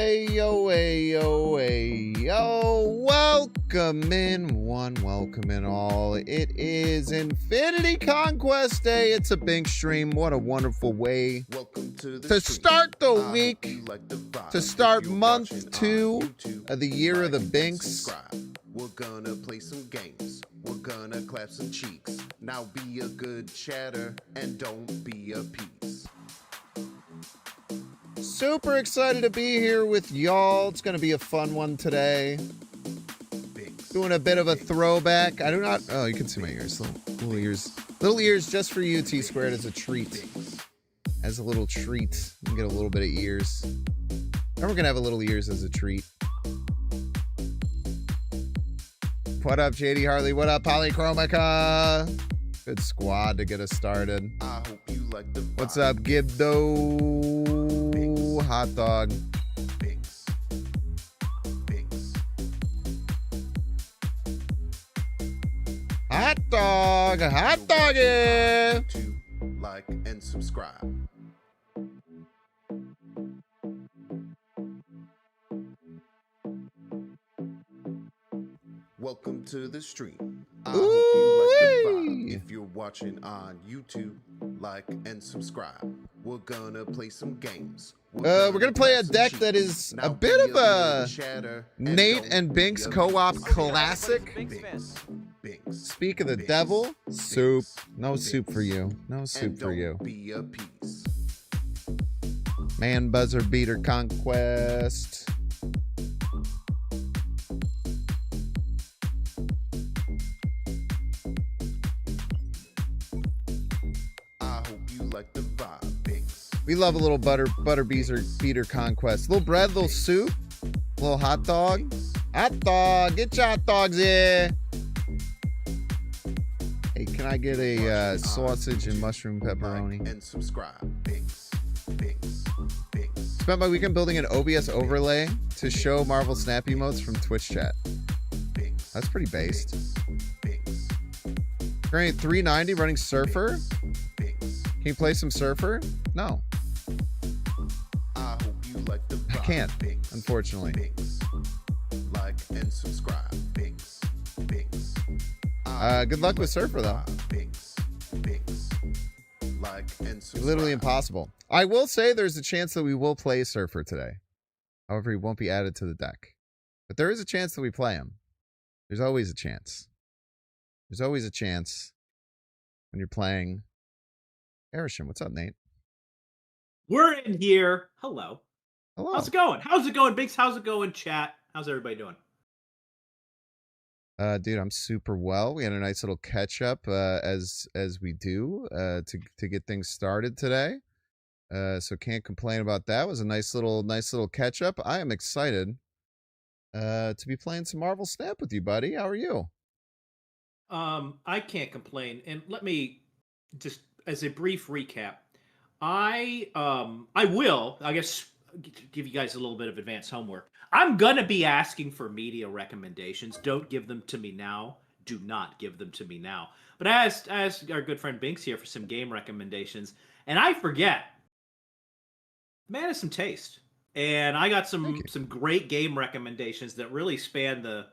Ayo. Welcome in one, welcome in all. It is Infinity Conquest Day. It's a Bink stream. What a wonderful way to start the week, to start month 2 of the year of the Binks. We're gonna play some games. We're gonna clap some cheeks. Now be a good chatter and don't be a piece. Super excited to be here with y'all. It's going to be a fun one today. Doing a bit of a throwback. I do not... Oh, you can see my ears. Little ears. Little ears just for you, T-Squared, as a treat. As a little treat. You can get a little bit of ears. And we're going to have a little ears as a treat. What up, JD Harley? What up, Polychromica? Good squad to get us started. I hope you like the vibe. What's up, Gibdo? Hot dog. Binks. Hot dog. Hot doggy. To like and subscribe. Welcome to the stream. I hope you like the vibe. If you're watching on YouTube, like and subscribe. We're gonna play some games. We're gonna play a deck that is a bit of a Nate and Binks co-op classic. Speak of the devil, soup. No soup for you. No soup for you. Be a piece. Man buzzer beater Conquest. Like the vibe, Binks. We love a little butter beater Conquest. Little bread, little soup, little hot dog. Hot dog, get your hot dogs here. Hey, can I get a sausage and mushroom pepperoni? Like and subscribe, Binks. Spent my weekend building an OBS overlay to show Marvel Snap emotes from Twitch chat. That's pretty based. Currently 390 running Surfer. Can you play some Surfer? No. I hope you like the vibe. I can't, Binks. unfortunately. Binks. Like and subscribe. Binks. Good luck with Surfer, though. Binks. Like and subscribe. Literally impossible. I will say there's a chance that we will play Surfer today. However, he won't be added to the deck. But there is a chance that we play him. There's always a chance. There's always a chance when you're playing Erisham. What's up, Nate? We're in here. Hello. Hello. How's it going? How's it going, Binks? How's it going, chat? How's everybody doing? Dude, I'm super well. We had a nice little catch up as we do to get things started today. So can't complain about that. It was a nice little catch up. I am excited to be playing some Marvel Snap with you, buddy. How are you? I can't complain. And let me just, as a brief recap, I will, I guess, give you guys a little bit of advanced homework. I'm gonna be asking for media recommendations. Don't give them to me now. Do not give them to me now. But I asked our good friend Binks here for some game recommendations, and I forget. Man has some taste, and I got some great game recommendations that really span the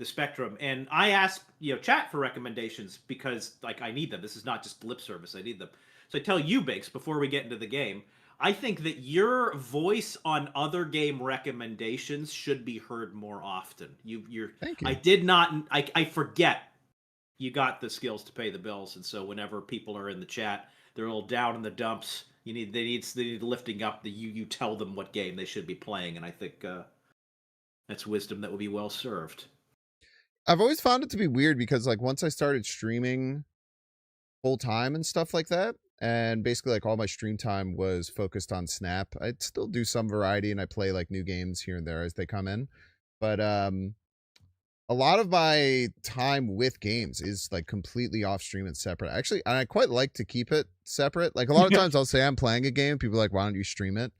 spectrum. And I asked chat for recommendations because I need them. This is not just lip service. I need them. So I tell you, Binks, before we get into the game, I think that your voice on other game recommendations should be heard more often. Thank you. I did not. I forget you got the skills to pay the bills, and so whenever people are in the chat, they're a little down in the dumps. They need lifting up. You tell them what game they should be playing, and I think that's wisdom that would be well served. I've always found it to be weird because once I started streaming full time and stuff like that, and basically all my stream time was focused on Snap. I'd still do some variety and I play new games here and there as they come in. But a lot of my time with games is completely off stream and separate. Actually, and I quite like to keep it separate. A lot of times I'll say I'm playing a game, people are like, why don't you stream it?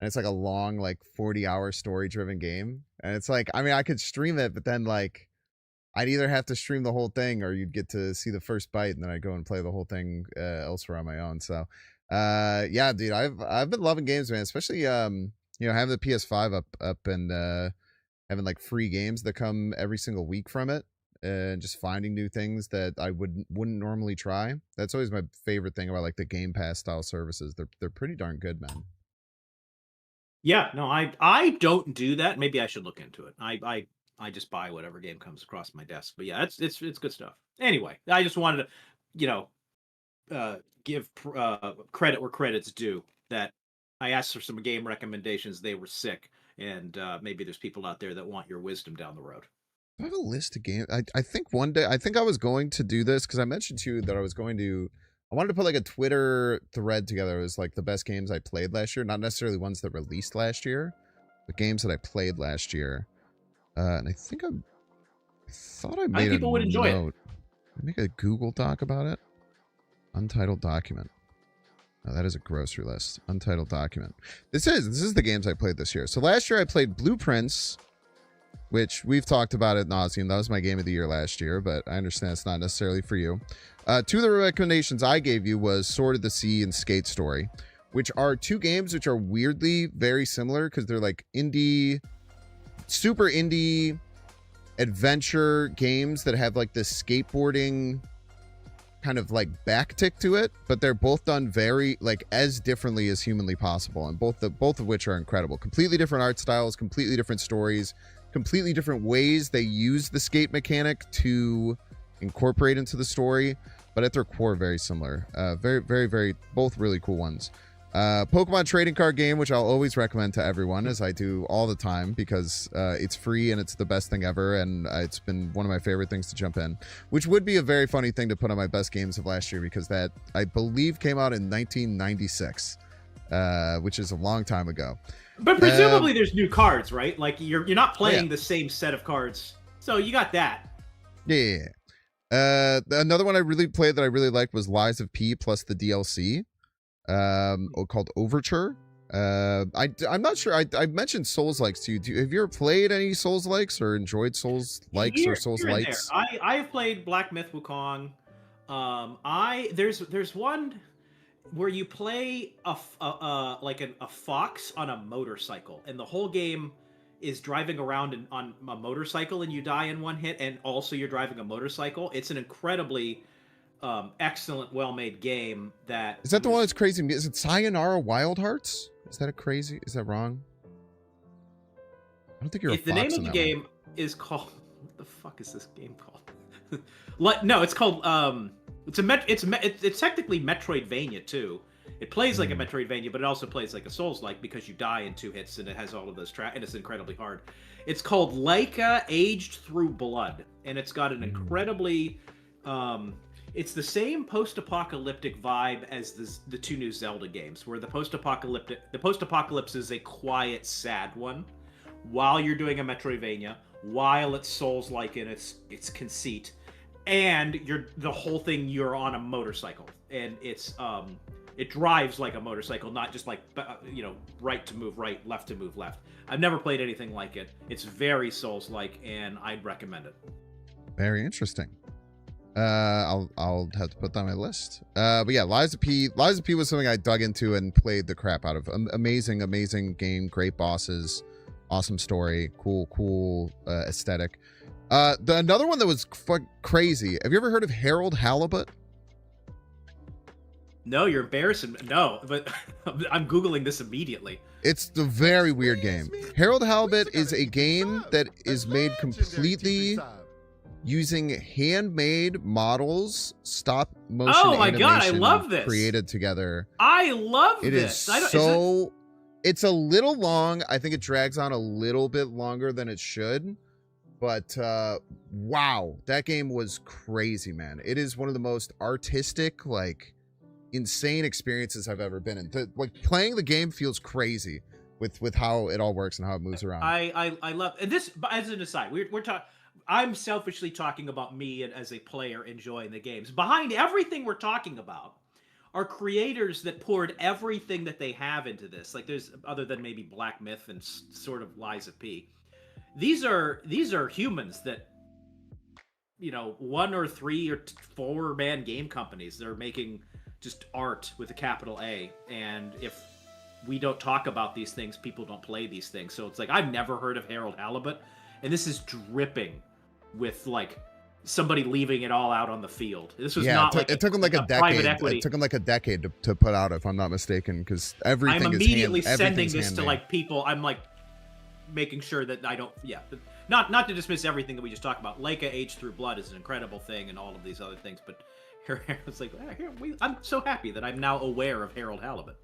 And it's a long 40-hour story driven game. And it's I could stream it, but then I'd either have to stream the whole thing or you'd get to see the first bite and then I'd go and play the whole thing elsewhere on my own. So yeah, dude, I've been loving games, man, especially having the PS5 up and having like free games that come every single week from it, and just finding new things that I wouldn't normally try. That's always my favorite thing about like the Game Pass style services. They're pretty darn good, man. Yeah, no, I don't do that. Maybe I should look into it. I just buy whatever game comes across my desk. But yeah, it's good stuff. Anyway, I just wanted to, you know, give credit where credit's due. That I asked for some game recommendations. They were sick, and maybe there's people out there that want your wisdom down the road. I have a list of games. I think one day, I think I was going to do this because I mentioned to you that I wanted to put like a Twitter thread together. It was like the best games I played last year, not necessarily ones that released last year, but games that I played last year. And I think I thought I made people would enjoy note. I make a Google Doc about it. Untitled document. Oh, that is a grocery list. Untitled document. This is the games I played this year. So last year I played Blueprints, which we've talked about ad nauseum. That was my game of the year last year, but I understand it's not necessarily for you. Two of the recommendations I gave you was Sword of the Sea and Skate Story, which are two games which are weirdly very similar because they're like super indie adventure games that have like this skateboarding kind of like backtick to it, but they're both done very like as differently as humanly possible, and both of which are incredible. Completely different art styles, completely different stories, completely different ways they use the skate mechanic to incorporate into the story, but at their core very similar. Very, very, very, both really cool ones. Pokemon trading card game, which I'll always recommend to everyone, as I do all the time, because it's free and it's the best thing ever, and it's been one of my favorite things to jump in, which would be a very funny thing to put on my best games of last year, because that, I believe, came out in 1996, which is a long time ago. But presumably there's new cards, right? Like you're not playing the same set of cards, so you got that. Yeah. Another one I really played that I really liked was Lies of P plus the DLC, called Overture. I'm not sure. I mentioned Souls-likes to you. Have you ever played any Souls-likes or enjoyed Souls-likes or Souls-lights? I have played Black Myth Wukong. There's one where you play a fox on a motorcycle, and the whole game is driving around on a motorcycle, and you die in one hit, and also you're driving a motorcycle. It's an incredibly excellent, well-made game. Is that the one that's crazy? Is it Sayonara Wild Hearts? Is that wrong? I don't think you're a fox. The name of the game is called, what the fuck is this game called? No, it's called it's technically Metroidvania too. It plays like a Metroidvania, but it also plays like a Souls-like because you die in 2 hits, and it has all of those and it's incredibly hard. It's called Laika Aged Through Blood, and it's got an incredibly it's the same post-apocalyptic vibe as the 2 new Zelda games, where the post-apocalypse is a quiet, sad one, while you're doing a Metroidvania, while it's Souls-like in its conceit, and the whole thing you're on a motorcycle, and it drives like a motorcycle, not just like right to move right, left to move left. I've never played anything like it. It's very Souls-like, and I'd recommend it. Very interesting. I'll have to put that on my list. But yeah, Lies of P was something I dug into and played the crap out of. Amazing game, great bosses, awesome story, cool aesthetic. Another one that was crazy. Have you ever heard of Harold Halibut? No, you're embarrassing. No, but I'm Googling this immediately. It's the very weird game. Harold Halibut is a game that is made completely using handmade models, stop motion animation. Oh my god, I love this. Created together. I love this. It's a little long. I think it drags on a little bit longer than it should. But wow, that game was crazy, man. It is one of the most artistic, like, insane experiences I've ever been in. Playing the game feels crazy with how it all works and how it moves around. I love, and this, as an aside, we're talking. I'm selfishly talking about me and as a player enjoying the games. Behind everything we're talking about are creators that poured everything that they have into this. Like, there's, other than maybe Black Myth and sort of Lies of P, these are humans that, 1 or 3 or 4 man game companies that are making just art with a capital A. And if we don't talk about these things, people don't play these things. So it's like I've never heard of Harold Halibut, and this is dripping with like somebody leaving it all out on the field. This was not like it took him like a decade. Private equity. It took him like a decade to put out, if I'm not mistaken, because everything I'm is immediately sending this handmade. to like people. I'm like making sure that I don't. Yeah, not to dismiss everything that we just talked about. Leica Age Through Blood is an incredible thing, and all of these other things. But here it's like I'm so happy that I'm now aware of Harold Halibut.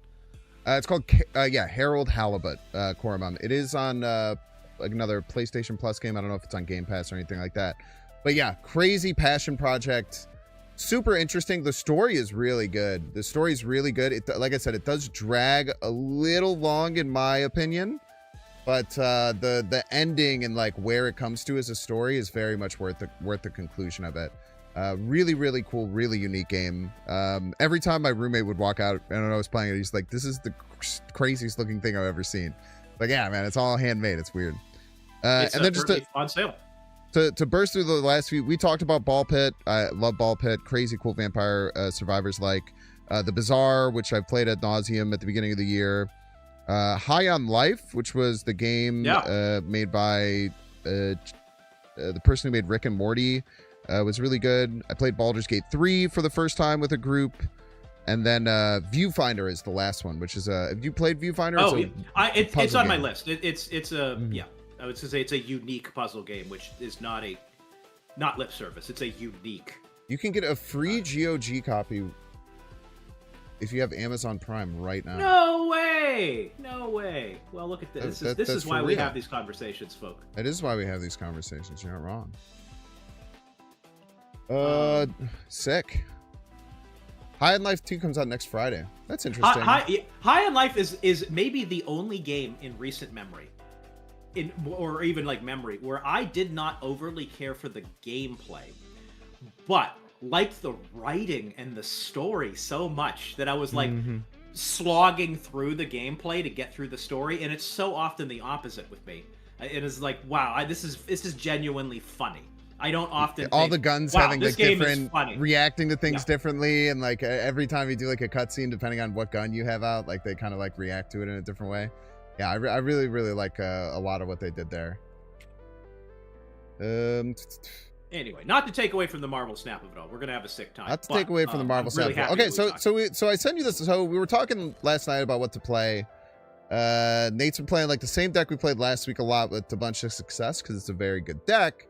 It's called Harold Halibut, Coromon. It is on like another PlayStation Plus game. I don't know if it's on Game Pass or anything like that. But yeah, crazy passion project. Super interesting. The story is really good. The story is really good. It, like I said, it does drag a little long in my opinion, but the ending and like where it comes to as a story is very much worth the conclusion of it. Really, really cool, really unique game. Every time my roommate would walk out and I was playing it, he's like, "This is the craziest looking thing I've ever seen." Like, yeah, man, it's all handmade. It's weird. It's and then just on sale. To burst through the last few, we talked about Ball Pit. I love Ball Pit. Crazy cool vampire survivors like The Bazaar, which I played ad nauseum at the beginning of the year. High on Life, which was the game made by the person who made Rick and Morty. Was really good. I played Baldur's Gate 3 for the first time with a group. And then Viewfinder is the last one, which is have you played Viewfinder? Oh, it's on my list. It's a yeah. I would say it's a unique puzzle game, which is not lip service. It's a unique. You can get a free GOG copy if you have Amazon Prime right now. No way! No way! Well, look at this. This is why we have these conversations, folk. That is why we have these conversations. You're not wrong. Sick. High on Life 2 comes out next Friday. That's interesting. High on Life is maybe the only game in recent memory, or even like memory, where I did not overly care for the gameplay, but liked the writing and the story so much that I was like slogging through the gameplay to get through the story, and it's so often the opposite with me. It is like, wow, this is genuinely funny. I don't often all the guns having like different reacting to things Yeah. differently, and like every time you do like a cutscene, depending on what gun you have out, like they kind of like react to it in a different way. Yeah, I really like a lot of what they did there. Anyway, not to take away from the Marvel Snap of it all, we're gonna have a sick time. Not to take away from the Marvel Snap. Really Okay, so I sent you this. So we were talking last night about what to play. Nate's been playing like the same deck we played last week a lot with a bunch of success because it's a very good deck.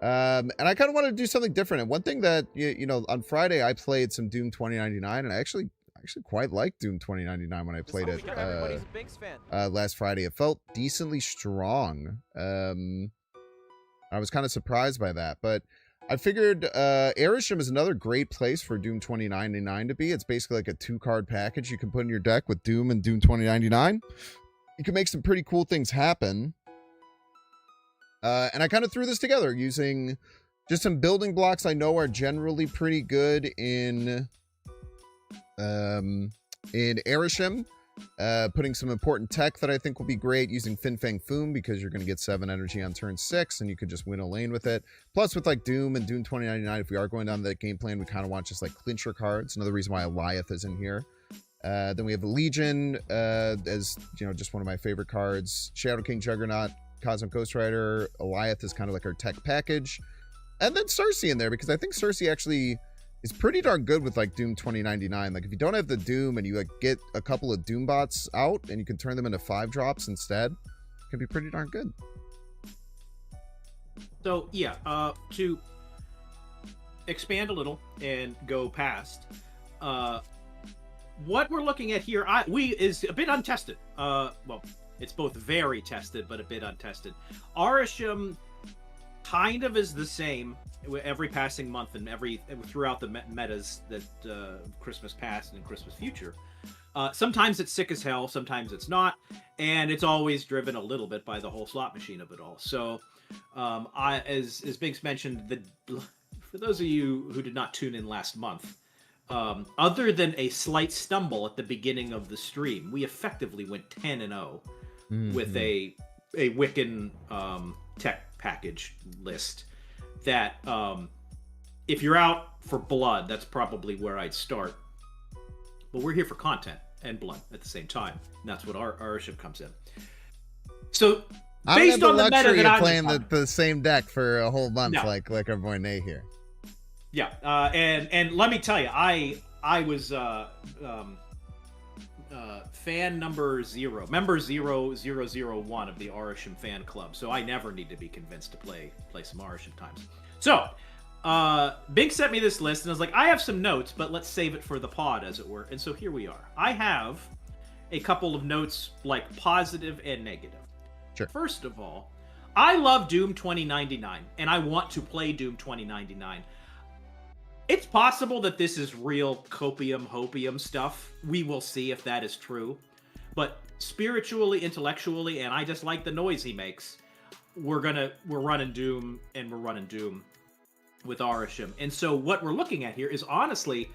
And I kind of wanted to do something different. And one thing that you know, on Friday I played some Doom 2099, and I actually quite liked Doom 2099 when I played it last Friday. It felt decently strong. I was kind of surprised by that, but I figured Erisham is another great place for Doom 2099 to be. It's basically like a 2-card package you can put in your deck with Doom and Doom 2099. You can make some pretty cool things happen. And I kind of threw this together using just some building blocks I know are generally pretty good in Erisham. Putting some important tech that I think will be great using Fin Fang Foom, because you're going to get 7 energy on turn 6 and you could just win a lane with it. Plus with like Doom and Doom 2099, if we are going down that game plan, we kind of want just like clincher cards. Another reason why Eliath is in here. Then we have the Legion as, you know, just one of my favorite cards. Shadow King Juggernaut, Cosmic Ghost Rider, Eliath is kind of like our tech package. And then Cersei in there, because I think Cersei actually is pretty darn good with like Doom 2099. Like if you don't have the Doom and you like get a couple of Doom bots out and you can turn them into 5-drops instead, it can be pretty darn good. So yeah, to expand a little and go past, what we're looking at here, is a bit untested. Well, it's both very tested, but a bit untested. Arisham kind of is the same every passing month and throughout the metas that Christmas past and Christmas future. Sometimes it's sick as hell, sometimes it's not, and it's always driven a little bit by the whole slot machine of it all. So, as Binks mentioned, for those of you who did not tune in last month, other than a slight stumble at the beginning of the stream, we effectively went 10-0 with a Wiccan tech package list that if you're out for blood, that's probably where I'd start. But we're here for content, and blood at the same time. And that's what Arisham comes in. So I don't have based the on the meta luxury that of I'm playing on, the same deck for a whole month, No. like our boy Nate here. Yeah, and let me tell you, I was fan number 00001 of the Arisham fan club, so I never need to be convinced to play some Arisham times. So, Bink sent me this list, and I was like, I have some notes, but let's save it for the pod, as it were. And so here we are. I have a couple of notes, like positive and negative. Sure. First of all, I love Doom 2099, and I want to play Doom 2099. It's possible that this is real copium hopium stuff. We will see if that is true. But spiritually, intellectually, and I just like the noise he makes, we're running Doom, and we're running Doom with Arisham. And so what we're looking at here is honestly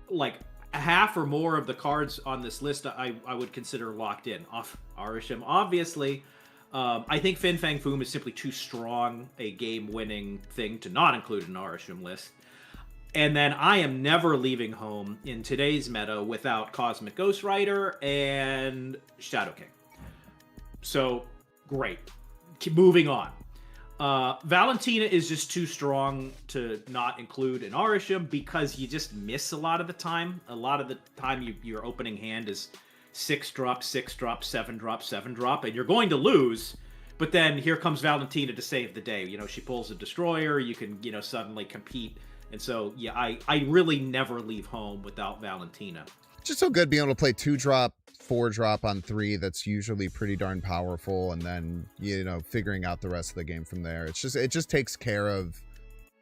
like half or more of the cards on this list I would consider locked in. Off Arisham, obviously. I think Fin Fang Foom is simply too strong a game-winning thing to not include an Arisham list. And then I am never leaving home in today's meta without Cosmic Ghost Rider and Shadow King. So, great. Keep moving on. Valentina is just too strong to not include an Arisham because you just miss a lot of the time. A lot of the time your opening hand is 6-drop, 6-drop, 7-drop, 7-drop, and you're going to lose. But then here comes Valentina to save the day. You know, she pulls a Destroyer, you can, suddenly compete. And so, yeah, I really never leave home without Valentina. Just so good being able to play 2-drop, 4-drop on 3. That's usually pretty darn powerful, and then figuring out the rest of the game from there. It just takes care of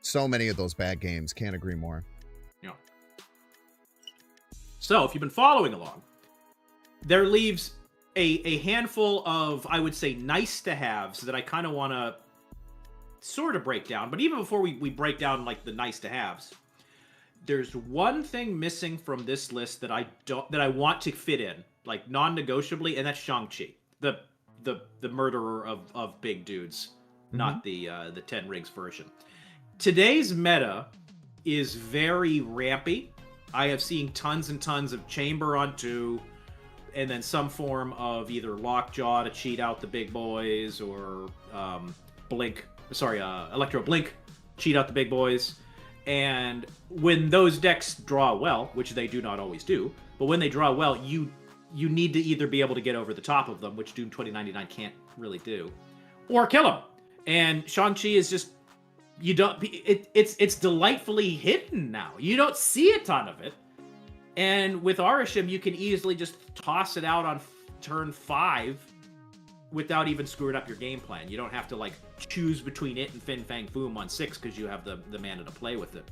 so many of those bad games. Can't agree more. Yeah. So if you've been following along, there leaves a handful of, I would say, nice to haves that I kind of want to sort of break down. But even before we break down like the nice to haves, there's one thing missing from this list that I want to fit in, like non-negotiably, and that's Shang-Chi, the murderer of big dudes, not the 10 Rings version. Today's meta is very rampy. I have seen tons and tons of Chamber on 2, and then some form of either Lockjaw to cheat out the big boys, or Electro Blink, cheat out the big boys. And when those decks draw well, which they do not always do, but when they draw well, you need to either be able to get over the top of them, which Doom 2099 can't really do, or kill them. And Shang-Chi is just, it's delightfully hidden now. You don't see a ton of it. And with Arisham, you can easily just toss it out on turn 5 without even screwing up your game plan. You don't have to choose between it and Fin Fang Foom on 6 because you have the mana to play with it.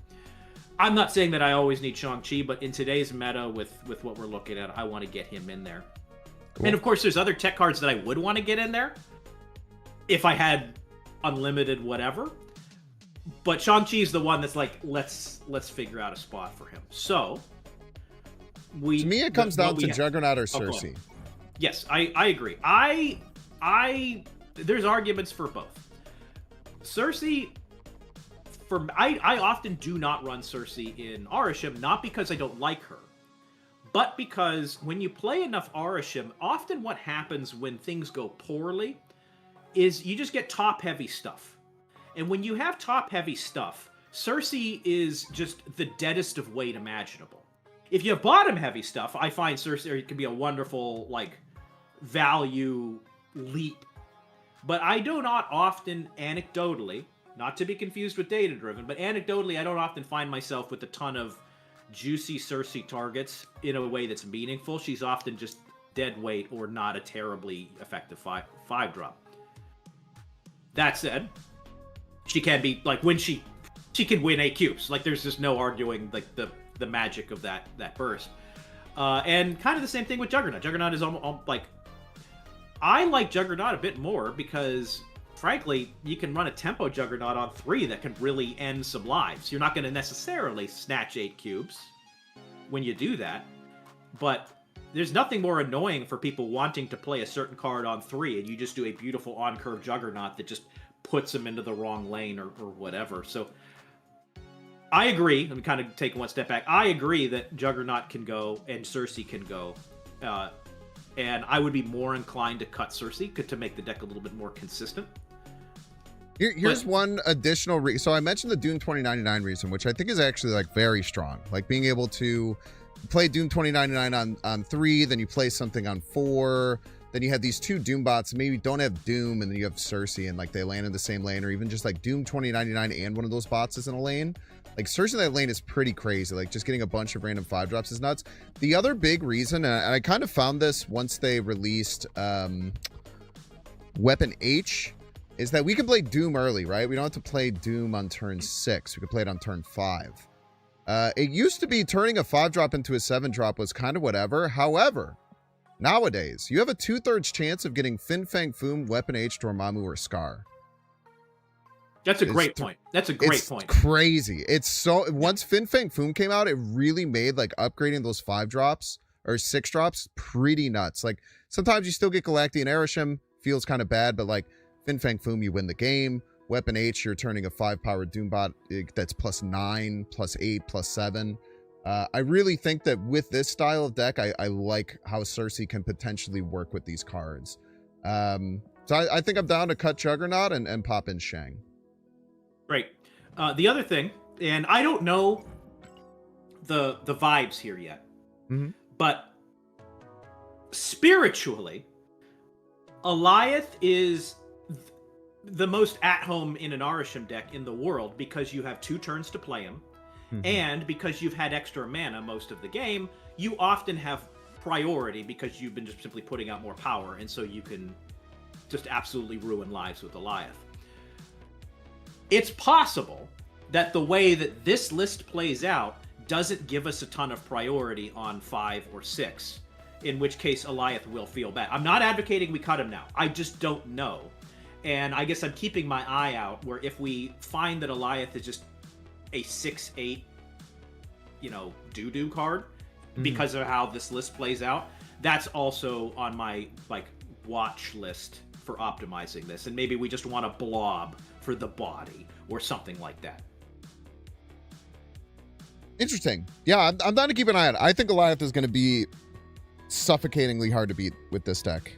I'm not saying that I always need Shang-Chi, but in today's meta with what we're looking at, I want to get him in there. Cool. And of course, there's other tech cards that I would want to get in there if I had unlimited whatever. But Shang-Chi is the one that's let's figure out a spot for him. So to me, it comes down to Juggernaut or Cersei. Yes, I agree. There's arguments for both. Cersei, I often do not run Cersei in Arisham, not because I don't like her, but because when you play enough Arisham, often what happens when things go poorly is you just get top-heavy stuff. And when you have top-heavy stuff, Cersei is just the deadest of weight imaginable. If you have bottom-heavy stuff, I find Cersei can be a wonderful, value leap. But I do not often, anecdotally, not to be confused with data-driven, but anecdotally, I don't often find myself with a ton of juicy Cersei targets in a way that's meaningful. She's often just dead weight or not a terribly effective 5-drop. That said, she can be, when she can win 8 cubes. There's just no arguing, the magic of that burst. And kind of the same thing with Juggernaut. Juggernaut is almost I like Juggernaut a bit more because, frankly, you can run a tempo Juggernaut on 3 that can really end some lives. You're not going to necessarily snatch 8 cubes when you do that, but there's nothing more annoying for people wanting to play a certain card on 3 and you just do a beautiful on-curve Juggernaut that just puts them into the wrong lane or whatever. So I agree. Let me kind of take one step back. I agree that Juggernaut can go and Cersei can go and I would be more inclined to cut Cersei to make the deck a little bit more consistent. Here's one additional reason. So I mentioned the Doom 2099 reason, which I think is actually like very strong. Like being able to play Doom 2099 on 3, then you play something on 4, then you have these 2 Doom bots, maybe don't have Doom, and then you have Cersei, and like they land in the same lane, or even just like Doom 2099 and one of those bots is in a lane. Like Cersei in that lane is pretty crazy. Like just getting a bunch of random 5 drops is nuts. The other big reason, and I kind of found this once they released Weapon H, is that we can play Doom early, right? We don't have to play Doom on turn 6. We can play it on turn 5. It used to be turning a 5-drop into a 7-drop was kind of whatever. However, nowadays, you have a 2/3 chance of getting Fin Fang Foom, Weapon H, Dormammu, or Scar. That's a great point. That's a great point. Crazy. It's so... Once Fin Fang Foom came out, it really made, like, upgrading those 5-drops or 6-drops pretty nuts. Like, sometimes you still get Galactian Erisham. Feels kind of bad, but, like, Fin Fang Foom, you win the game. Weapon H, you're turning a 5-power Doombot that's +9, +8, +7. I really think that with this style of deck, I like how Cersei can potentially work with these cards. So I think I'm down to cut Juggernaut and pop in Shang. Great. The other thing, and I don't know the vibes here yet, but spiritually, Alioth is the most at home in an Arisham deck in the world because you have 2 turns to play him, and because you've had extra mana most of the game, you often have priority because you've been just simply putting out more power, and so you can just absolutely ruin lives with Alioth. It's possible that the way that this list plays out doesn't give us a ton of priority on 5 or 6, in which case Alioth will feel bad. I'm not advocating we cut him now. I just don't know. And I guess I'm keeping my eye out where if we find that Alioth is just a 6/8, doo-doo card because of how this list plays out, that's also on my, watch list for optimizing this. And maybe we just want a blob for the body or something like that. Interesting. Yeah, I'm down to keep an eye on it. I think Alioth is going to be suffocatingly hard to beat with this deck.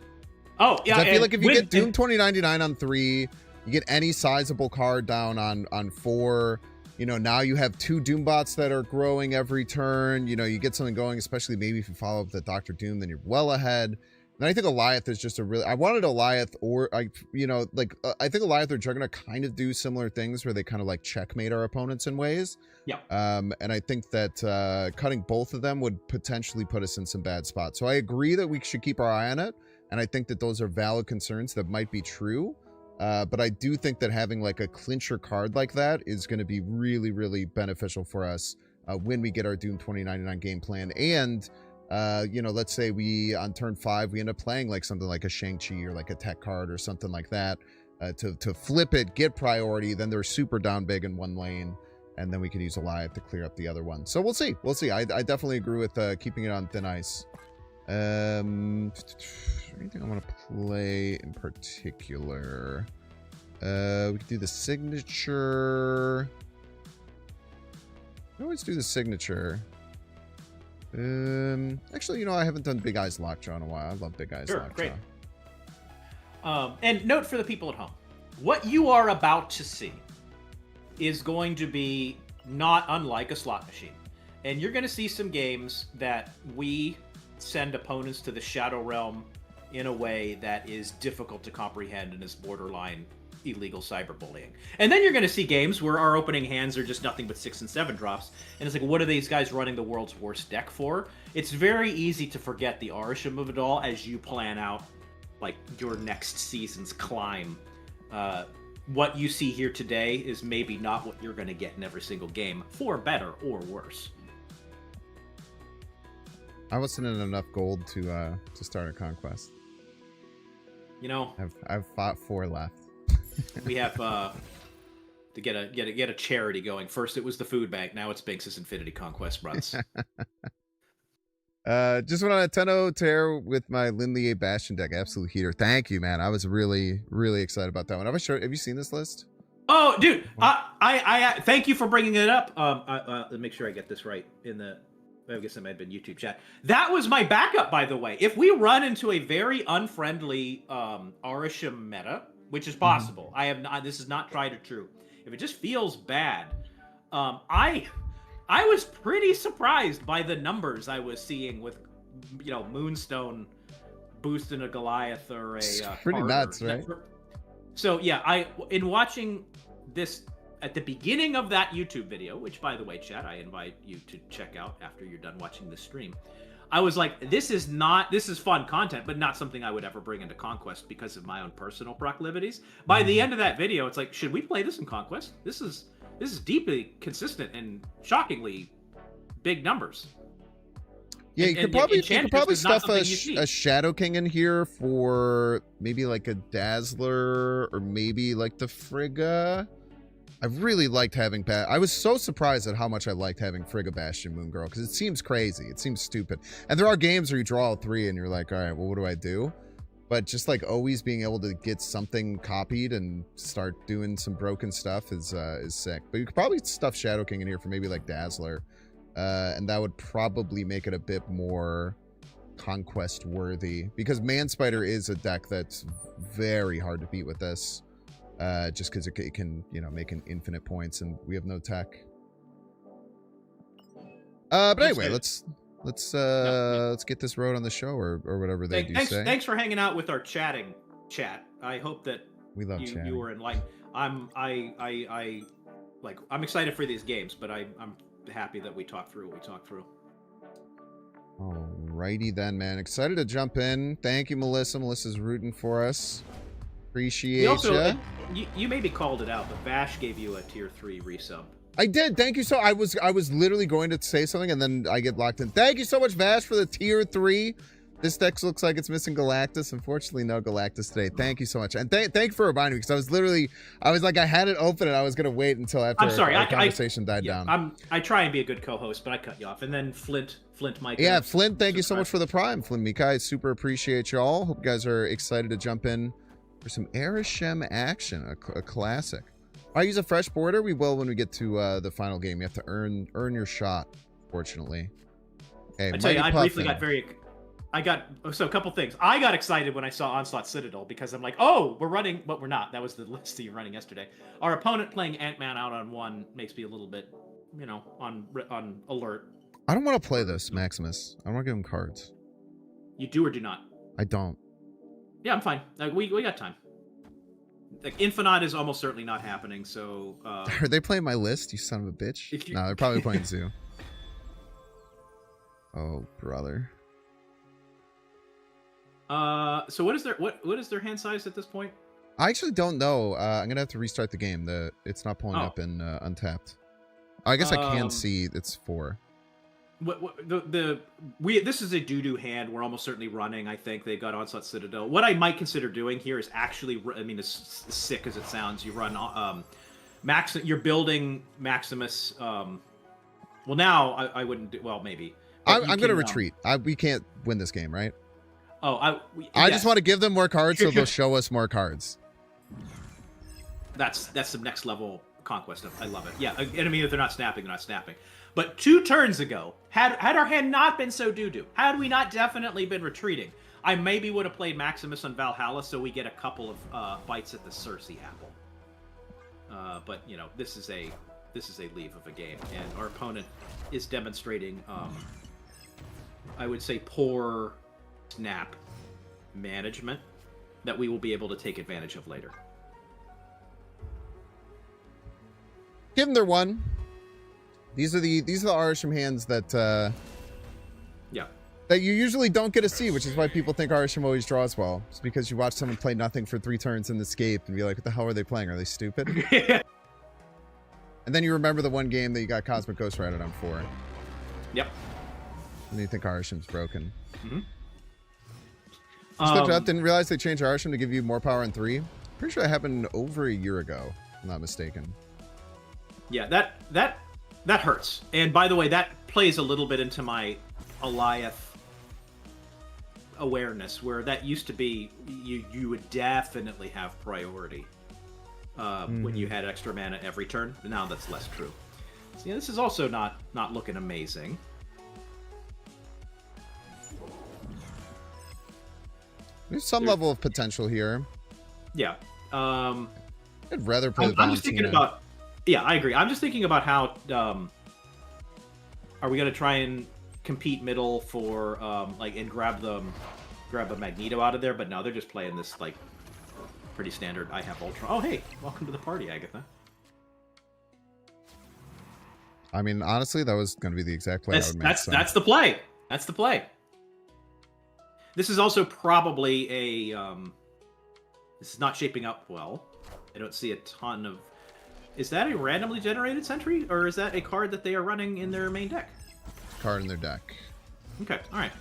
Oh, yeah. I feel like if you get Doom 2099 on 3, you get any sizable card down on 4, now you have 2 Doombots that are growing every turn. You get something going, especially maybe if you follow up with Dr. Doom, then you're well ahead. And I think Alioth is just I wanted Alioth I think Alioth or Juggernaut kind of do similar things where they kind of like checkmate our opponents in ways. Yeah. And I think that cutting both of them would potentially put us in some bad spots. So I agree that we should keep our eye on it. And I think that those are valid concerns that might be true. But I do think that having like a clincher card like that is going to be really, really beneficial for us when we get our Doom 2099 game plan. And, let's say on turn 5, we end up playing like something like a Shang-Chi or like a tech card or something like that to flip it, get priority. Then they're super down big in one lane. And then we can use Alioth to clear up the other one. So we'll see. We'll see. I definitely agree with keeping it on thin ice. Anything I want to play in particular? We could do the signature. I always do the signature. Actually, I haven't done Big Eyes Lockjaw in a while. I love Big Eyes Lockjaw. Great. And note for the people at home, what you are about to see is going to be not unlike a slot machine. And you're going to see some games that we send opponents to the Shadow Realm in a way that is difficult to comprehend and is borderline illegal cyberbullying. And then you're going to see games where our opening hands are just nothing but 6 and 7 drops. And it's like, what are these guys running the world's worst deck for? It's very easy to forget the Arisham of it all as you plan out your next season's climb. What you see here today is maybe not what you're going to get in every single game, for better or worse. I wasn't in enough gold to start a conquest. I've fought 4 left. We have to get a charity going. First it was the food bank, now it's Binks' Infinity Conquest runs. Just went on a 10-0 tear with my Lindley Bastion deck. Absolute heater. Thank you, man. I was really, really excited about that one. Have you seen this list? Oh, dude, I thank you for bringing it up. Let me make sure I get this right in the. I guess it might have been YouTube chat. That was my backup, by the way. If we run into a very unfriendly Arisham meta, which is possible, I have not. This is not tried or true. If it just feels bad, I was pretty surprised by the numbers I was seeing with, Moonstone boosting a Goliath or a pretty Carter. nuts, right? So yeah, in watching this at the beginning of that YouTube video, which by the way, chat, I invite you to check out after you're done watching this stream. I was like, this is fun content, but not something I would ever bring into Conquest because of my own personal proclivities. By the end of that video, it's like, should we play this in Conquest? This is deeply consistent and shockingly big numbers. Yeah, you could probably stuff a a Shadow King in here for maybe like a Dazzler or maybe like the Frigga. I really liked having I was so surprised at how much I liked having Frigga, Bastion, Moon Girl, because it seems crazy. It seems stupid. And there are games where you draw all three and you're like, all right, well, what do I do? But just like always being able to get something copied and start doing some broken stuff is sick. But you could probably stuff Shadow King in here for maybe like Dazzler. And that would probably make it a bit more Conquest worthy, because Man Spider is a deck that's very hard to beat with this. Just because it can, make an infinite points, and we have no tech. But anyway, let's get this road on the show, or whatever they do say. Thanks for hanging out with our chat. I hope that we love chatting. You were enlightened. I'm excited for these games, but I'm happy that we talked through what we talked through. Alrighty then, man. Excited to jump in. Thank you, Melissa. Melissa's rooting for us. Appreciate you maybe called it out, but Vash gave you a tier 3 resub. I did. Thank you. So I was literally going to say something and then I get locked in. Thank you so much, Vash, for the tier 3. This deck looks like it's missing Galactus. Unfortunately, no Galactus today. Thank you so much. And thank you for reminding me, because I was like, I had it open and I was going to wait until after our conversation died down. I try and be a good co-host, but I cut you off. And then Flint Mike. Yeah, Flint, thank you so much for the Prime. Flint Mikai, super appreciate y'all. Hope you guys are excited to jump in for some Arishem action, a classic. I use a fresh border. We will when we get to the final game. You have to earn your shot, fortunately. Okay, I tell you, I briefly got so a couple things. I got excited when I saw Onslaught Citadel, because I'm like, oh, we're running, but we're not. That was the list that you're running yesterday. Our opponent playing Ant-Man out on 1 makes me a little bit, on alert. I don't want to play this, Maximus. I don't want to give him cards. You do or do not? I don't. Yeah, I'm fine. We got time. Like, Infinite is almost certainly not happening, so... Are they playing my list, you son of a bitch? No, they're probably playing Zoo. Oh, brother. So what is their hand size at this point? I actually don't know. I'm gonna have to restart the game. It's not pulling up in Untapped. I guess I can see it's 4. This is a doo-doo hand. We're almost certainly running. I think they got Onslaught Citadel. What I might consider doing here is actually, as sick as it sounds, you run you're building Maximus. Well, now I wouldn't do. Well, maybe. I'm gonna retreat. We can't win this game, right? Oh, I just want to give them more cards so they'll show us more cards. That's the next level Conquest. I love it. Yeah, and I mean, if they're not snapping, they're not snapping. But 2 turns ago, had our hand not been so doo-doo, had we not definitely been retreating, I maybe would have played Maximus on Valhalla so we get a couple of bites at the Cersei apple. But this is a leave of a game, and our opponent is demonstrating, I would say, poor snap management that we will be able to take advantage of later. Give them their 1. These are the Arisham hands that that you usually don't get to see, which is why people think Arisham always draws well. It's because you watch someone play nothing for 3 turns and escape and be like, what the hell are they playing? Are they stupid? And then you remember the one game that you got Cosmic Ghost Rider on 4. Yep. And you think Arisham's broken. Mm-hmm. Just looked it up, didn't realize they changed Arisham to give you more power in 3. Pretty sure that happened over a year ago, if I'm not mistaken. Yeah, that hurts. And by the way, that plays a little bit into my Goliath awareness, where that used to be you would definitely have priority when you had extra mana every turn. Now that's less true. So, this is also not looking amazing. There's some level of potential here. Yeah. I'd rather play the I'm just thinking Valentina. about. Yeah, I agree. I'm just thinking about how. Are we going to try and compete middle for like and grab a Magneto out of there? But no, they're just playing this like pretty standard. I have Ultron. Oh hey, welcome to the party, Agatha. I mean, honestly, that was going to be the exact play I would make. That's the play. That's the play. This is also probably a. This is not shaping up well. I don't see a ton of. Is that a randomly generated sentry, or is that a card that they are running in their main deck? Card in their deck. Okay, all right.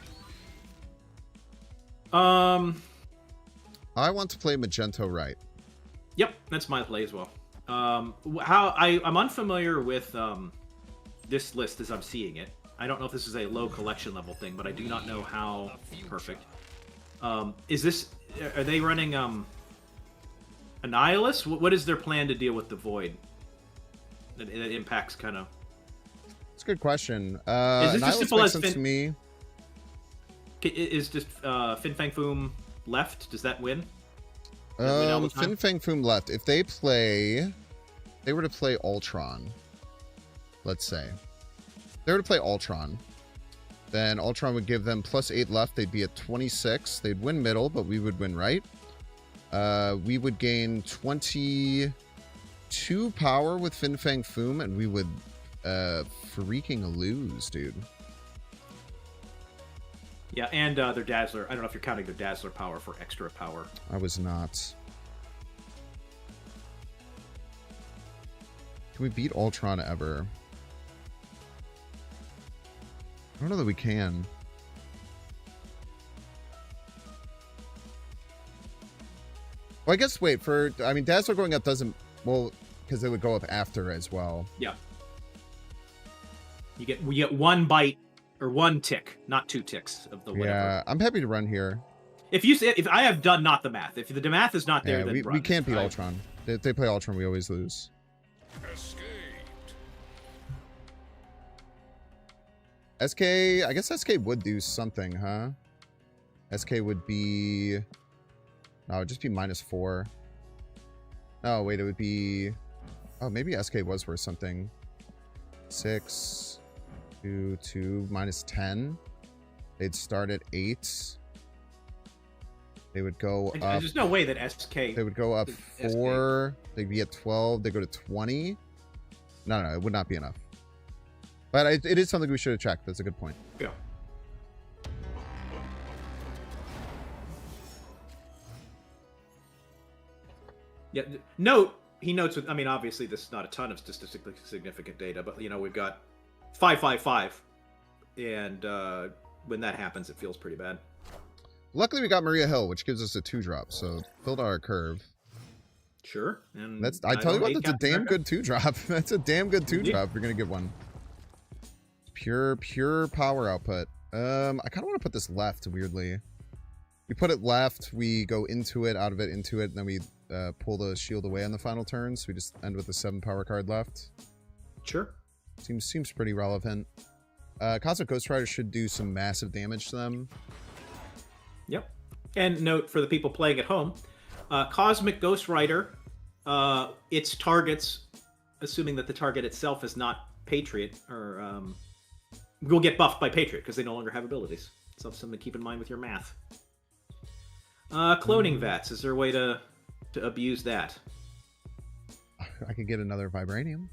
I want to play Magento right. Yep, that's my play as well. I'm unfamiliar with this list as I'm seeing it. I don't know if this is a low collection level thing, but I do not know how perfect. Is this? Are they running Annihilus? What is their plan to deal with the void? That impacts kind of. It's a good question. Is this as simple as to me? Is just Fin Fang Foom left? Does that win? Fin Fang Foom left. If they were to play Ultron, let's say. If they were to play Ultron, then Ultron would give them +8 left. They'd be at 26. They'd win middle, but we would win right. We would gain 22 power with Fin Fang Foom, and we would freaking lose, dude. Yeah, and their Dazzler. I don't know if you're counting their Dazzler power for extra power. I was not. Can we beat Ultron ever? I don't know that we can. Well, I guess, wait, I mean, Dazzler going up doesn't, well, because it would go up after as well. Yeah. We get one bite, or one tick, not 2 ticks of the whatever. Yeah, I'm happy to run here. If I have done not the math, if the math is not there, Yeah, then we can't beat Ultron. If they play Ultron, we always lose. SK, I guess SK would do something, huh? SK would be... No, it would just be -4. Oh, wait, it would be... Oh, maybe SK was worth something. 6, 2, 2, -10. They'd start at 8. They would go up... There's no way that SK... They would go up 4. They'd be at 12. They go to 20. No, it would not be enough. But it is something we should have checked. That's a good point. Yeah. Yeah. He notes with. I mean, obviously, this is not a ton of statistically significant data, but we've got 555, and when that happens, it feels pretty bad. Luckily, we got Maria Hill, which gives us a 2-drop, so filled out our curve. Sure. And I tell you what, that's a damn good 2-drop. That's a damn good 2-drop. You're gonna get one. Pure power output. I kind of want to put this left, weirdly. We put it left, we go into it, out of it, into it, and then we pull the shield away on the final turn, so we just end with a 7 power card left. Sure. Seems pretty relevant. Cosmic Ghost Rider should do some massive damage to them. Yep. And note for the people playing at home, Cosmic Ghost Rider, its targets, assuming that the target itself is not Patriot, or will get buffed by Patriot because they no longer have abilities. So something to keep in mind with your math. Cloning vats. Is there a way to abuse that? I could get another Vibranium.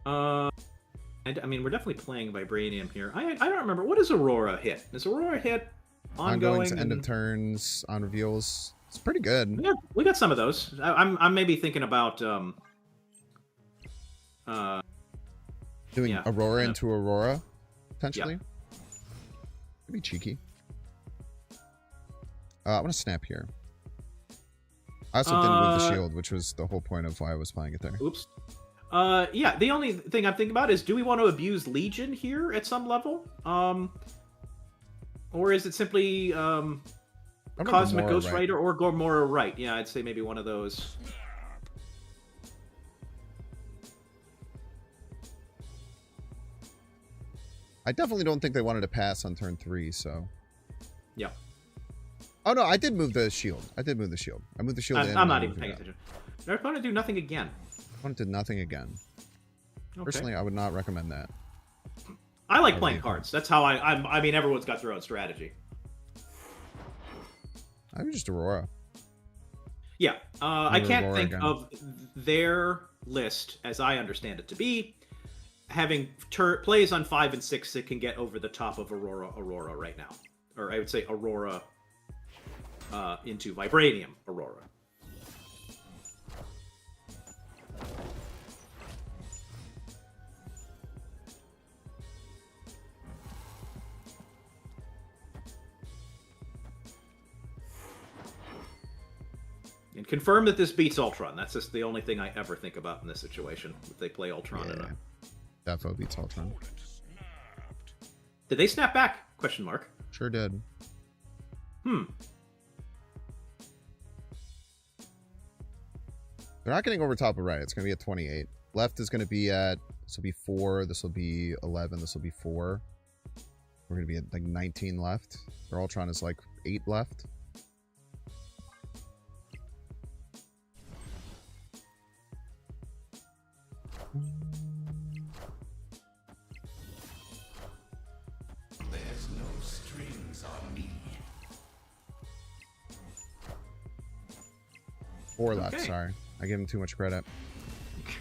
I mean, we're definitely playing Vibranium here. I don't remember. What does Aurora hit? Does Aurora hit ongoing to end of turns, on reveals? It's pretty good. Yeah, we got some of those. I'm maybe thinking about doing Aurora into Aurora, potentially. Yeah. Could be cheeky. I want to snap here. I also didn't move the shield, which was the whole point of why I was playing it there. Oops. Yeah, the only thing I'm thinking about is, do we want to abuse Legion here at some level? Or is it simply Cosmic Ghost Rider or Gormora right? Yeah, I'd say maybe one of those. I definitely don't think they wanted to pass on turn 3, so... Yeah. Oh no, I did move the shield. I moved the shield in. I'm not even paying attention. They're going to do nothing again. Opponent did nothing again. Okay. Personally, I would not recommend that. I like playing cards. That's how I mean, everyone's got their own strategy. I would just Aurora. Yeah, I can't Aurora think again. of their list, as I understand it to be, having plays on 5 and 6 that can get over the top of Aurora right now. Or I would say Aurora into Vibranium Aurora. And confirm that this beats Ultron. That's just the only thing I ever think about in this situation. If they play Ultron in a... Defo beats Ultron. Did they snap back? Question mark. Sure did. Hmm. They're not getting over top of right. It's going to be at 28. Left is going to be at... This will be 4. This will be 11. This will be 4. We're going to be at like 19 left. Their Ultron is like 8 left. There's no strings on me. 4 left, Okay. sorry. I give him too much credit.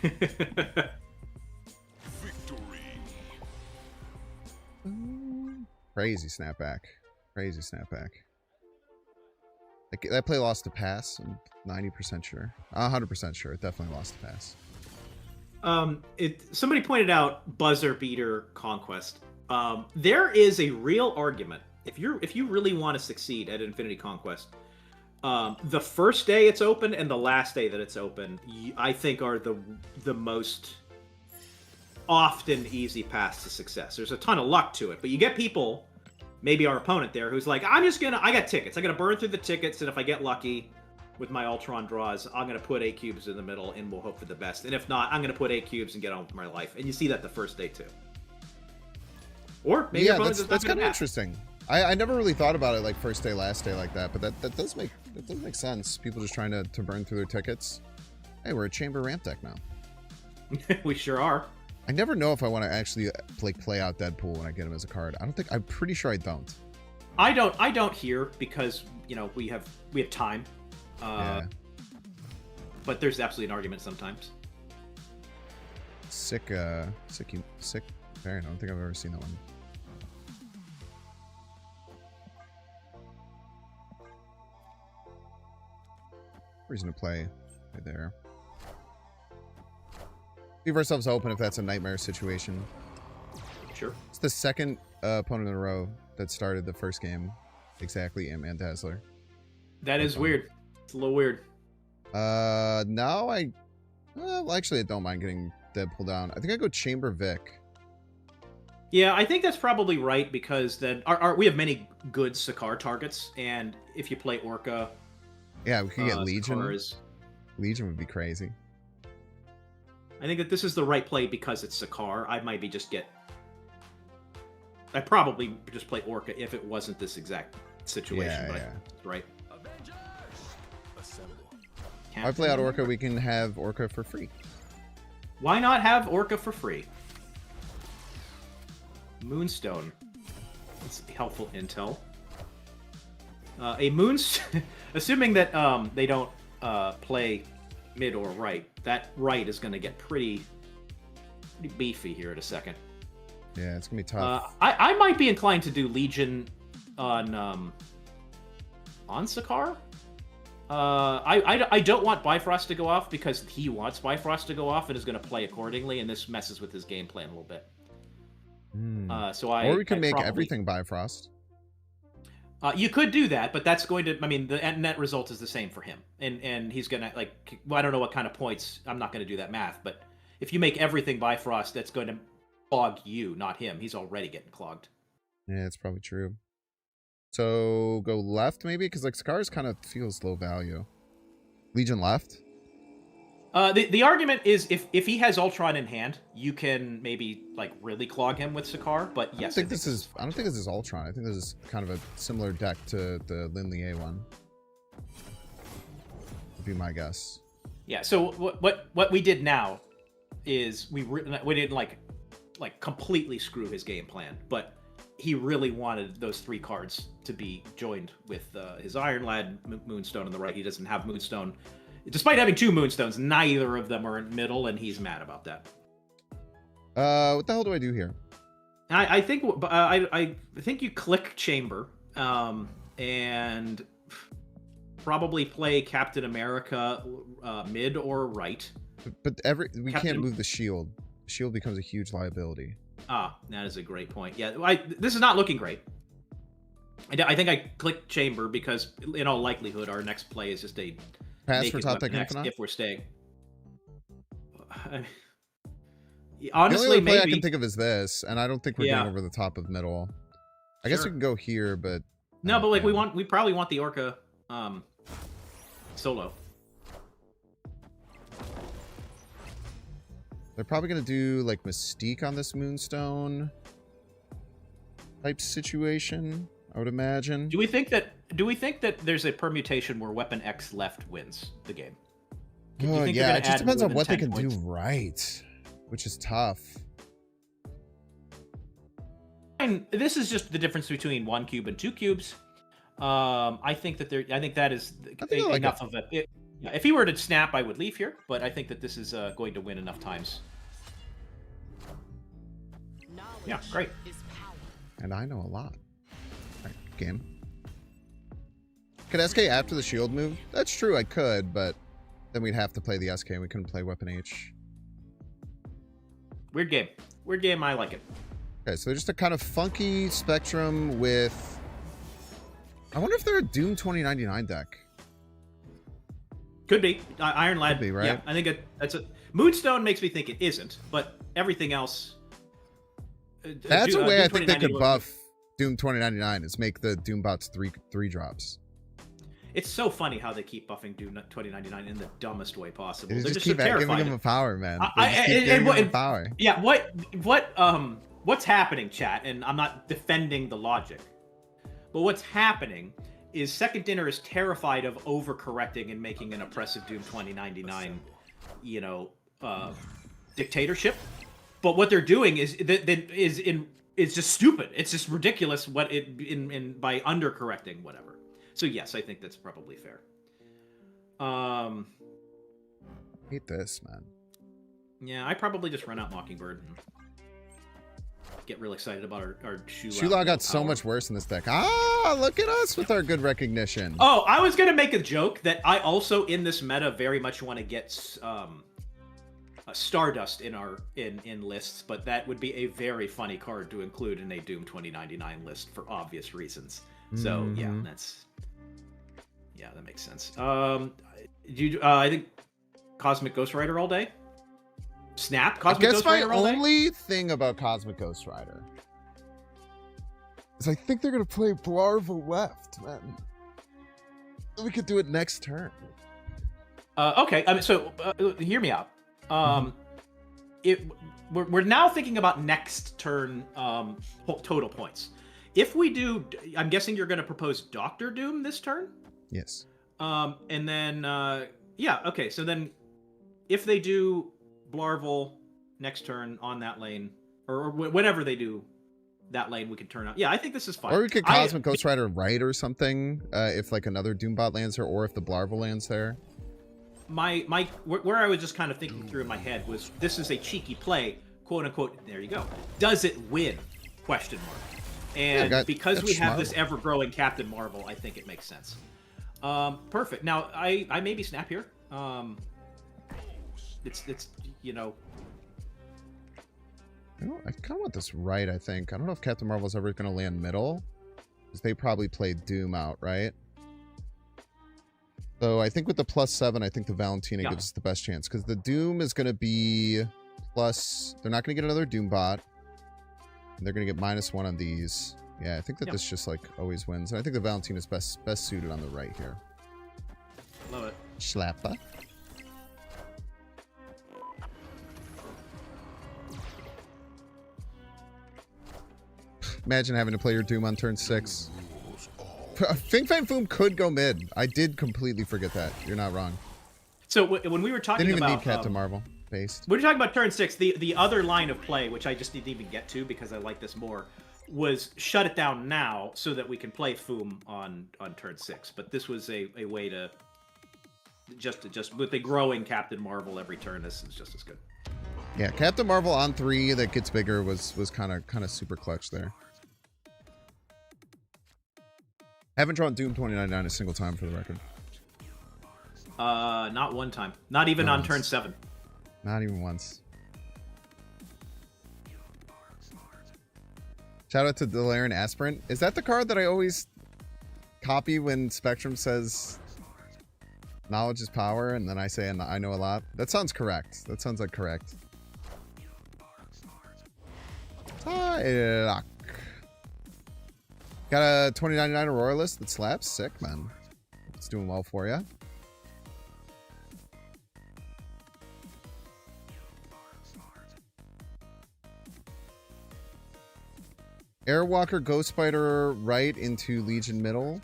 Victory. Crazy snapback. Crazy snapback. Like, that play lost to pass. I'm 90% sure. 100% sure. It definitely lost to pass. Somebody pointed out buzzer beater Conquest. There is a real argument if you really want to succeed at Infinity Conquest. The first day it's open and the last day that it's open, I think, are the most often easy paths to success. There's a ton of luck to it, but you get people, maybe our opponent there, who's like, I got tickets. I'm gonna burn through the tickets, and if I get lucky with my Ultron draws, I'm gonna put 8 cubes in the middle and we'll hope for the best. And if not, I'm gonna put 8 cubes and get on with my life. And you see that the first day too. Or maybe your opponent that's kind of interesting. I never really thought about it like first day, last day like that, but that does make sense. People just trying to burn through their tickets. Hey, we're a chamber ramp deck now. We sure are. I never know if I want to actually like play out Deadpool when I get him as a card. I'm pretty sure I don't. I don't here because we have time. Yeah. But there's absolutely an argument sometimes. Sick variant. I don't think I've ever seen that one. Reason to play right there. Leave ourselves open if that's a nightmare situation. Sure. It's the second opponent in a row that started the first game exactly and Dazzler. That is weird. It's a little weird. No, well, actually, I don't mind getting Deadpool down. I think I go Chamber Vic. Yeah, I think that's probably right because then we have many good Sakaar targets, and if you play Orca, Yeah, we could get Legion. Sakaar Legion would be crazy. I think that this is the right play because it's Sakaar. I'd probably just play Orca if it wasn't this exact situation. Yeah, but yeah. Right. If I play out Orca, we can have Orca for free. Why not have Orca for free? Moonstone. That's helpful intel. Assuming that they don't play mid or right, that right is going to get pretty beefy here in a second. Yeah, it's gonna be tough. I might be inclined to do Legion on Sakaar. I don't want Bifrost to go off because he wants Bifrost to go off and is going to play accordingly, and this messes with his game plan a little bit. Or we can make everything Bifrost. You could do that, but that's going to... I mean, the net result is the same for him. And he's going to, I don't know what kind of points... I'm not going to do that math, but if you make everything Bifrost, that's going to clog you, not him. He's already getting clogged. Yeah, it's probably true. So, go left, maybe? Because, Sakaar's kind of feels low value. Legion left? The argument is if he has Ultron in hand, you can maybe like really clog him with Sakaar. But yes, I don't think this is Ultron. I think this is kind of a similar deck to the Lin Lier one. Would be my guess. Yeah. So what we did now is we didn't like completely screw his game plan, but he really wanted those 3 cards to be joined with his Iron Lad Moonstone on the right. He doesn't have Moonstone. Despite having 2 Moonstones, neither of them are in middle, and he's mad about that. What the hell do I do here? I think I think you click Chamber, and probably play Captain America mid or right. But we can't move the shield. The shield becomes a huge liability. Ah, that is a great point. Yeah, this is not looking great. I think I clicked Chamber because, in all likelihood, our next play is just a pass for top deck Infinite if we're staying. the Honestly, only play maybe I can think of is this, and I don't think we're getting over the top of middle. I guess we can go here, but no, but like we probably want the Orca solo. They're probably gonna do like Mystique on this Moonstone type situation, I would imagine. Do we think that there's a permutation where Weapon X left wins the game? Oh, yeah, it just depends on what they can do right, which is tough. And this is just the difference between 1 cube and 2 cubes. I think that is enough of it. Yeah, if he were to snap, I would leave here, but I think that this is going to win enough times. Yeah, great. And I know a lot. Right, game. Could SK after the shield move? That's true, I could, but then we'd have to play the SK and we couldn't play Weapon H. Weird game. Weird game, I like it. Okay, so just a kind of funky spectrum with... I wonder if they're a Doom 2099 deck. Could be. Iron Lad. Could be, right? Yeah, I think that's a... Moonstone makes me think it isn't, but everything else... That's a way I think they could buff Doom 2099 is make the Doombots 3 drops. It's so funny how they keep buffing Doom 2099 in the dumbest way possible. They They're just so keep terrified. giving him a power, man. Giving him a power. Yeah, what's happening, chat? And I'm not defending the logic, but what's happening is Second Dinner is terrified of overcorrecting and making an oppressive Doom 2099, dictatorship. But what they're doing is just stupid. It's just ridiculous by undercorrecting whatever. So yes, I think that's probably fair. Hate this, man. Yeah, I probably just run out Mockingbird and get real excited about our Shula. Shula got so much worse in this deck. Ah, look at us with our good recognition. Oh, I was gonna make a joke that I also in this meta very much want to get Stardust in lists, but that would be a very funny card to include in a Doom 2099 list for obvious reasons. So yeah, that makes sense. I think Cosmic Ghost Rider all day. Snap Cosmic Ghost Rider all day. I guess my only thing about Cosmic Ghost Rider is I think they're gonna play Blarvel left, man. We could do it next turn. Okay, so hear me out. We're now thinking about next turn total points. If we do, I'm guessing you're going to propose Doctor Doom this turn? Yes. And then, okay, so then if they do Blarvel next turn on that lane, or whenever they do that lane, we can turn out. Yeah, I think this is fine. Or we could Cosmic Ghost Rider right or something, if like another Doombot lands there, or if the Blarvel lands there. Where I was just kind of thinking through in my head was, this is a cheeky play, quote unquote. There you go. Does it win? Question mark. And because we have this ever-growing Captain Marvel, I think it makes sense. Perfect. Now I maybe snap here. It's I kind of want this right. I think I don't know if Captain Marvel's ever going to land middle, because they probably played Doom out, right? So I think with the +7, I think the Valentina gives us the best chance, because the Doom is going to be plus. They're not going to get another Doombot, and they're going to get -1 on these. Yeah, I think that this just like always wins, and I think the Valentina's best suited on the right here. Love it. Schlappa. Imagine having to play your Doom on turn 6. Fing Fang Foom could go mid. I did completely forget that. You're not wrong. So when we were talking Didn't even about need Captain Marvel based. we were talking about turn 6, the other line of play, which I just didn't even get to because I like this more, was shut it down now so that we can play Foom on turn 6. But this was a way to just with the growing Captain Marvel every turn. This is just as good. Yeah, Captain Marvel on 3 that gets bigger was kind of super clutch there. Haven't drawn Doom 2099 a single time for the record. Not one time. Not even on turn 7. Not even once. Shout out to Delaran Aspirant. Is that the card that I always copy when Spectrum says knowledge is power, and then I say I know a lot? That sounds correct. That sounds like correct. Got a 2099 Aurora list that slaps? Sick, man. It's doing well for you. Airwalker, Ghost Spider right into Legion middle.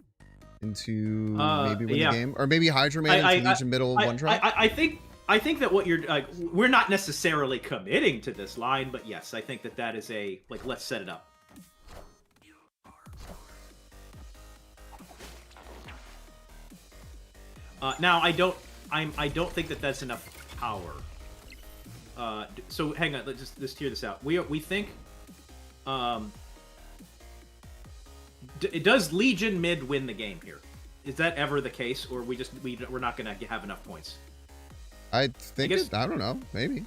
Into maybe win the game. Or maybe Hydra Man into Legion middle one drop. I think that what you're we're not necessarily committing to this line, but yes, I think that is a let's set it up. Now I don't think that that's enough power. So hang on, let's just hear this out. We think does Legion mid win the game here? Is that ever the case, or we're not going to have enough points? I think I don't know, maybe.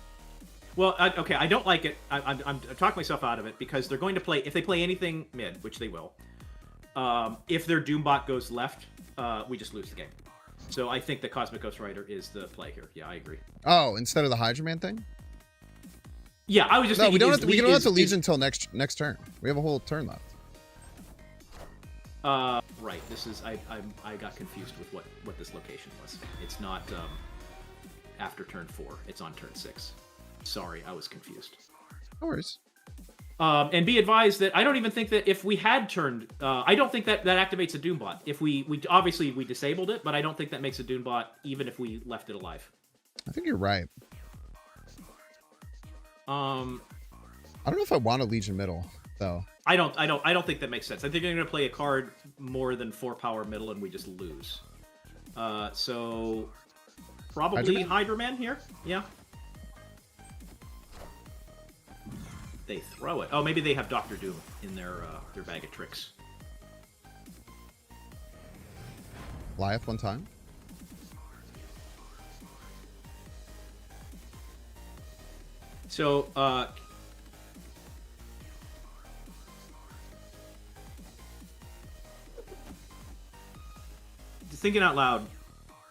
Well, okay, I don't like it. I'm talking myself out of it because they're going to play, if they play anything mid, which they will. If their Doombot goes left, we just lose the game. So I think the Cosmic Ghost Rider is the play here. Yeah, I agree. Oh, instead of the Hydra Man thing? Yeah, I was just thinking. No, we don't have to Legion until next turn. We have a whole turn left. Right. This is I got confused with what this location was. It's not after turn 4. It's on turn 6. Sorry, I was confused. No worries. And be advised that I don't even think that if we had turned, I don't think that activates a Doombot. If we obviously we disabled it, but I don't think that makes a Doombot even if we left it alive. I think you're right. I don't know if I want a Legion middle though. I don't think that makes sense. I think they're going to play a card more than 4 power middle and we just lose. So probably Hydra Man here. Yeah. They throw it. Oh, maybe they have Dr. Doom in their bag of tricks. Goliath one time. So, thinking out loud,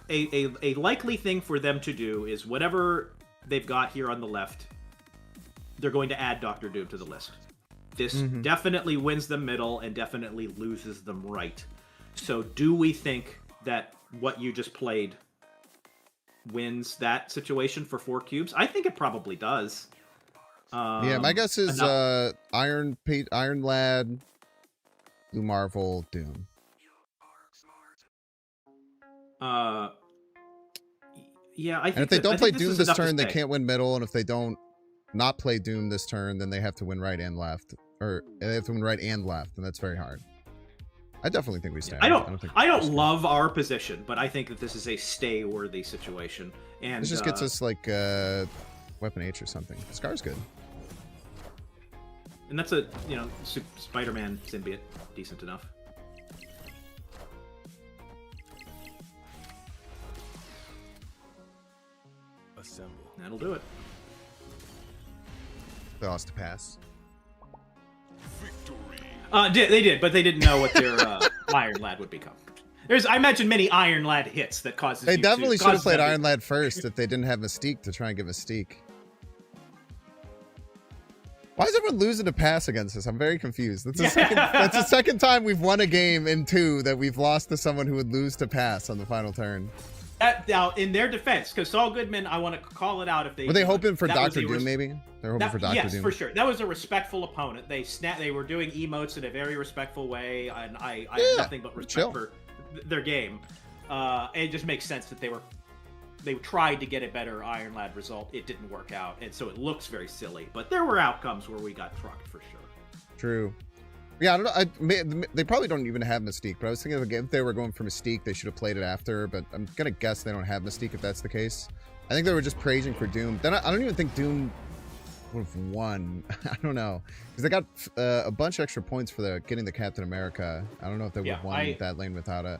a likely thing for them to do is whatever they've got here on the left, they're going to add Dr. Doom to the list. This definitely wins them middle and definitely loses them right. So do we think that what you just played wins that situation for 4 cubes? I think it probably does. Yeah, my guess is Iron Lad, Blue Marvel, Doom. Yeah, I think. And if they don't play Doom this turn, they can't win middle, and if they don't not play Doom this turn, then they have to win right and left, or they have to win right and left, and that's very hard. I definitely think we stay. I don't love our position, but I think that this is a stay-worthy situation. And this just gets us like Weapon H or something. Scar's good. And that's a Spider-Man symbiote, decent enough. Assemble. That'll do it. They lost to pass. They did, but they didn't know what their Iron Lad would become. I imagine many Iron Lad hits that causes. They definitely should have played Iron Lad first if they didn't have Mystique to try and get Mystique. Why is everyone losing to pass against us? I'm very confused. That's the second time we've won a game in 2 that we've lost to someone who would lose to pass on the final turn. Now, in their defense, because Saul Goodman, I want to call it out if they Were they hoping for that was Doctor a Doom? Maybe they're hoping for Doctor Yes, Doom. for sure. That was a respectful opponent. They were doing emotes in a very respectful way, and I have nothing but respect for their game. It just makes sense that they tried to get a better Iron Lad result. It didn't work out, and so it looks very silly. But there were outcomes where we got trucked for sure. True. Yeah, I don't know. They probably don't even have Mystique, but I was thinking if they were going for Mystique, they should have played it after, but I'm going to guess they don't have Mystique if that's the case. I think they were just praising for Doom. Then I don't even think Doom would have won. I don't know. Because they got a bunch of extra points for getting the Captain America. I don't know if they would have won that lane without it.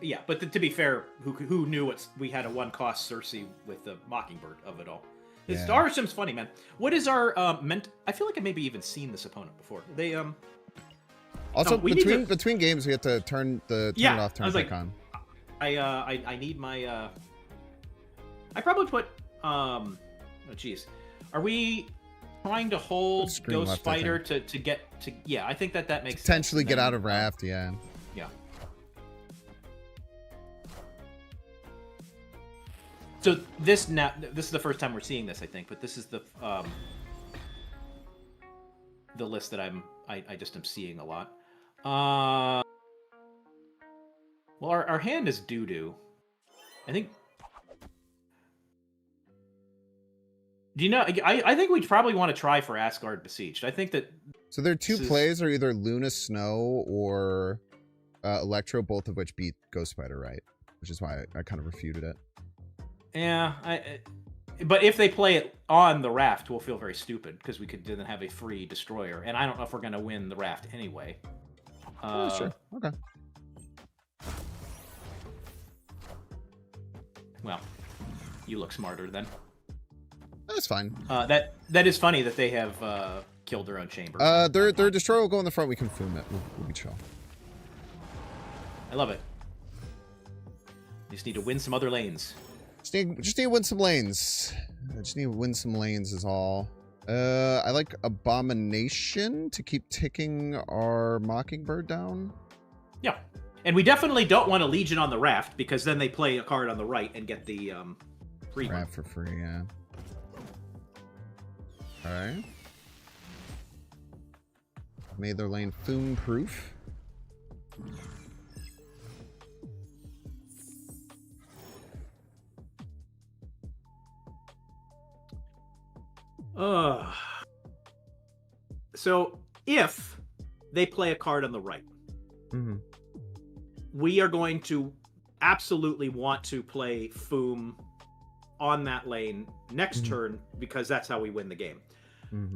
Yeah, but to be fair, who knew we had a one-cost Cersei with the Mockingbird of it all? This Darsim's funny, man. What is our I feel like I maybe even seen this opponent before. They Also between games we have to turn it off, turn it back on. I need my I probably put oh geez. Are we trying to hold Ghost Fighter to get to I think that makes potentially sense. Get out of Raft, yeah. Yeah. So this is the first time we're seeing this, I think, but this is the list that I just am seeing a lot. Well, our hand is doo-doo. I think. Do you know? I think we probably want to try for Asgard Besieged. I think that. So there are two plays, are either Luna Snow or Electro, both of which beat Ghost Spider, right? Which is why I kind of refuted it. Yeah, but if they play it on the Raft, we'll feel very stupid because we could then have a free destroyer, and I don't know if we're going to win the Raft anyway. Sure. Okay. Well, you look smarter then. That's fine. That is funny that they have killed their own chamber. Their destroyer will go in the front. We can foom it. We'll be chill. I love it. You just need to win some other lanes. Just need to win some lanes. I just need to win some lanes is all. I like Abomination to keep ticking our Mockingbird down. Yeah. And we definitely don't want a Legion on the Raft, because then they play a card on the right and get the free Raft for free, yeah. Alright. Made their lane Foom proof. So if they play a card on the right, we are going to absolutely want to play Foom on that lane next turn, because that's how we win the game.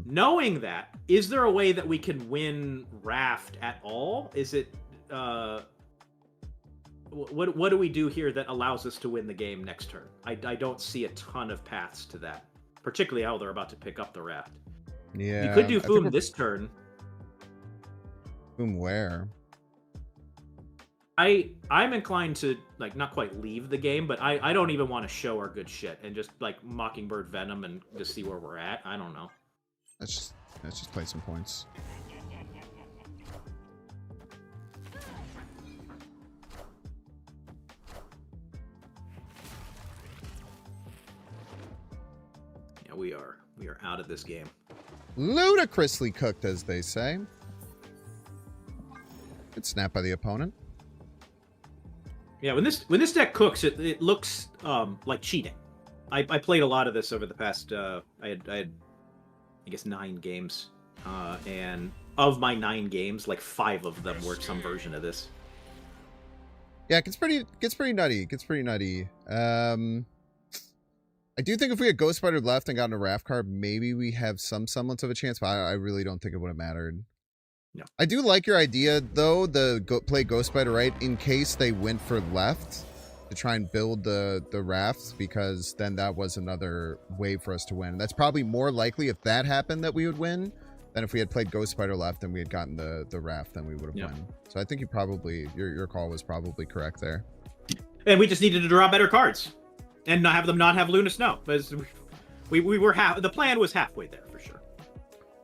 Knowing that, is there a way that we can win Raft at all? Is it what do we do here that allows us to win the game next turn? I don't see a ton of paths to that, particularly how they're about to pick up the Raft. Yeah, you could do Foom this turn. Foom where? I'm inclined to not quite leave the game, but I don't even want to show our good shit and just Mockingbird Venom and just see where we're at. I don't know. Let's just play some points. Yeah, we are out of this game. Ludicrously cooked, as they say. Good snap by the opponent. Yeah, when this deck cooks, it looks like cheating. I played a lot of this over the past. I had I guess 9 games, and of my 9 games, 5 of them were some version of this. Yeah, it gets pretty nutty. I do think if we had Ghost Spider left and gotten a Raft card, maybe we have some semblance of a chance, but I really don't think it would have mattered. No. I do like your idea, though, play Ghost Spider right in case they went for left to try and build the rafts, because then that was another way for us to win. That's probably more likely if that happened that we would win than if we had played Ghost Spider left and we had gotten the raft, then we would have won. So I think your call was probably correct there. And we just needed to draw better cards and not have Luna Snow, because we were the plan was halfway there for sure.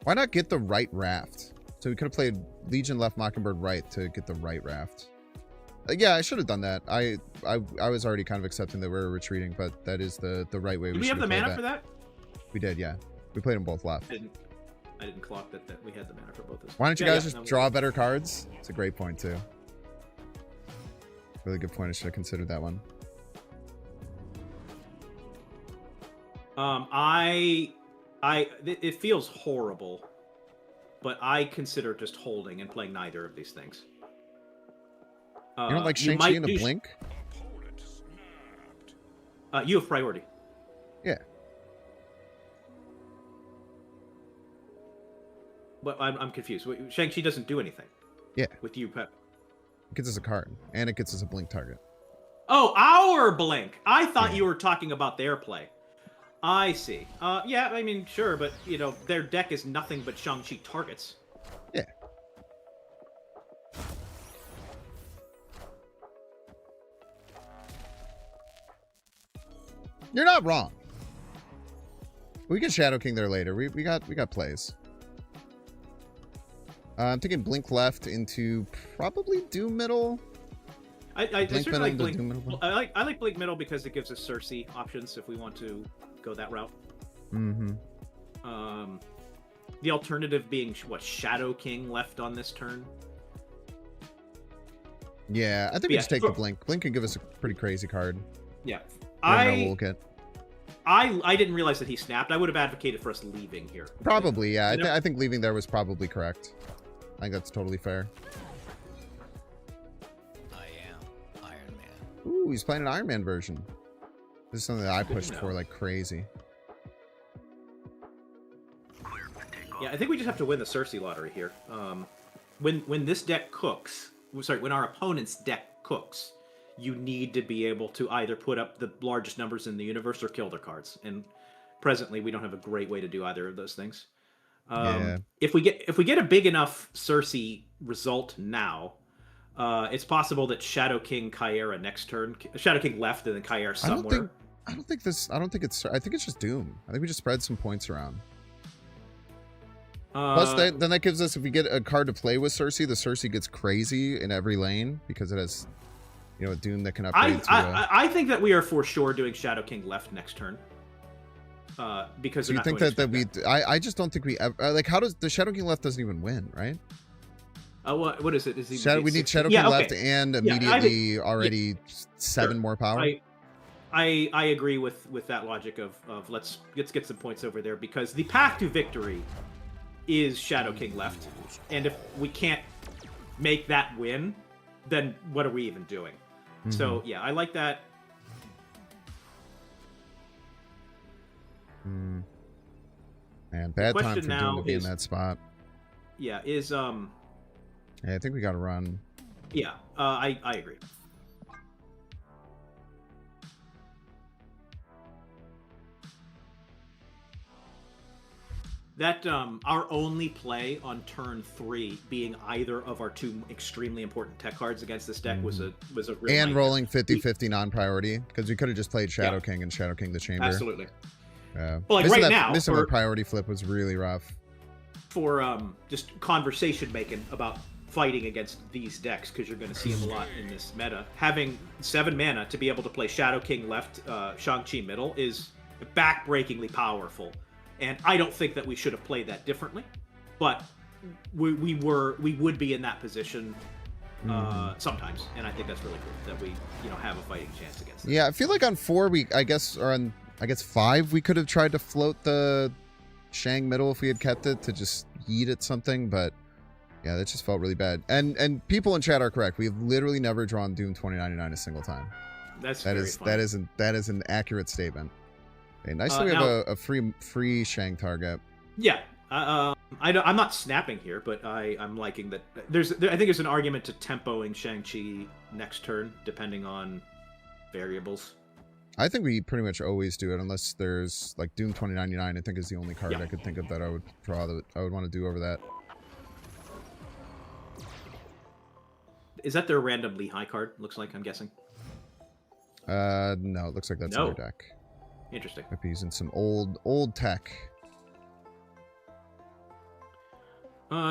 Why not get the right raft? So we could have played Legion left, Mockingbird right to get the right raft. Yeah, I should have done that. I was already kind of accepting that we were retreating, but that is the right way. Did we have the mana for that? We did, yeah. We played them both left. I didn't clock that we had the mana for both of those. Why don't you guys just draw better cards? It's a great point too. Really good point. I should have considered that one. It feels horrible, but I consider just holding and playing neither of these things. You don't like Shang-Chi in a blink? You have priority. Yeah. But I'm confused. Shang-Chi doesn't do anything. Yeah. With you, Pep. It gets us a card, and it gets us a blink target. Oh, our blink. I thought you were talking about their play. I see. Yeah, I mean, sure, but, you know, their deck is nothing but Shang-Chi targets. Yeah. You're not wrong. We can Shadow King there later. We got plays. I'm thinking blink left into probably Doom middle. I certainly like blink. I like blink middle because it gives us Cersei options if we want to go that route. Mm-hmm. The alternative being what, Shadow King left on this turn. Yeah, I think we just take the blink. Blink can give us a pretty crazy card. Yeah, I didn't realize that he snapped. I would have advocated for us leaving here. Probably, yeah. I think leaving there was probably correct. I think that's totally fair. I am Iron Man. Ooh, he's playing an Iron Man version. This is something that I pushed for like crazy. Yeah, I think we just have to win the Cersei lottery here. When this deck cooks, when our opponent's deck cooks, you need to be able to either put up the largest numbers in the universe or kill their cards. And presently, we don't have a great way to do either of those things. Yeah. If we get a big enough Cersei result now, it's possible that Shadow King Kyera next turn, Shadow King left and then Kyera somewhere. I think it's just Doom. I think we just spread some points around. Plus, then that gives us, if we get a card to play with Cersei, the Cersei gets crazy in every lane because it has, you know, a Doom that can upgrade. I think that we are for sure doing Shadow King left next turn. Because you think I just don't think we ever like. How does the Shadow King left doesn't even win, right? What is it? Is he we need Shadow King left and immediately already 7 more power. I agree with that logic of let's get some points over there, because the path to victory is Shadow King left, and if we can't make that win, then what are we even doing? Mm-hmm. So yeah, I like that. Man, bad time for Doom to be in that spot. Yeah, Yeah, I think we got to run. Yeah, I agree. That our only play on turn 3 being either of our 2 extremely important tech cards against this deck was a real and nightmare. Rolling 50-50 non-priority, because we could have just played Shadow King and Shadow King the Chamber. Absolutely. Well, like right now, missing the priority flip was really rough. For just conversation making about fighting against these decks, because you're going to see them a lot in this meta. Having 7 mana to be able to play Shadow King left, Shang-Chi middle is backbreakingly powerful. And I don't think that we should have played that differently, but we would be in that position sometimes, and I think that's really cool that we have a fighting chance against them. Yeah, I feel like on 4 on 5 we could have tried to float the Shang middle if we had kept it to just yeet at something, but yeah, that just felt really bad. And people in chat are correct. We've literally never drawn Doom 2099 a single time. That is an accurate statement. Okay, nice that we have a free Shang target. Yeah, I'm not snapping here, but I'm liking that. I think there's an argument to tempoing Shang-Chi next turn, depending on variables. I think we pretty much always do it, unless there's like Doom 2099. I think is the only card I could think of that I would draw that I would want to do over that. Is that their random Lehigh card? Looks like, I'm guessing. No, it looks like that's their deck. Interesting. Might be using some old tech.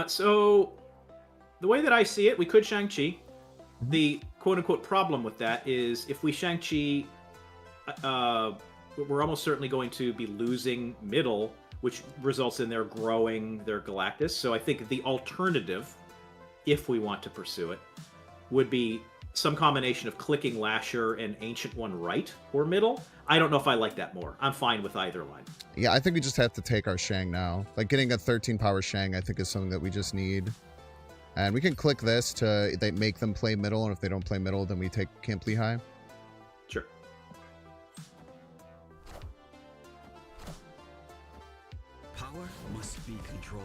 So the way that I see it, we could Shang-Chi. The quote-unquote problem with that is if we Shang-Chi, we're almost certainly going to be losing middle, which results in their growing their Galactus. So I think the alternative, if we want to pursue it, would be some combination of clicking Lasher and Ancient One right or middle. I don't know if I like that more. I'm fine with either line. Yeah, I think we just have to take our Shang now. Like, getting a 13 power Shang, I think, is something that we just need. And we can click this to they make them play middle, and if they don't play middle, then we take Camp Lehigh. Sure. Power must be controlled.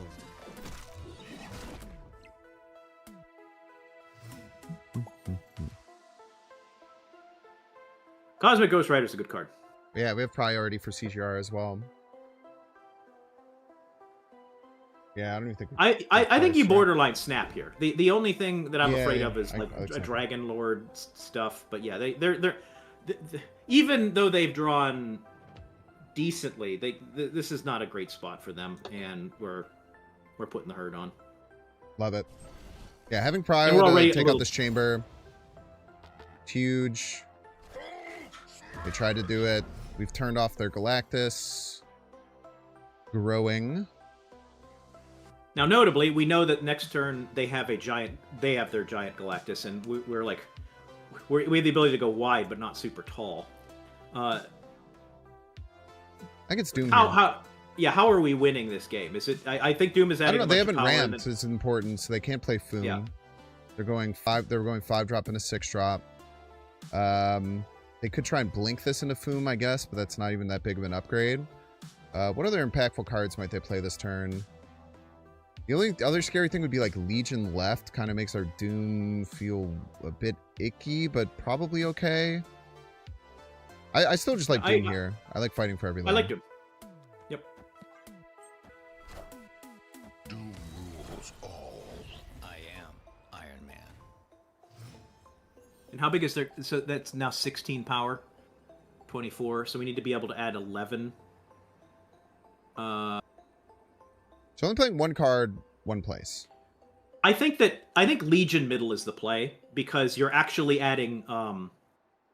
Cosmic Ghost Rider is a good card. Yeah, we have priority for CGR as well. Yeah, I don't even think... I think you borderline snap here. The only thing that I'm afraid of is like I a Dragon Lord stuff. But yeah, they're even though they've drawn decently, this is not a great spot for them, and we're putting the herd on. Love it. Yeah, having priority to take out this chamber. It's huge. They tried to do it. We've turned off their Galactus. Growing. Now, notably, we know that next turn they have their giant Galactus, and we have the ability to go wide, but not super tall. I think it's Doom. How are we winning this game? Is it? I think Doom is adding. I don't know. They haven't ramped. It's important, so they can't play Foom. Yeah. They're going 5-drop and a 6-drop. They could try and blink this into Foom, I guess, but that's not even that big of an upgrade. What other impactful cards might they play this turn? The only other scary thing would be like Legion left. Kind of makes our Doom feel a bit icky, but probably okay. I still just like Doom here. I like fighting for everything. I like Doom. Yep. Doom rules all. I am Iron Man. And how big is their... So that's now 16 power. 24. So we need to be able to add 11. So only playing one card, one place. I think Legion middle is the play because you're actually adding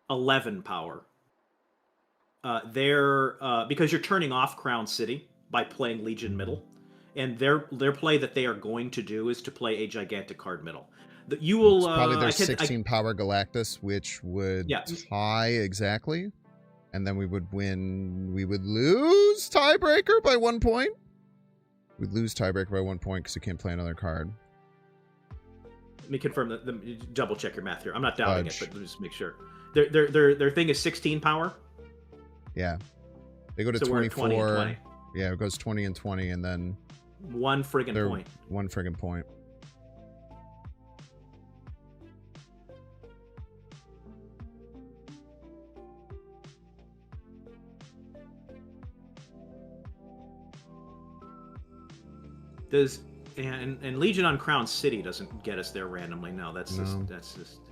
11 power. Because you're turning off Crown City by playing Legion middle, and their play that they are going to do is to play a gigantic card middle. You will it's probably their 16 power Galactus, which would tie exactly, and then we would win. We would lose tiebreaker by 1 point. We'd lose tiebreaker by 1 point because you can't play another card. Let me confirm double check your math here. I'm not doubting it, but just make sure. Their thing is 16 power. Yeah, they go to 24. 20 and 20. Yeah, it goes 20 and 20, and then one friggin' point. One friggin' point. And Legion on Crown City doesn't get us there randomly. No, that's just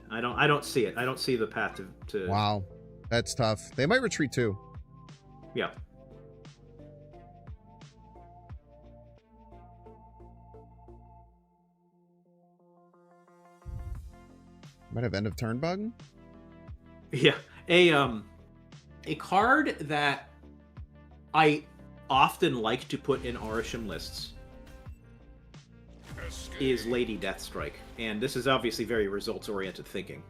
I don't see it. I don't see the path to Wow. That's tough. They might retreat too. Yeah. Might have end of turn bug. Yeah. A card that I often like to put in Orisham lists is Lady Deathstrike. And this is obviously very results-oriented thinking.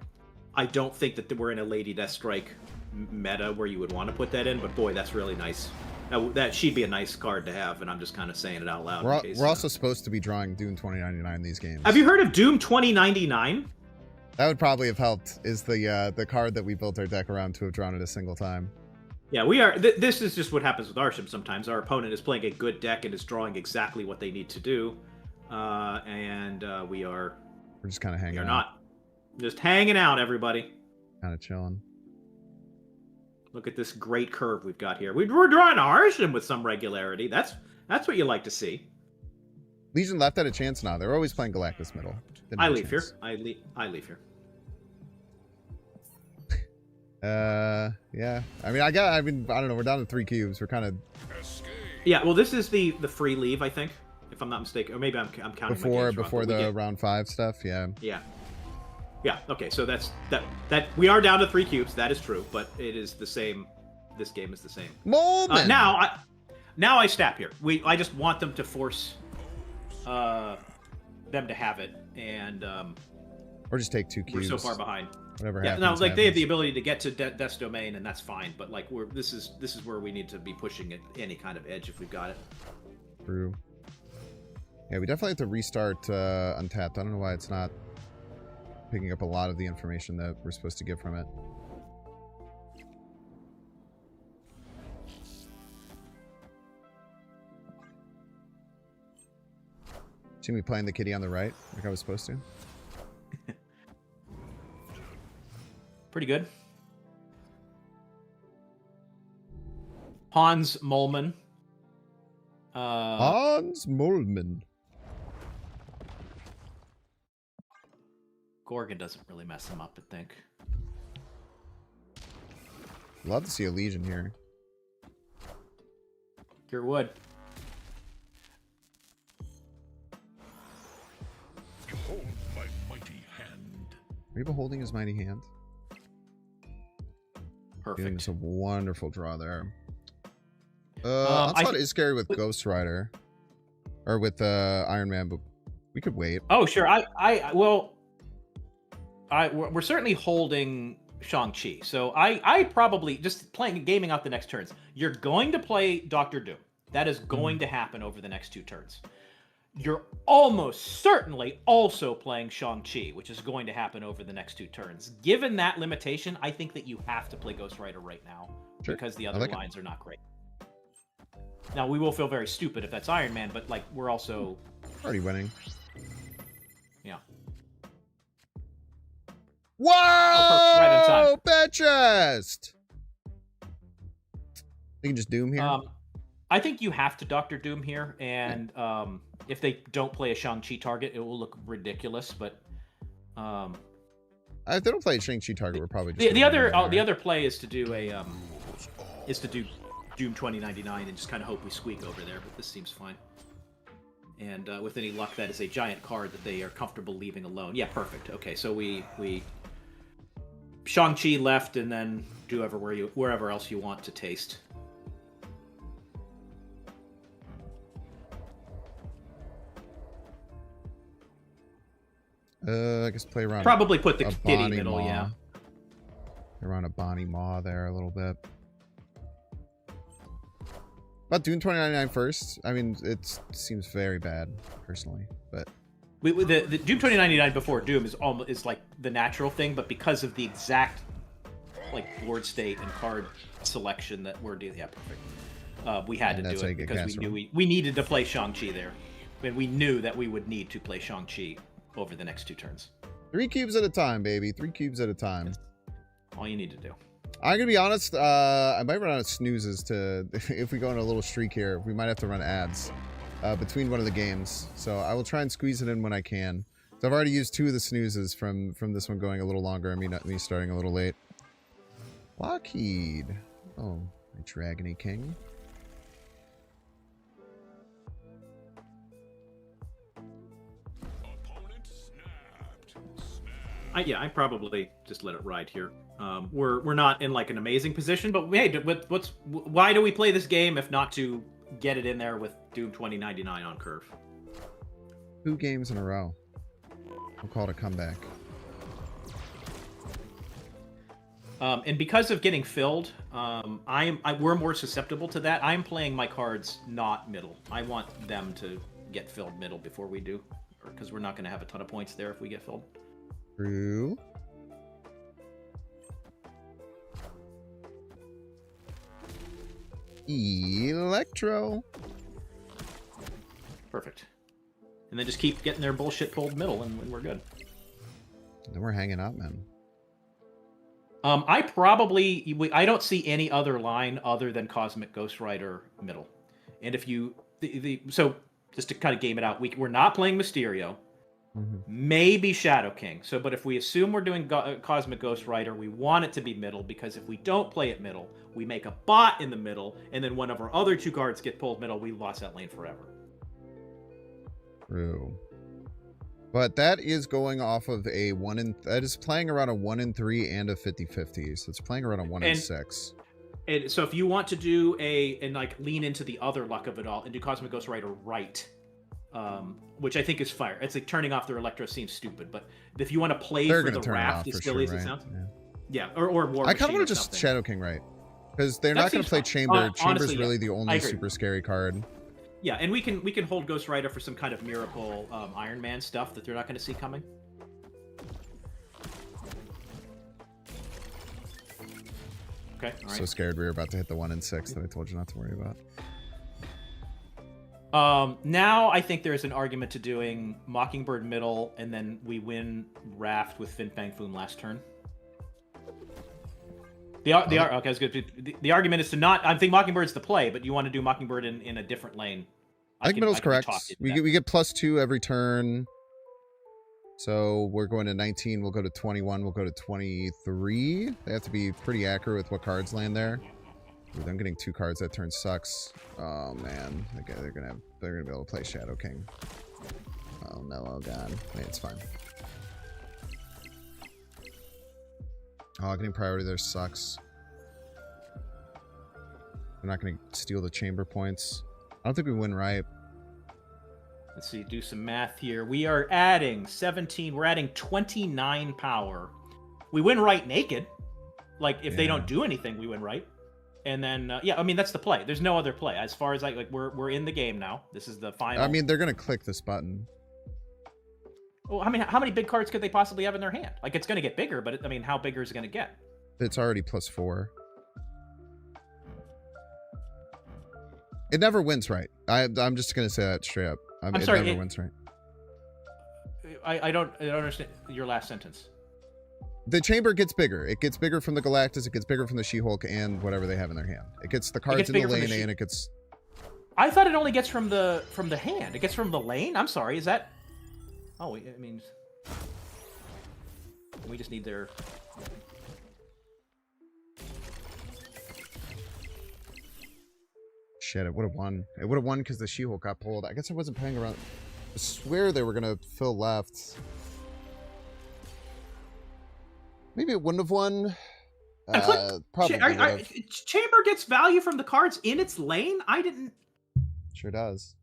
I don't think that we're in a Lady Deathstrike meta where you would want to put that in, but boy, that's really nice. That she'd be a nice card to have, and I'm just kind of saying it out loud. We're also supposed to be drawing Doom 2099 these games. Have you heard of Doom 2099? That would probably have helped, is the card that we built our deck around to have drawn it a single time. Yeah, we are. This is just what happens with Arsham sometimes. Our opponent is playing a good deck and is drawing exactly what they need to do. We're just kind of hanging out. We're not. Just hanging out, everybody. Kind of chilling. Look at this great curve we've got here. We're drawing Arsham with some regularity. That's what you like to see. Legion left had a chance now. They're always playing Galactus middle. I leave here. I leave here. Yeah. I mean, I don't know. We're down to 3 cubes. We're kind of. Yeah. Well, this is the free leave, I think, if I'm not mistaken, or maybe I'm counting before the round 5 stuff. Yeah. Yeah. Yeah. Okay. So that we are down to 3 cubes. That is true, but it is the same. This game is the same. Molman! Now I snap here. I just want them to force them to have it, and or just take 2 cubes. we're so far behind. Whatever Yeah, happens. no, like they have the happens. ability to get to Death's Domain, and that's fine. But like this is where we need to be pushing at any kind of edge if we've got it. True. Yeah, we definitely have to restart Untapped. I don't know why it's not picking up a lot of the information that we're supposed to get from it. See me playing the kitty on the right, like I was supposed to. Pretty good. Hans Molman. Hans Molman. Gorgon doesn't really mess him up, I think. Love to see a Legion here. Cure wood. Behold my mighty hand. Are you beholding his mighty hand? Doing Perfect. us a wonderful draw there. I Onslaught is scary with Ghost Rider. Or with Iron Man, but we could wait. Oh, sure. We're certainly holding Shang-Chi. So I probably, just gaming out the next turns. You're going to play Doctor Doom. That is going to happen over the next 2 turns. You're almost certainly also playing Shang-Chi, which is going to happen over the next 2 turns. Given that limitation, I think that you have to play Ghost Rider right now. Sure. Because the other like lines are not great. Now, we will feel very stupid if that's Iron Man, but like we're also... Already winning. Yeah. Whoa! Right in time. Bad chest! You can just Doom here? I think you have to Doctor Doom here, and if they don't play a Shang-Chi target, it will look ridiculous, but... if they don't play a Shang-Chi target, we're probably just... The other play is to do a... is to do Doom 2099 and just kind of hope we squeak over there, but this seems fine. And with any luck, that is a giant card that they are comfortable leaving alone. Yeah, perfect. Okay, so we Shang-Chi left, and then do wherever else you want to taste. I guess play around... Probably put the a kitty Bonnie middle, Maw. yeah. Around a Bonnie Maw there a little bit. About Doom 2099 first. I mean, it seems very bad, personally, but... The Doom 2099 before Doom is like the natural thing, but because of the exact like board state and card selection that we're doing, yeah, perfect. We had to do it because we knew we needed to play Shang-Chi there, and we knew that we would need to play Shang-Chi over the next 2 turns. 3 cubes at a time, baby. 3 cubes at a time. That's all you need to do. I'm gonna be honest. I might run out of snoozes to if we go on a little streak here. We might have to run ads between one of the games. So I will try and squeeze it in when I can. So I've already used 2 of the snoozes from this one going a little longer. I mean, me starting a little late. Lockheed. Oh, my Dragony King. Opponent snapped. I probably just let it ride here. We're not in like an amazing position, but hey, why do we play this game if not to get it in there with Doom 2099 on curve? 2 games in a row. We'll call it a comeback. And because of getting filled, we're more susceptible to that. I'm playing my cards not middle. I want them to get filled middle before we do, because we're not going to have a ton of points there if we get filled. True. Electro. Perfect. And then just keep getting their bullshit pulled middle, and we're good. Then we're hanging out, man. I don't see any other line other than Cosmic Ghost Rider middle. And if you... So, just to kind of game it out, we're not playing Mysterio. Maybe Shadow King. So, but if we assume we're doing Cosmic Ghost Rider, we want it to be middle, because if we don't play it middle, we make a bot in the middle, and then one of our other 2 cards get pulled middle, we lost that lane forever. True. But that is going off of a that is playing around a 1 in 3 and a 50/50. So it's playing around a 1 in 6. And so if you want to do and like lean into the other luck of it all and do Cosmic Ghost Rider right, which I think is fire. It's like turning off their Electro seems stupid, but if you want to play They're for the turn raft it off as for silly sure, as it right? sounds. Yeah, or War I kind of Machine want or to just something. Shadow King right. Because they're That not going seems to play fun. Chamber. Chamber's Honestly, yeah. really the I only agree. super scary card. Yeah, and we can hold Ghost Rider for some kind of miracle Iron Man stuff that they're not going to see coming. Okay, all right. So scared we were about to hit the 1 in 6 that I told you not to worry about. Now I think there's an argument to doing Mockingbird middle, and then we win Raft with Fin Fang Foom last turn. Okay, that's good. The argument is to not. I think Mockingbird's the play, but you want to do Mockingbird in a different lane. I think middle's correct. We get +2 every turn. So we're going to 19. We'll go to 21. We'll go to 23. They have to be pretty accurate with what cards land there. Dude, I'm getting 2 cards that turn sucks. Oh man, okay, they're gonna be able to play Shadow King. Oh no, oh god, wait, it's fine. Oh, getting priority there sucks. They're not gonna steal the chamber points. I don't think we win right. Let's see, do some math here. We are adding 17. We're adding 29 power. We win right naked. Like if they don't do anything, we win right. And then yeah, I mean that's the play. There's no other play as far as like we're in the game now. This is the final. I mean they're gonna click this button. Well, I mean, how many big cards could they possibly have in their hand? Like it's going to get bigger, but I mean, how bigger is it going to get? It's already +4. It never wins right. I'm just gonna say that straight up. I'm sorry, it never wins right. I don't understand your last sentence. The chamber gets bigger. It gets bigger from the Galactus. It gets bigger from the She-Hulk and whatever they have in their hand. It gets the cards in the lane and it gets. I thought it only gets from the hand. It gets from the lane. I'm sorry. Is that? Oh, it means we just need their. Shit, it would have won. It would have won because the She-Hulk got pulled. I guess I wasn't paying around. I swear they were going to fill left. Maybe it wouldn't have won. Probably Chamber gets value from the cards in its lane? I didn't... Sure does.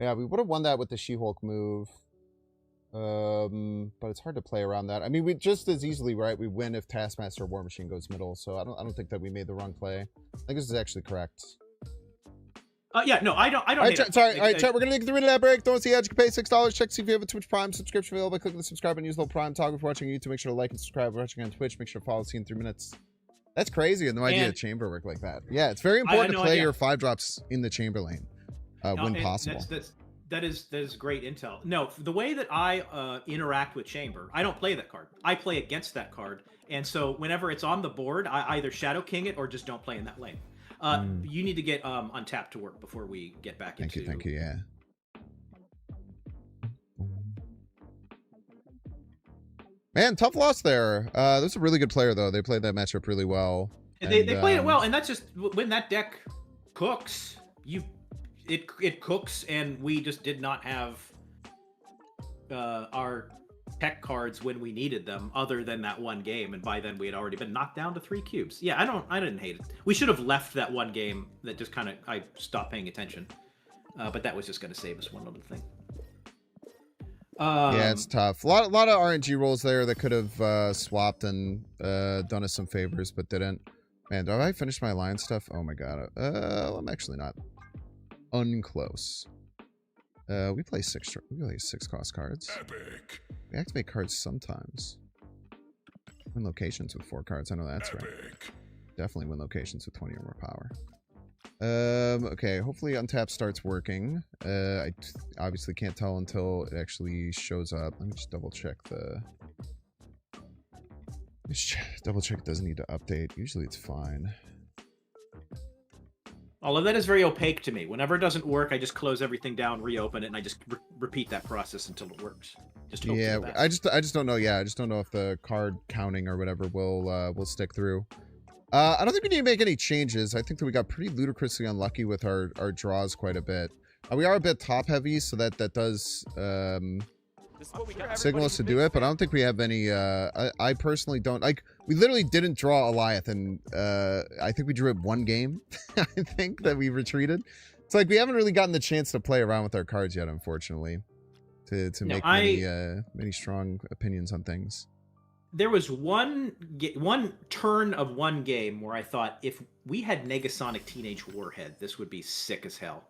Yeah, we would have won that with the She-Hulk move. But it's hard to play around that. I mean, we just as easily, right? We win if Taskmaster or War Machine goes middle. So I don't think that we made the wrong play. I think this is actually correct. Yeah, no, I don't. All right, chat, sorry. All right, chat. We're gonna take a 3-minute break. Don't see ads. You can pay $6. Check to see if you have a Twitch Prime subscription available by clicking the subscribe and use the little Prime toggle. If you're watching YouTube, make sure to like and subscribe. If you're watching on Twitch, make sure to follow. See you in 3 minutes. That's crazy. No idea chamber work like that. Yeah, it's very important to play your 5-drops in the chamber lane when possible. That is great intel. No, the way that I interact with Chamber, I don't play that card. I play against that card, and so whenever it's on the board, I either Shadow King it or just don't play in that lane. You need to get Untapped to work before we get back into. Thank you. Yeah. Man, tough loss there. This is a really good player though. They played that matchup really well. They played it well, and that's just when that deck cooks. It cooks, and we just did not have our tech cards when we needed them, other than that one game, and by then we had already been knocked down to 3 cubes. Yeah, I didn't hate it. We should have left that one game that just kind of I stopped paying attention, but that was just going to save us one little thing. Yeah, it's tough. A lot of RNG rolls there that could have swapped and done us some favors, but didn't. Man, do I finish my line stuff? Oh my god. I'm actually not. Unclose. We play 6 cost cards. Epic. We activate cards sometimes. Win locations with 4 cards. I know that's right. Definitely win locations with 20 or more power. Okay, hopefully Untap starts working. I obviously can't tell until it actually shows up. Let me just double check the... Double check it doesn't need to update. Usually it's fine. All of that is very opaque to me. Whenever it doesn't work, I just close everything down, reopen it, and I just repeat that process until it works. Just hope yeah, I just don't know. Yeah, I just don't know if the card counting or whatever will stick through. I don't think we need to make any changes. I think that we got pretty ludicrously unlucky with our draws quite a bit. We are a bit top heavy, so that does signal us to do it, but I don't think we have any. I personally don't like. We literally didn't draw Eliath, and I think we drew it one game. I think that we retreated. It's like we haven't really gotten the chance to play around with our cards yet, unfortunately, to make many strong opinions on things. There was one turn of one game where I thought if we had Negasonic Teenage Warhead, this would be sick as hell.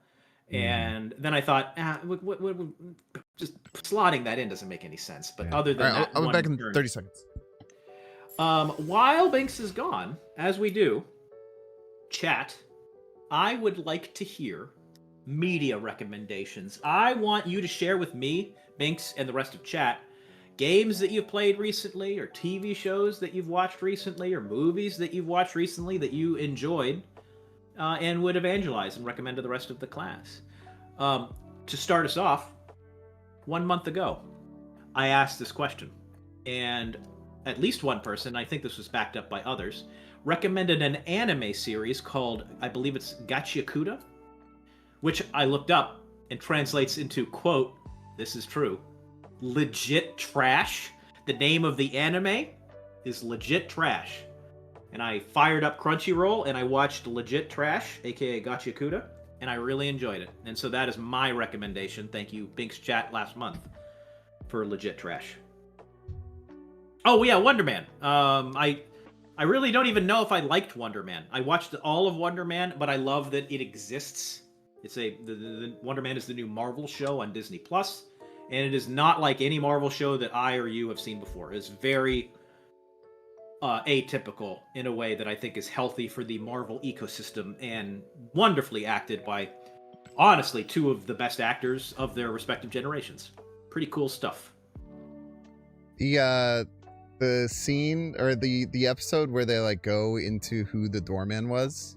And then I thought, just slotting that in doesn't make any sense. But other than that, I'll be back in 30 seconds. While Binks is gone, as we do, chat, I would like to hear media recommendations. I want you to share with me, Binks, and the rest of chat, games that you've played recently, or TV shows that you've watched recently, or movies that you've watched recently that you enjoyed. And would evangelize and recommend to the rest of the class. To start us off, 1 month ago, I asked this question, and at least one person, I think this was backed up by others, recommended an anime series called, I believe it's Gachiakuda, which I looked up and translates into, quote, this is true, legit trash. The name of the anime is Legit Trash. And I fired up Crunchyroll and I watched Legit Trash, aka Gachiakuda, and I really enjoyed it. And so that is my recommendation. Thank you, Binks Chat, last month for Legit Trash. Oh yeah, Wonder Man. I really don't even know if I liked Wonder Man. I watched all of Wonder Man, but I love that it exists. It's the Wonder Man is the new Marvel show on Disney Plus, and it is not like any Marvel show that I or you have seen before. It's very atypical in a way that I think is healthy for the Marvel ecosystem, and wonderfully acted by, honestly, two of the best actors of their respective generations. Pretty cool stuff. The scene or the episode where they like go into who the doorman was,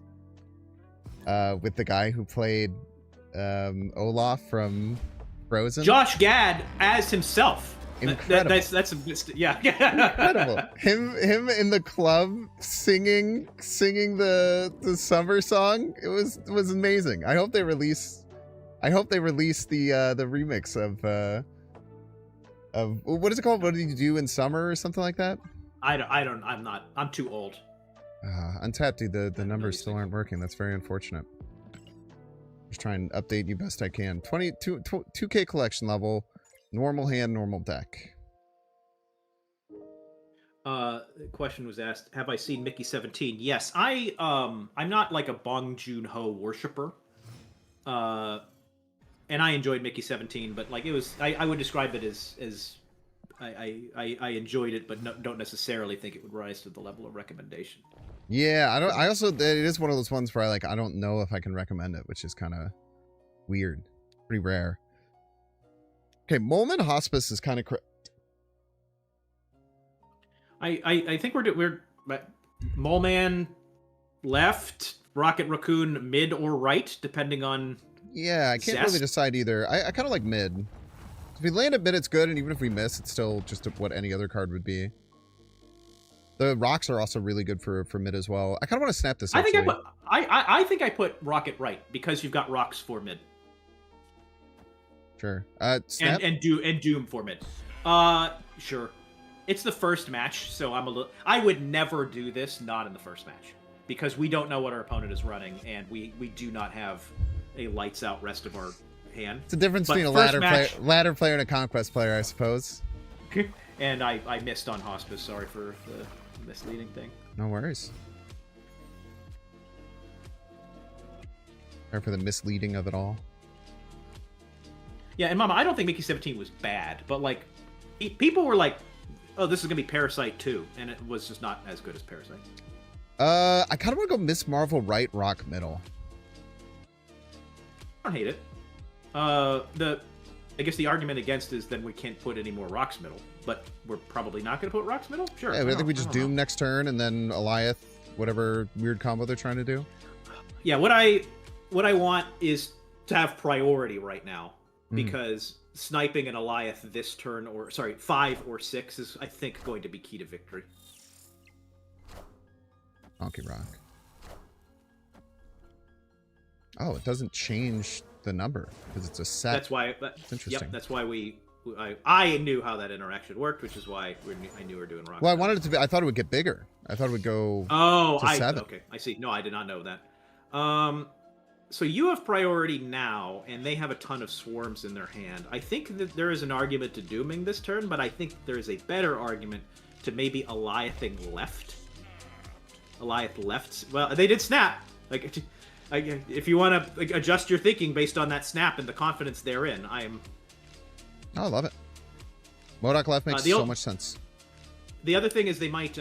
with the guy who played Olaf from Frozen. Josh Gad as himself. Incredible. Yeah. Incredible. Him in the club singing the summer song. It was amazing. I hope they release the remix of what is it called? What did you do in summer or something like that? I'm too old. Untapped, dude, the numbers still aren't working. That's very unfortunate. Just trying to update you best I can. 2K collection level. Normal hand, normal deck. Question was asked, have I seen Mickey 17? Yes, I'm not like a Bong Joon-ho worshiper. And I enjoyed Mickey 17, but like it was, I would describe it as I enjoyed it, but don't necessarily think it would rise to the level of recommendation. Yeah, I also, it is one of those ones where I don't know if I can recommend it, which is kind of weird. Pretty rare. Okay, Moleman Hospice is kind of... I think we're Moleman left, Rocket Raccoon mid or right, depending on... Yeah, I can't really decide either. I kind of like mid. If we land at mid, it's good, and even if we miss, it's still just what any other card would be. The rocks are also really good for mid as well. I kind of want to snap this. I think I put Rocket right because you've got rocks for mid. Sure. Snap? And Doom for mid. Sure. It's the first match, so I would never do this not in the first match because we don't know what our opponent is running, and we do not have a lights out rest of our hand. It's the difference between a ladder player and a Conquest player, I suppose. And I missed on Hospice. Sorry for the misleading thing. No worries. Sorry for the misleading of it all. Yeah, and Mama, I don't think Mickey 17 was bad, but like, people were like, "Oh, this is gonna be Parasite 2," and it was just not as good as Parasite. I kind of want to go Miss Marvel right, rock middle. I don't hate it. I guess the argument against is then we can't put any more rocks middle, but we're probably not going to put rocks middle. Sure. Yeah, I think we just Doom next turn and then Eliath, whatever weird combo they're trying to do. Yeah, what I want is to have priority right now because sniping an Eliath this turn, 5 or 6 is, I think, going to be key to victory. Donkey Rock. Oh, it doesn't change the number because it's a set. That's why. It's interesting. Yep, that's why I knew how that interaction worked, which is why I knew we were doing rock. Well, I wanted it to be. I thought it would get bigger. I thought it would go. Oh, to 7. Okay, I see. No, I did not know that. So you have priority now, and they have a ton of swarms in their hand. I think that there is an argument to dooming this turn, but I think there is a better argument to maybe Eliathing left. Eliath left. Well, they did snap. Like, if you want to adjust your thinking based on that snap and the confidence therein, I am. Oh, I love it. MODOK left makes so much sense. The other thing is they might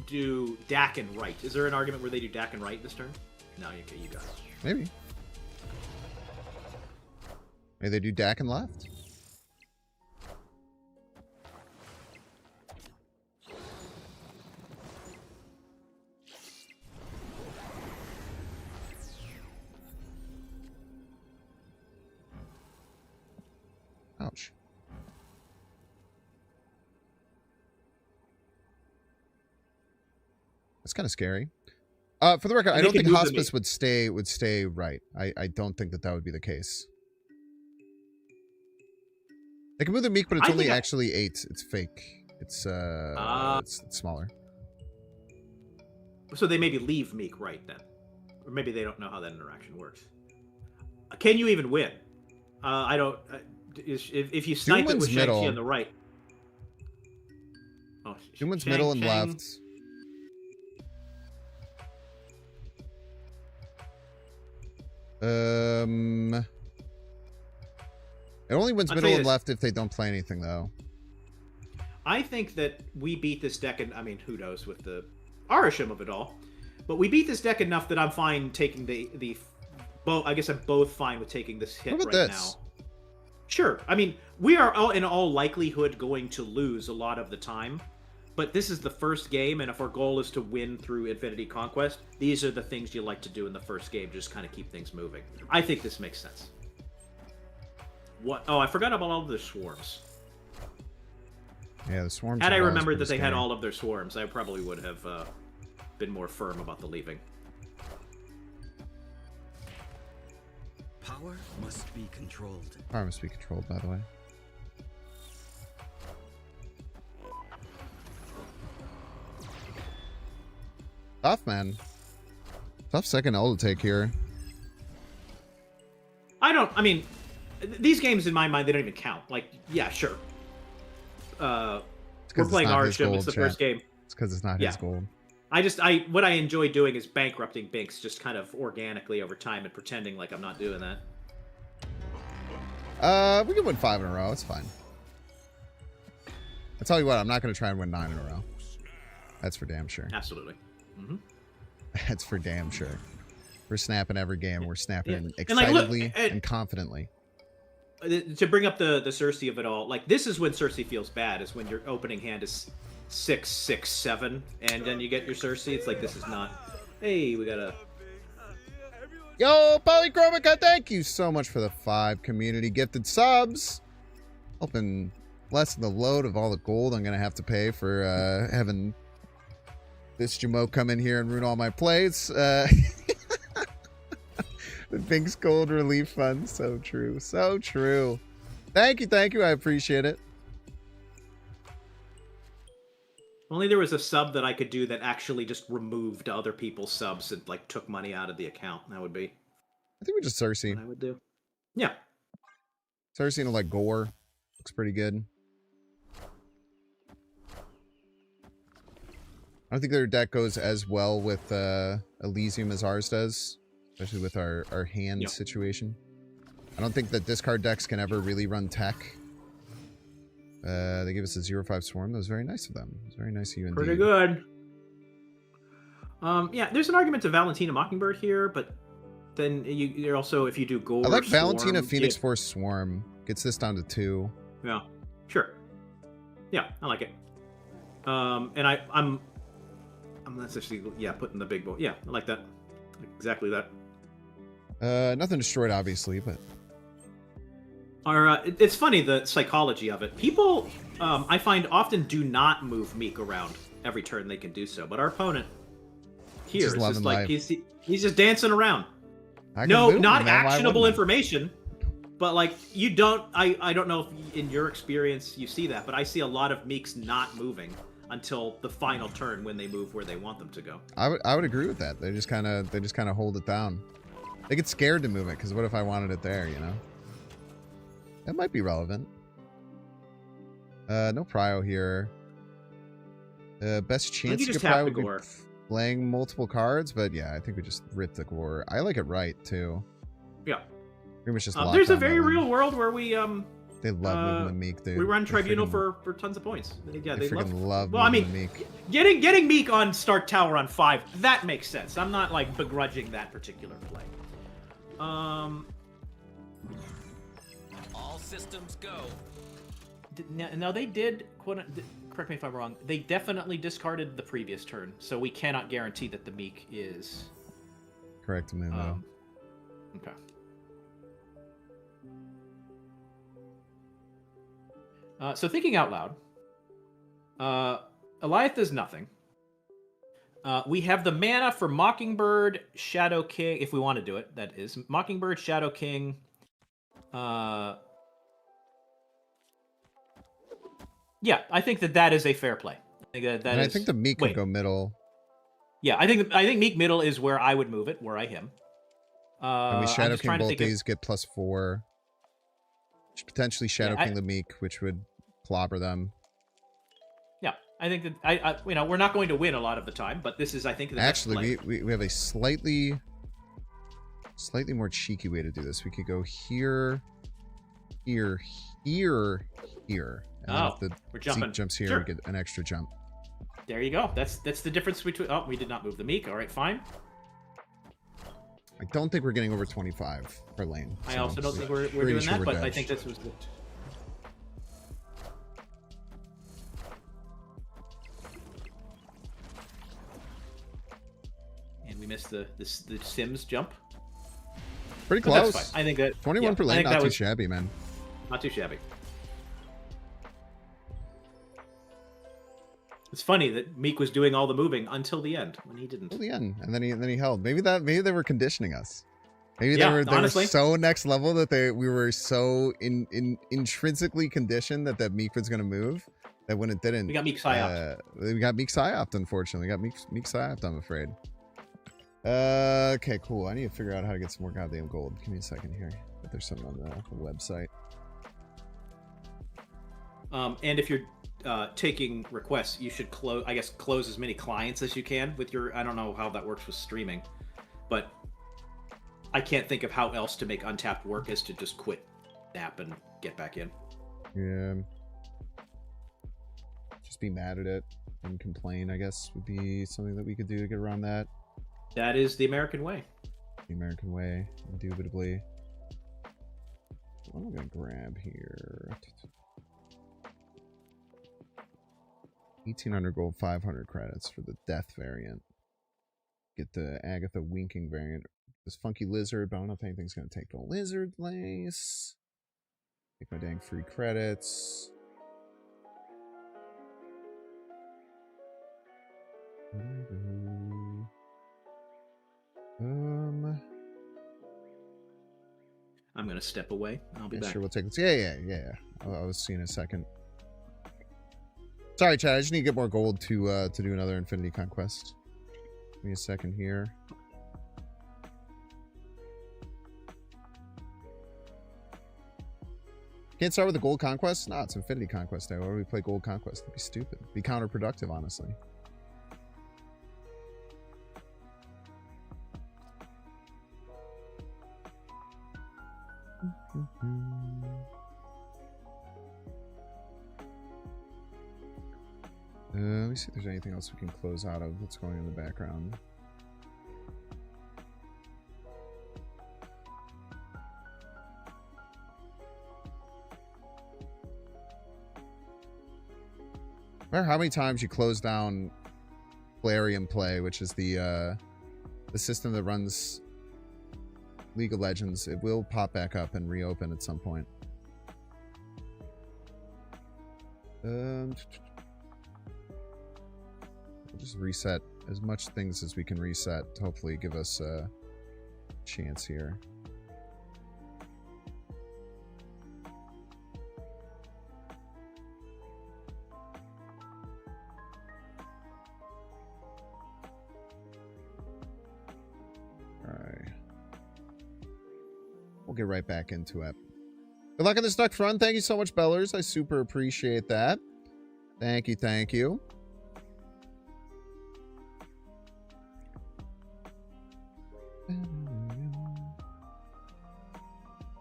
do Dakin right. Is there an argument where they do Dakin right this turn? No, okay, you got it. Maybe. Maybe they do Dakin left? Ouch. That's kind of scary. For the record, I don't think Hospice would stay right. I don't think that would be the case. They can move the Meek, but it's only actually 8. It's fake. It's smaller. So they maybe leave Meek right then, or maybe they don't know how that interaction works. Can you even win? I don't. If you snipe it with Shang-Chi on the right. Oh, Human's middle and left. It only wins middle and left if they don't play anything, though. I think that we beat this deck, and I mean, who knows with the Arisham of it all, but we beat this deck enough that I'm fine taking the both. I guess I'm both fine with taking this hit now. Sure. I mean, we are in all likelihood going to lose a lot of the time, but this is the first game, and if our goal is to win through Infinity Conquest, these are the things you like to do in the first game, just kind of keep things moving. I think this makes sense. What? Oh, I forgot about all of their swarms. Yeah, the swarms. Had I remembered that they had all of their swarms, I probably would have been more firm about the leaving. Power must be controlled. Power must be controlled, by the way. Tough, man. Tough second L to take here. I mean, these games in my mind, they don't even count. Like, yeah, sure. We're playing Arsham. It's the first game. It's because it's not his gold. What I enjoy doing is bankrupting Binks just kind of organically over time and pretending like I'm not doing that. We can win 5 in a row. It's fine. I tell you what, I'm not going to try and win 9 in a row. That's for damn sure. Absolutely. Mm-hmm. That's for damn sure. We're snapping every game. We're snapping excitedly and confidently. To bring up the Cersei of it all, like, this is when Cersei feels bad, is when your opening hand is 6, 6, 7, and then you get your Cersei. It's like, this is not. Hey, we gotta. Yo, Polychromica, thank you so much for the 5 community gifted subs. Helping lessen the load of all the gold I'm gonna have to pay for having this Jamo come in here and ruin all my plays. The Binks Gold Relief Fund. So true. So true. Thank you. I appreciate it. Only there was a sub that I could do that actually just removed other people's subs and, like, took money out of the account. That would be. I think we just Cersei. What I would do. Yeah. Cersei and, like, Gore. Looks pretty good. I don't think their deck goes as well with Elysium as ours does. Especially with our hand situation. I don't think that discard decks can ever really run tech. They give us a 0/5 Swarm. That was very nice of them. It was very nice of you indeed. Pretty good. Yeah, there's an argument to Valentina Mockingbird here, but then you're also, if you do Gore, I like Swarm, Valentina Phoenix Force Swarm. Gets this down to 2. Yeah, sure. Yeah, I like it. And I'm that's actually, putting the big boy. Yeah, I like that. Exactly that. Nothing destroyed, obviously, but it's funny, the psychology of it. People, I find, often do not move Meek around every turn they can do so, but our opponent here is just like he's just dancing around. I can No, move not them, man. Why actionable wouldn't I? information. But like you don't, I don't know if in your experience you see that, but I see a lot of Meeks not moving until the final turn when they move where they want them to go. I would agree with that. They just kind of hold it down. They get scared to move it because what if I wanted it there? You know, that might be relevant. No prio here. Best chance you to just get have prio to would be gore. playing multiple cards, but yeah, I think we just rip the gore. I like it right too. Yeah. Pretty much just There's a lockdown very that lane. real world where we They love moving the Meek, dude. we run They Tribunal freaking- for tons of points. Yeah, They they freaking love Well, I moving mean, the Meek. getting Meek on Start Tower on 5, that makes sense. I'm not like begrudging that particular play. All systems go. Now they did correct me if I'm wrong. They definitely discarded the previous turn, so we cannot guarantee that the Meek is Correct, Mundo. okay. So thinking out loud, Eliath does nothing. We have the mana for Mockingbird, Shadow King, if we want to do it, that is. Mockingbird, Shadow King. Yeah, I think that is a fair play. I think that And is, I think the Meek could wait. go middle. Yeah, I think Meek middle is where I would move it, where I him. And we I'm Shadow just King trying to both think of- these, get +4. Potentially Shadow Yeah, King the Meek, which would clobber them. Yeah, I think that I we're not going to win a lot of the time, but this is I think the best play. Actually, we have a slightly more cheeky way to do this. We could go here, here, here, here. And then Oh, if the we're Zeke jumping. jumps here, Sure. we get an extra jump. There you go. That's the difference between. Oh, we did not move the Meek. All right, fine. I don't think we're getting over 25 per lane. I so also don't think we're pretty doing sure that, we're but I dodged. think this was the. And we missed the Sims jump. Pretty But that's close. fine. I think that 21 per I lane, think not that too was shabby, man. not too shabby. It's funny that Meek was doing all the moving until the end when he didn't. Till the end, and then he held. Maybe they were conditioning us. Maybe Yeah, they were honestly. so next level that we were so intrinsically conditioned that Meek was gonna move that when it didn't, We got Meek psyoped. we got Meek psyoped. Unfortunately, we got Meek psyoped. I'm afraid. Okay, cool. I need to figure out how to get some more goddamn gold. Give me a second here. But there's something on the website. And if you're taking requests, you should close as many clients as you can with your. I don't know how that works with streaming, but I can't think of how else to make Untapped work as to just quit Nap and get back in. Yeah. Just be mad at it and complain, I guess, would be something that we could do to get around that. That is the American way. The American way, indubitably. What am I gonna grab here? 1800 gold, 500 credits for the death variant. Get the Agatha winking variant. This funky lizard, but I don't know if anything's gonna take the lizard lace. Take my dang free credits. I'm gonna step away. I'll be Yeah, back. sure, we'll take this. Yeah. I was seeing a second. Sorry, Chad. I just need to get more gold to do another Infinity Conquest. Give me a second here. Can't start with a gold conquest? No, it's Infinity Conquest Day. Why would we play gold conquest? That'd be stupid. It'd be counterproductive, honestly. Let me see if there's anything else we can close out of that's going in the background. No matter how many times you close down Plarium Play, which is the system that runs League of Legends, it will pop back up and reopen at some point. We'll just reset as much things as we can reset to hopefully give us chance here. Alright. We'll get right back into it. Good luck on this next run. Thank you so much, Bellers. I super appreciate that. Thank you, thank you.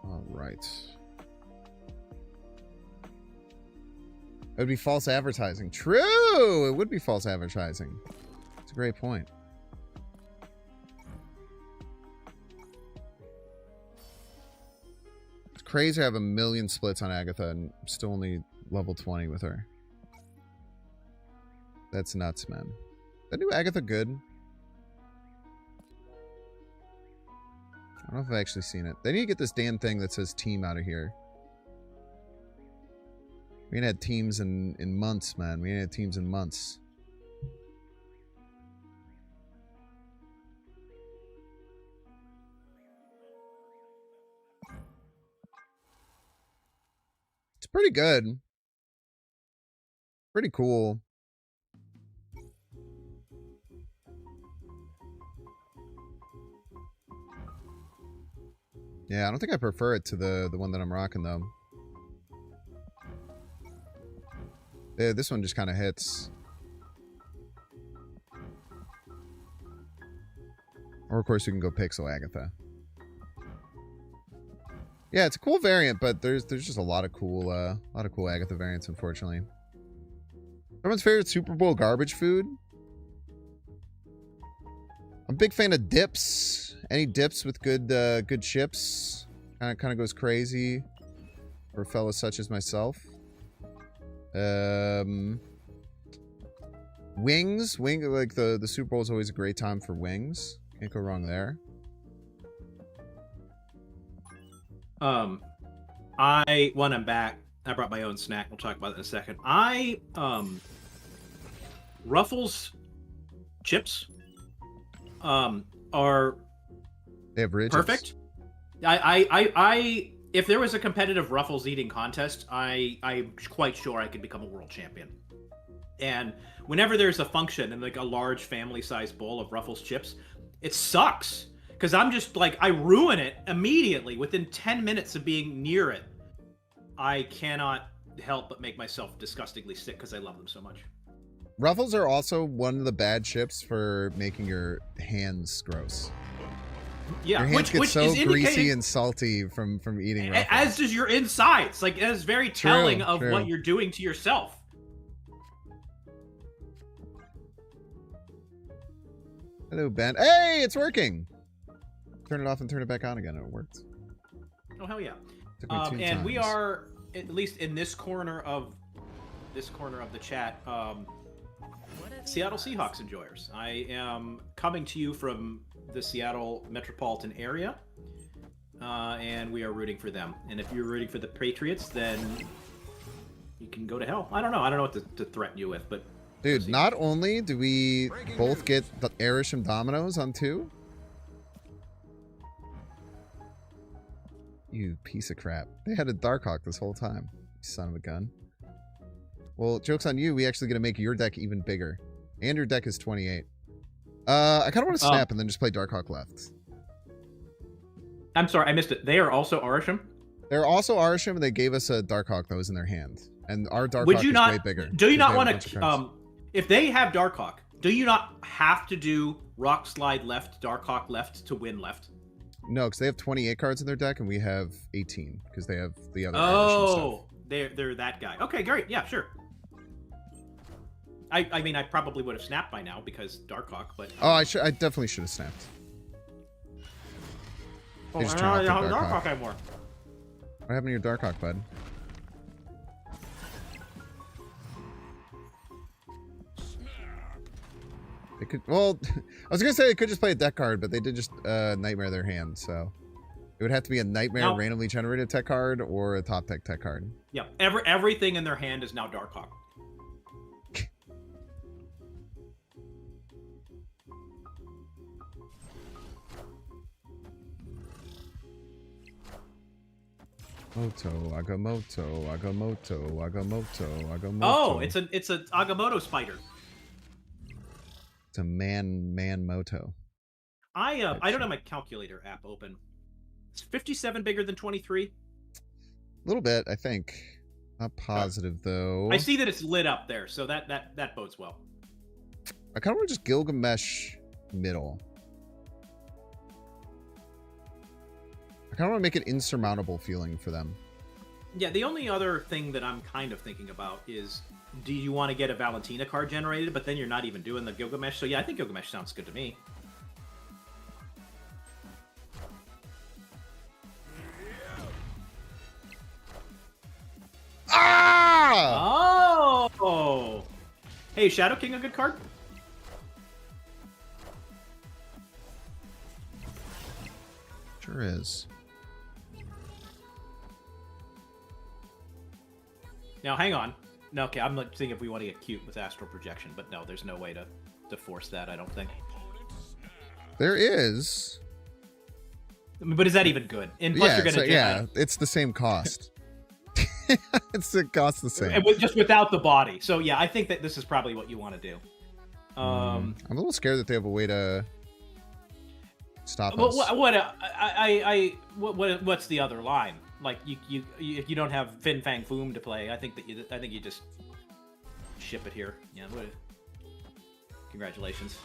All right. It would be false advertising. True! It would be false advertising. It's a great point. It's crazy I have 1,000,000 splits on Agatha and I'm still only level 20 with her. That's nuts, man. That new Agatha good? I don't know if I've actually seen it. They need to get this damn thing that says team out of here. We ain't had teams in months, man. We ain't had teams in months. It's pretty good. Pretty cool. Yeah, I don't think I prefer it to the one that I'm rocking, though. Yeah, this one just kind of hits. Or, of course, you can go Pixel Agatha. Yeah, it's a cool variant, but there's just a lot of cool Agatha variants, unfortunately. Everyone's favorite Super Bowl garbage food? I'm a big fan of dips. Any dips with good chips kind of goes crazy for fellas such as myself. Wings, like the Super Bowl is always a great time for wings. Can't go wrong there. I'm back. I brought my own snack. We'll talk about it in a second. Ruffles chips are they have ridges. Perfect. I if there was a competitive Ruffles eating contest, I'm quite sure I could become a world champion. And whenever there's a function in like a large family-sized bowl of Ruffles chips, it sucks because I'm just like I ruin it immediately within 10 minutes of being near it. I cannot help but make myself disgustingly sick because I love them so much. Ruffles are also one of the bad chips for making your hands gross. Yeah, your hands get so is greasy and salty from eating Ruffles. As does your insides. Like, that is very telling of what you're doing to yourself. Hello, Ben. Hey, it's working. Turn it off and turn it back on again. It worked. Oh, hell yeah. Took me 2 and times. we are, at least in this corner of the chat, Seattle Seahawks enjoyers. I am coming to you from the Seattle metropolitan area, and we are rooting for them. And if you're rooting for the Patriots, then you can go to hell. I don't know what to threaten you with, but dude, not only do we both get the Airisham Dominoes on 2, you piece of crap. They had a Darkhawk this whole time, you son of a gun. Well, joke's on you. We actually get to make your deck even bigger. And your deck is 28. I kind of want to snap and then just play Darkhawk left. I'm sorry, I missed it. They are also Arishem? They're also Arishem, and they gave us a Darkhawk that was in their hand. And our Darkhawk is way bigger. Do you not want to... if they have Darkhawk, do you not have to do Rock Slide left, Darkhawk left to win left? No, because they have 28 cards in their deck, and we have 18, because they have the other Oh, they're that guy. Okay, great. Yeah, sure. I mean, I probably would have snapped by now because Darkhawk, but... Oh, I definitely should have snapped. Oh, I don't have Darkhawk anymore. What happened to your Darkhawk, bud? They could... Well, I was going to say they could just play a deck card, but they did just Nightmare their hand, so... It would have to be a Nightmare randomly generated tech card or a top deck tech card. Yeah, everything in their hand is now Darkhawk. Moto, Agamotto, Agamotto, Agamotto, Agamotto. Oh, it's an Agamotto spider. It's a man moto. I don't have my calculator app open. Is 57 bigger than 23? A little bit, I think. Not positive though. I see that it's lit up there, so that bodes well. I kind of want to just Gilgamesh middle. I kind of want to make it insurmountable feeling for them. Yeah, the only other thing that I'm kind of thinking about is, do you want to get a Valentina card generated, but then you're not even doing the Gilgamesh? So yeah, I think Gilgamesh sounds good to me. Ah! Oh! Hey, Shadow King a good card? Sure is. Now, hang on. No, okay, I'm like thinking if we want to get cute with astral projection, but no, there's no way to force that, I don't think. There is. I mean, but is that even good? And plus, you're gonna yeah, it's the same cost. It costs the same. Just without the body. So yeah, I think that this is probably what you want to do. I'm a little scared that they have a way to stop us. What's the other line? Like if you don't have Fin Fang Foom to play, I think you just ship it here. Yeah. Congratulations.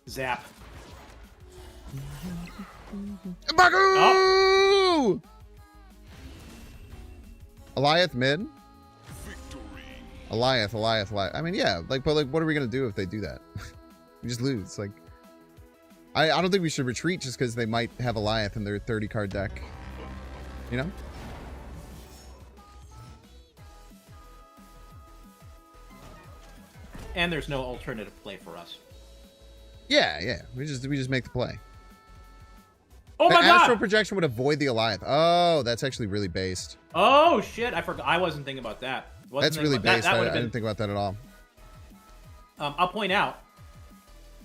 Zap. Baku! Oh. Eliath mid? Victory. Eliath. I mean, yeah. But what are we gonna do if they do that? We just lose. Like, I don't think we should retreat just because they might have Eliath in their 30 card deck. You know? And there's no alternative play for us. Yeah. We just make the play. Oh my god! Astral projection would avoid the Eliath. Oh, that's actually really based. Oh shit! I forgot. I wasn't thinking about that. That's really based. I didn't think about that at all. I'll point out,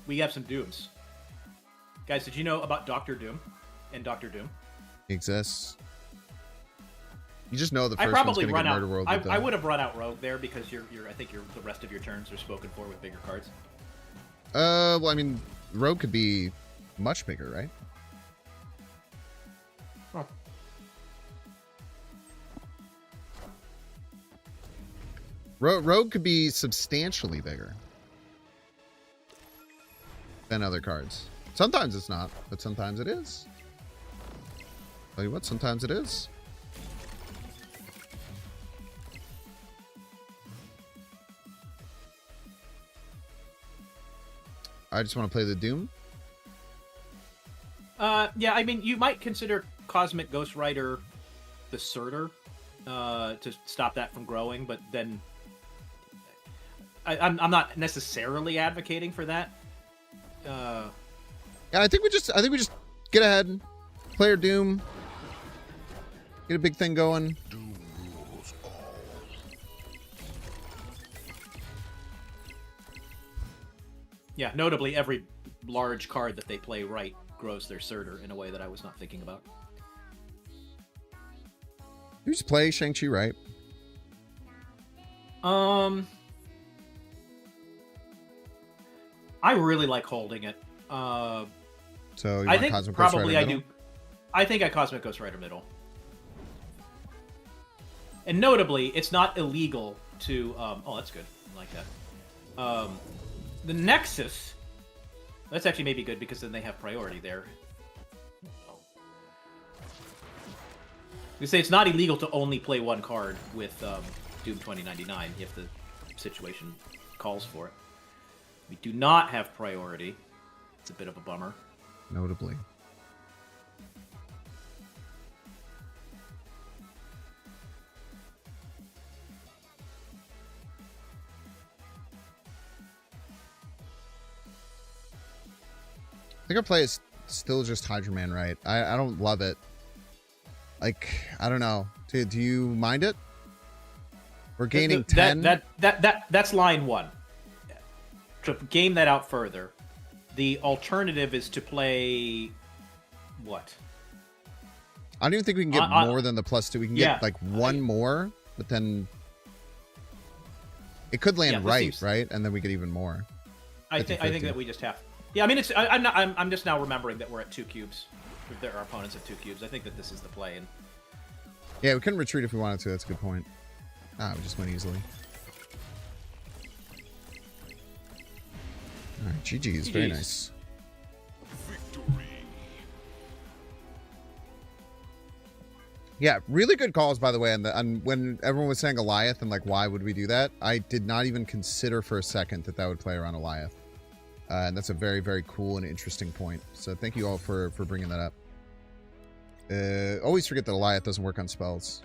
we have some Dooms. Guys, did you know about Doctor Doom and Doctor Doom? He exists. You just know the I first probably one's run gonna out. get Murder World. I would have run out Rogue there because I think the rest of your turns are spoken for with bigger cards. Well, I mean, Rogue could be much bigger, right? Huh. Rogue could be substantially bigger than other cards. Sometimes it's not, but sometimes it is. Tell you what, sometimes it is. I just want to play the Doom. Yeah, I mean, you might consider Cosmic Ghost Rider the Surtur to stop that from growing, but then I'm not necessarily advocating for that. Yeah, I think we just get ahead, play our Doom, get a big thing going. Doom rules all. Yeah, notably, every large card that they play right grows their Surtur in a way that I was not thinking about. You just play Shang-Chi, right? I really like holding it. So you I want think Cosmic Ghost probably Rider I middle? do. I think I Cosmic Ghost Rider middle. And notably, it's not illegal to. Oh, that's good. I like that. The Nexus. That's actually maybe good because then they have priority there. Oh. We say it's not illegal to only play one card with Doom 2099 if the situation calls for it. We do not have priority. It's a bit of a bummer. Notably. I think our play is still just Hydra Man, right? I don't love it. Like, I don't know. Do you mind it? We're gaining 10. That's line one. To game that out further, the alternative is to play What? I don't even think we can get more than the +2. We can get like one more, but then it could land right? And then we get even more. I think that we just have. Yeah, I mean, it's. I'm just now remembering that we're at 2 cubes. There are opponents at 2 cubes. I think that this is the play. And yeah, we couldn't retreat if we wanted to. That's a good point. Ah, we just went easily. All right, GG's. Very nice. Victory. Yeah, really good calls, by the way. And when everyone was saying Goliath and like, why would we do that? I did not even consider for a second that would play around Goliath. And that's a very, very cool and interesting point. So thank you all for bringing that up. Always forget that Goliath doesn't work on spells.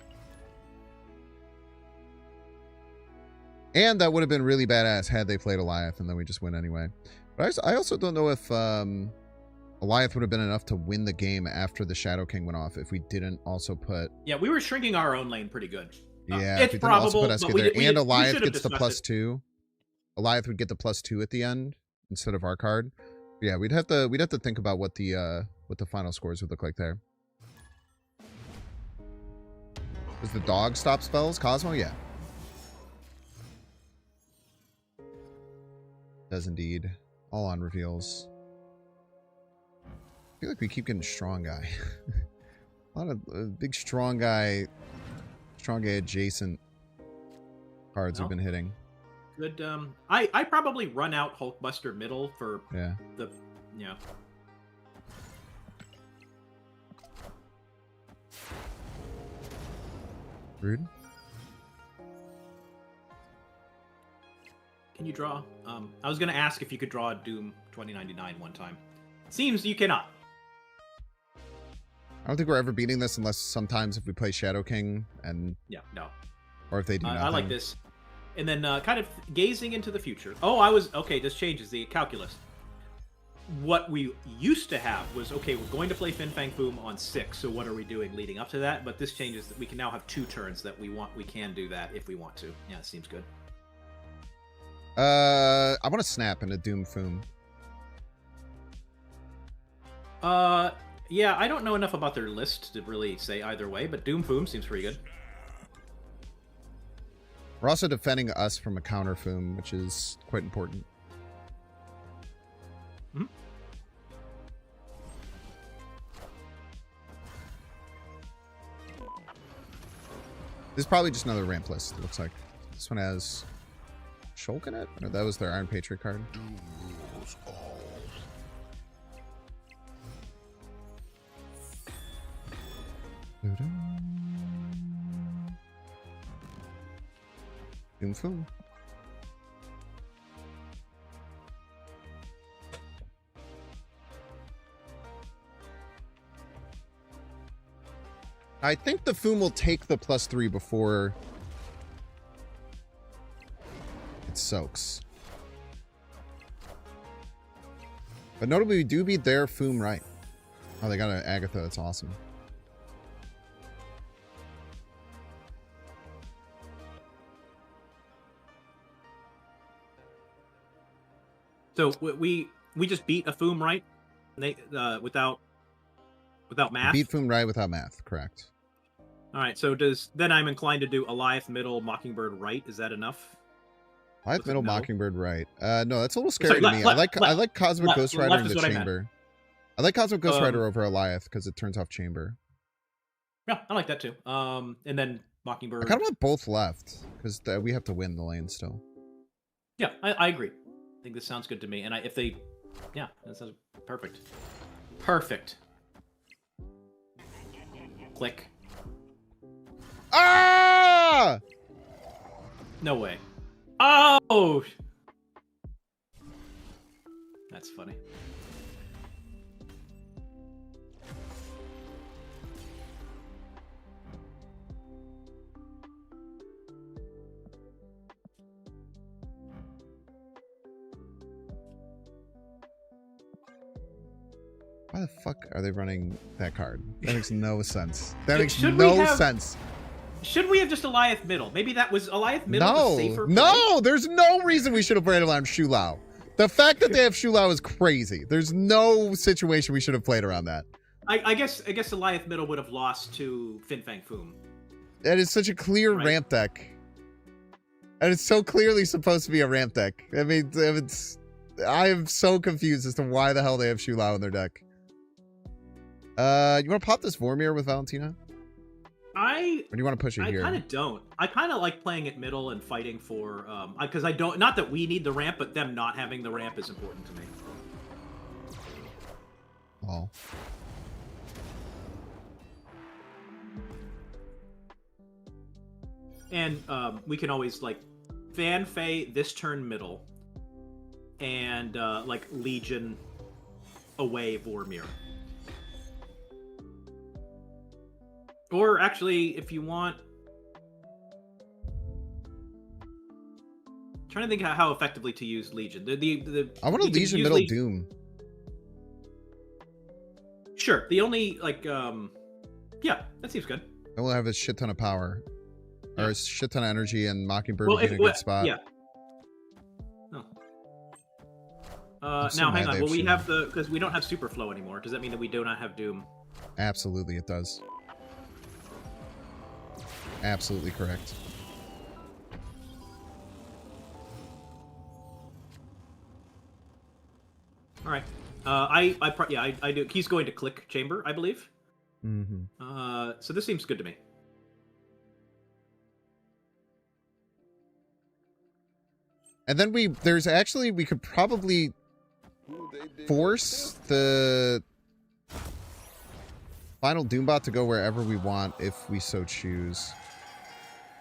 And that would have been really badass had they played Goliath, and then we just win anyway. But I also don't know if Goliath would have been enough to win the game after the Shadow King went off if we didn't also put... Yeah, we were shrinking our own lane pretty good. Yeah, it's probable, but and Goliath gets the +2. Goliath would get the +2 at the end instead of our card. But yeah, we'd have to think about what the final scores would look like there. Does the dog stop spells, Cosmo? Yeah. Does indeed. All on reveals. I feel like we keep getting strong guy. A lot of big strong guy adjacent cards have been hitting. Good. I probably run out Hulkbuster middle for the Rude. Can you draw? I was gonna ask if you could draw a Doom 2099 one time. Seems you cannot. I don't think we're ever beating this unless sometimes if we play Shadow King and no, or if they do nothing. I like this, and then kind of gazing into the future. Oh, okay. This changes the calculus. What we used to have was okay. We're going to play Fin Fang Foom on 6. So what are we doing leading up to that? But this changes that we can now have 2 turns that we want. We can do that if we want to. Yeah, it seems good. I want to snap in a Doom Foom. Yeah, I don't know enough about their list to really say either way, but Doom Foom seems pretty good. We're also defending us from a counter Foom, which is quite important. Mm-hmm. This is probably just another ramp list, it looks like. This one has Shulk in it? Or that was their Iron Patriot card? Doom rules all. Doom Foom. I think the Foom will take the +3 before it soaks. But notably, we do beat their Foom right. Oh, they got an Agatha. That's awesome. So we just beat a Foom right? They without math. Beat Foom right without math, correct? All right. So then I'm inclined to do Alioth middle, Mockingbird right. Is that enough? Alioth middle, Mockingbird right. No, that's a little scary to me. I like Cosmic Ghost Rider in the chamber. I like Cosmic Ghost Rider over Alioth because it turns off chamber. Yeah, I like that too. And then Mockingbird. I kind of want both left because we have to win the lane still. Yeah, I agree. I think this sounds good to me. And if they, yeah, that sounds perfect. Perfect. Click. Ah! No way. Oh! That's funny. Why the fuck are they running that card? That makes no sense. That makes no sense. Should we have just Alioth middle? Maybe that was Alioth middle the safer play? No, there's no reason we should have played around Shu Lao. The fact that they have Shu Lao is crazy. There's no situation we should have played around that. I guess Goliath Middle would have lost to Fin Fang Foom. That is such a clear Right. ramp deck. And it's so clearly supposed to be a ramp deck. I mean, I am so confused as to why the hell they have Shu Lao in their deck. You want to pop this Vormir with Valentina? Or do you want to push it I here? kind of don't. I kind of like playing at middle and fighting for because I don't. Not that we need the ramp, but them not having the ramp is important to me. Oh. And we can always like Fan Fei this turn middle, and like Legion away Vormir. Or actually, if you want, I'm trying to think how effectively to use Legion. I want a you can Legion use middle Doom. Sure. The only like yeah, that seems good. And we'll have a shit ton of power. Yeah. Or a shit ton of energy, and Mockingbird Well, will be in a good spot. yeah. No. I'm so Now mad hang they on. have Will we Shu have the because we don't have super flow anymore? Does that mean that we do not have Doom? Absolutely, it does. Absolutely correct. All right. I do. He's going to click chamber, I believe. Mm-hmm. So this seems good to me. And then we could probably force the final Doombot to go wherever we want if we so choose.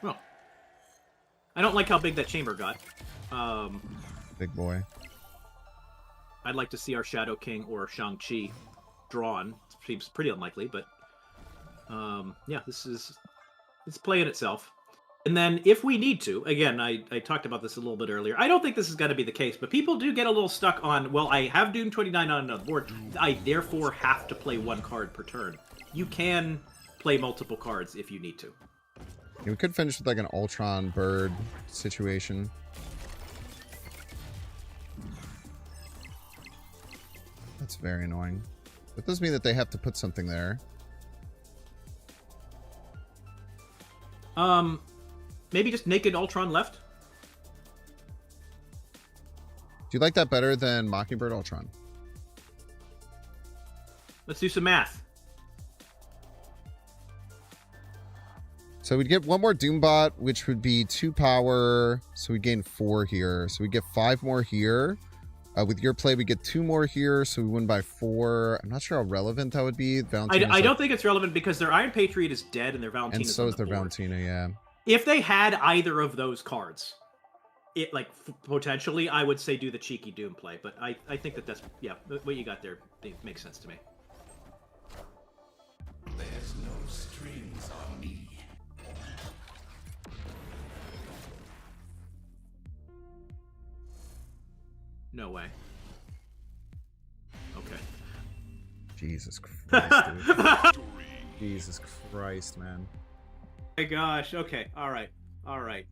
Well, I don't like how big that chamber got. Big boy. I'd like to see our Shadow King or Shang-Chi drawn. Seems pretty unlikely, but yeah, it's playing itself. And then if we need to, again, I talked about this a little bit earlier. I don't think this is going to be the case, but people do get a little stuck on, well, I have Doom 29 on another board. I therefore have to play one card per turn. You can play multiple cards if you need to. Yeah, we could finish with like an Ultron bird situation. That's very annoying. That does mean that they have to put something there. Maybe just naked Ultron left? Do you like that better than Mockingbird Ultron? Let's do some math. So we'd get one more Doombot, which would be 2 power. So we gain 4 here. So we get 5 more here. With your play, we get 2 more here. So we win by 4. I'm not sure how relevant that would be. I don't think it's relevant because their Iron Patriot is dead and their Valentina and so is on their the board. Valentina, yeah. If they had either of those cards, it like potentially, I would say do the cheeky Doom play. But I think that's yeah, what you got there makes sense to me. There's no strings on me. No way. Okay. Jesus Christ, dude. Jesus Christ, man. My gosh. Okay. All right. All right.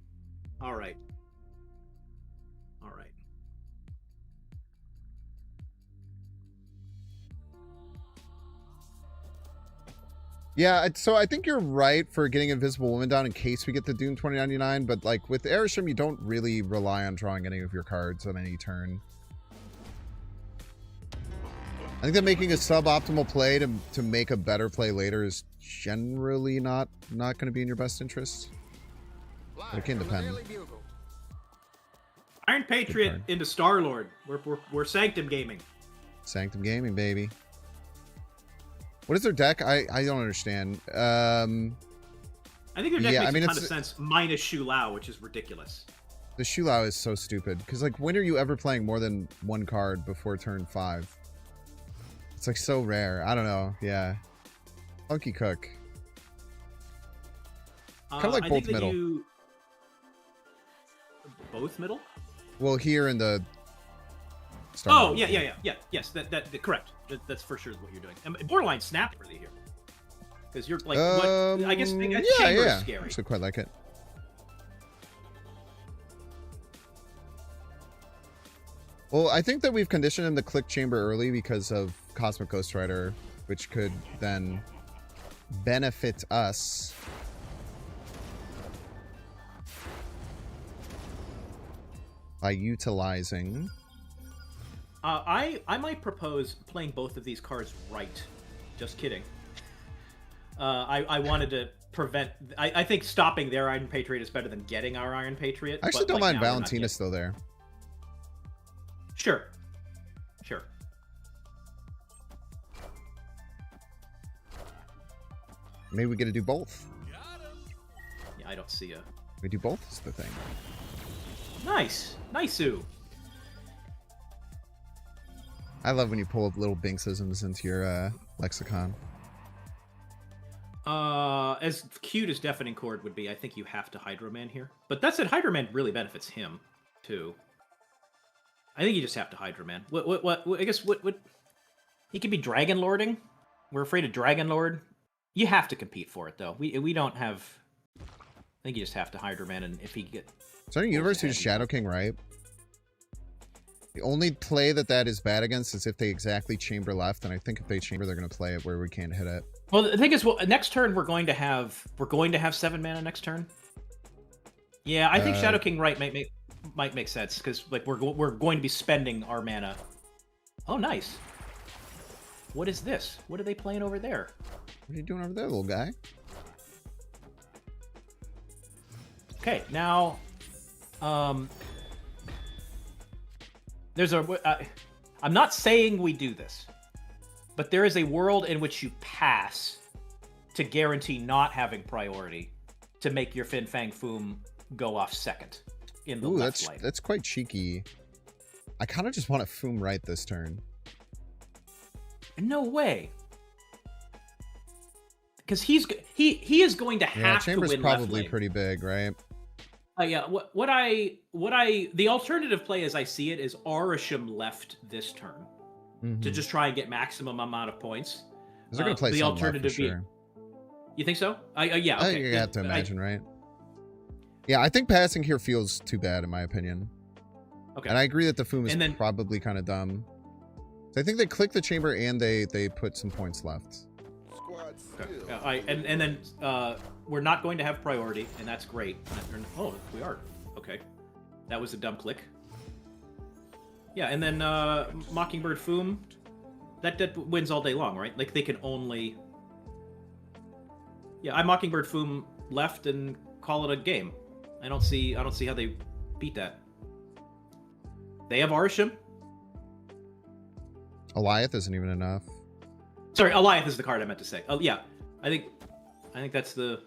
All right. All right. Yeah, so I think you're right for getting Invisible Woman down in case we get the Doom 2099, but like with Airstream, you don't really rely on drawing any of your cards on any turn. I think that making a suboptimal play to make a better play later is generally not going to be in your best interest. But it can depend. Iron Patriot into Star-Lord. We're Sanctum Gaming. Sanctum Gaming, baby. What is their deck? I don't understand. I think their deck Yeah, makes I mean, a ton it's- of sense, minus Shu Lao, which is ridiculous. The Shu Lao is so stupid. Because, like, when are you ever playing more than one card before turn 5? It's, like, so rare. I don't know. Yeah. Funky Cook. Kind of like I both think that middle. Both middle? Well, here in the... Star Oh, Wars. yeah. Yes, that correct. That's for sure what you're doing. And borderline snap really here. Because you're like, what? I guess chamber is scary. I actually quite like it. Well, I think that we've conditioned him to click chamber early because of Cosmic Ghost Rider, which could then benefit us. By utilizing... I might propose playing both of these cards right. Just kidding. I wanted to prevent... I think stopping their Iron Patriot is better than getting our Iron Patriot. I actually but, don't like, mind now we're not Valentina getting- still there. Sure. Sure. Maybe we get to do both. Yeah, I don't see a... We do both is the thing. Nice. Nice-oo. I love when you pull up little Binksisms into your lexicon. As cute as Deafening Chord would be, I think you have to Hydro-Man here. But that said, Hydro-Man really benefits him, too. I think you just have to Hydro-Man. What, I guess, what... He could be Dragon Lording. We're afraid of Dragon Lord. You have to compete for it, though. We don't have... I think you just have to Hydro-Man, and if he get... Certain universe who's Shadow King, right? The only play that is bad against is if they exactly chamber left, and I think if they chamber, they're going to play it where we can't hit it. Well, the thing is, well, next turn we're going to have 7 mana next turn. Yeah, I think Shadow King right might make sense because like we're going to be spending our mana. Oh, nice. What is this? What are they playing over there? What are you doing over there, little guy? Okay, now, there's a. I'm not saying we do this, but there is a world in which you pass to guarantee not having priority to make your Fin Fang Foom go off second in the left lane. That's quite cheeky. I kind of just want to Foom right this turn. No way. Because he is going to have to win Chamber's left probably lane. pretty big, right? Yeah. The alternative play as I see it is Arisham left this turn to just try and get maximum amount of points. They're going to play the some left for alternative sure. You think so? Yeah. I Okay. think you have to imagine, right? Yeah, I think passing here feels too bad in my opinion. Okay. And I agree that the Foom is then- probably kind of dumb. So I think they click the chamber and they put some points left. Okay. And then we're not going to have priority, and that's great. Oh, we are. Okay. That was a dumb click. Yeah, and then Mockingbird Foom, that wins all day long, right? Like they can only. Yeah, I Mockingbird Foom left and call it a game. I don't see how they beat that. They have Arisham. Eliath isn't even enough. Sorry, Eliath is the card I meant to say. Oh yeah, I think that's the.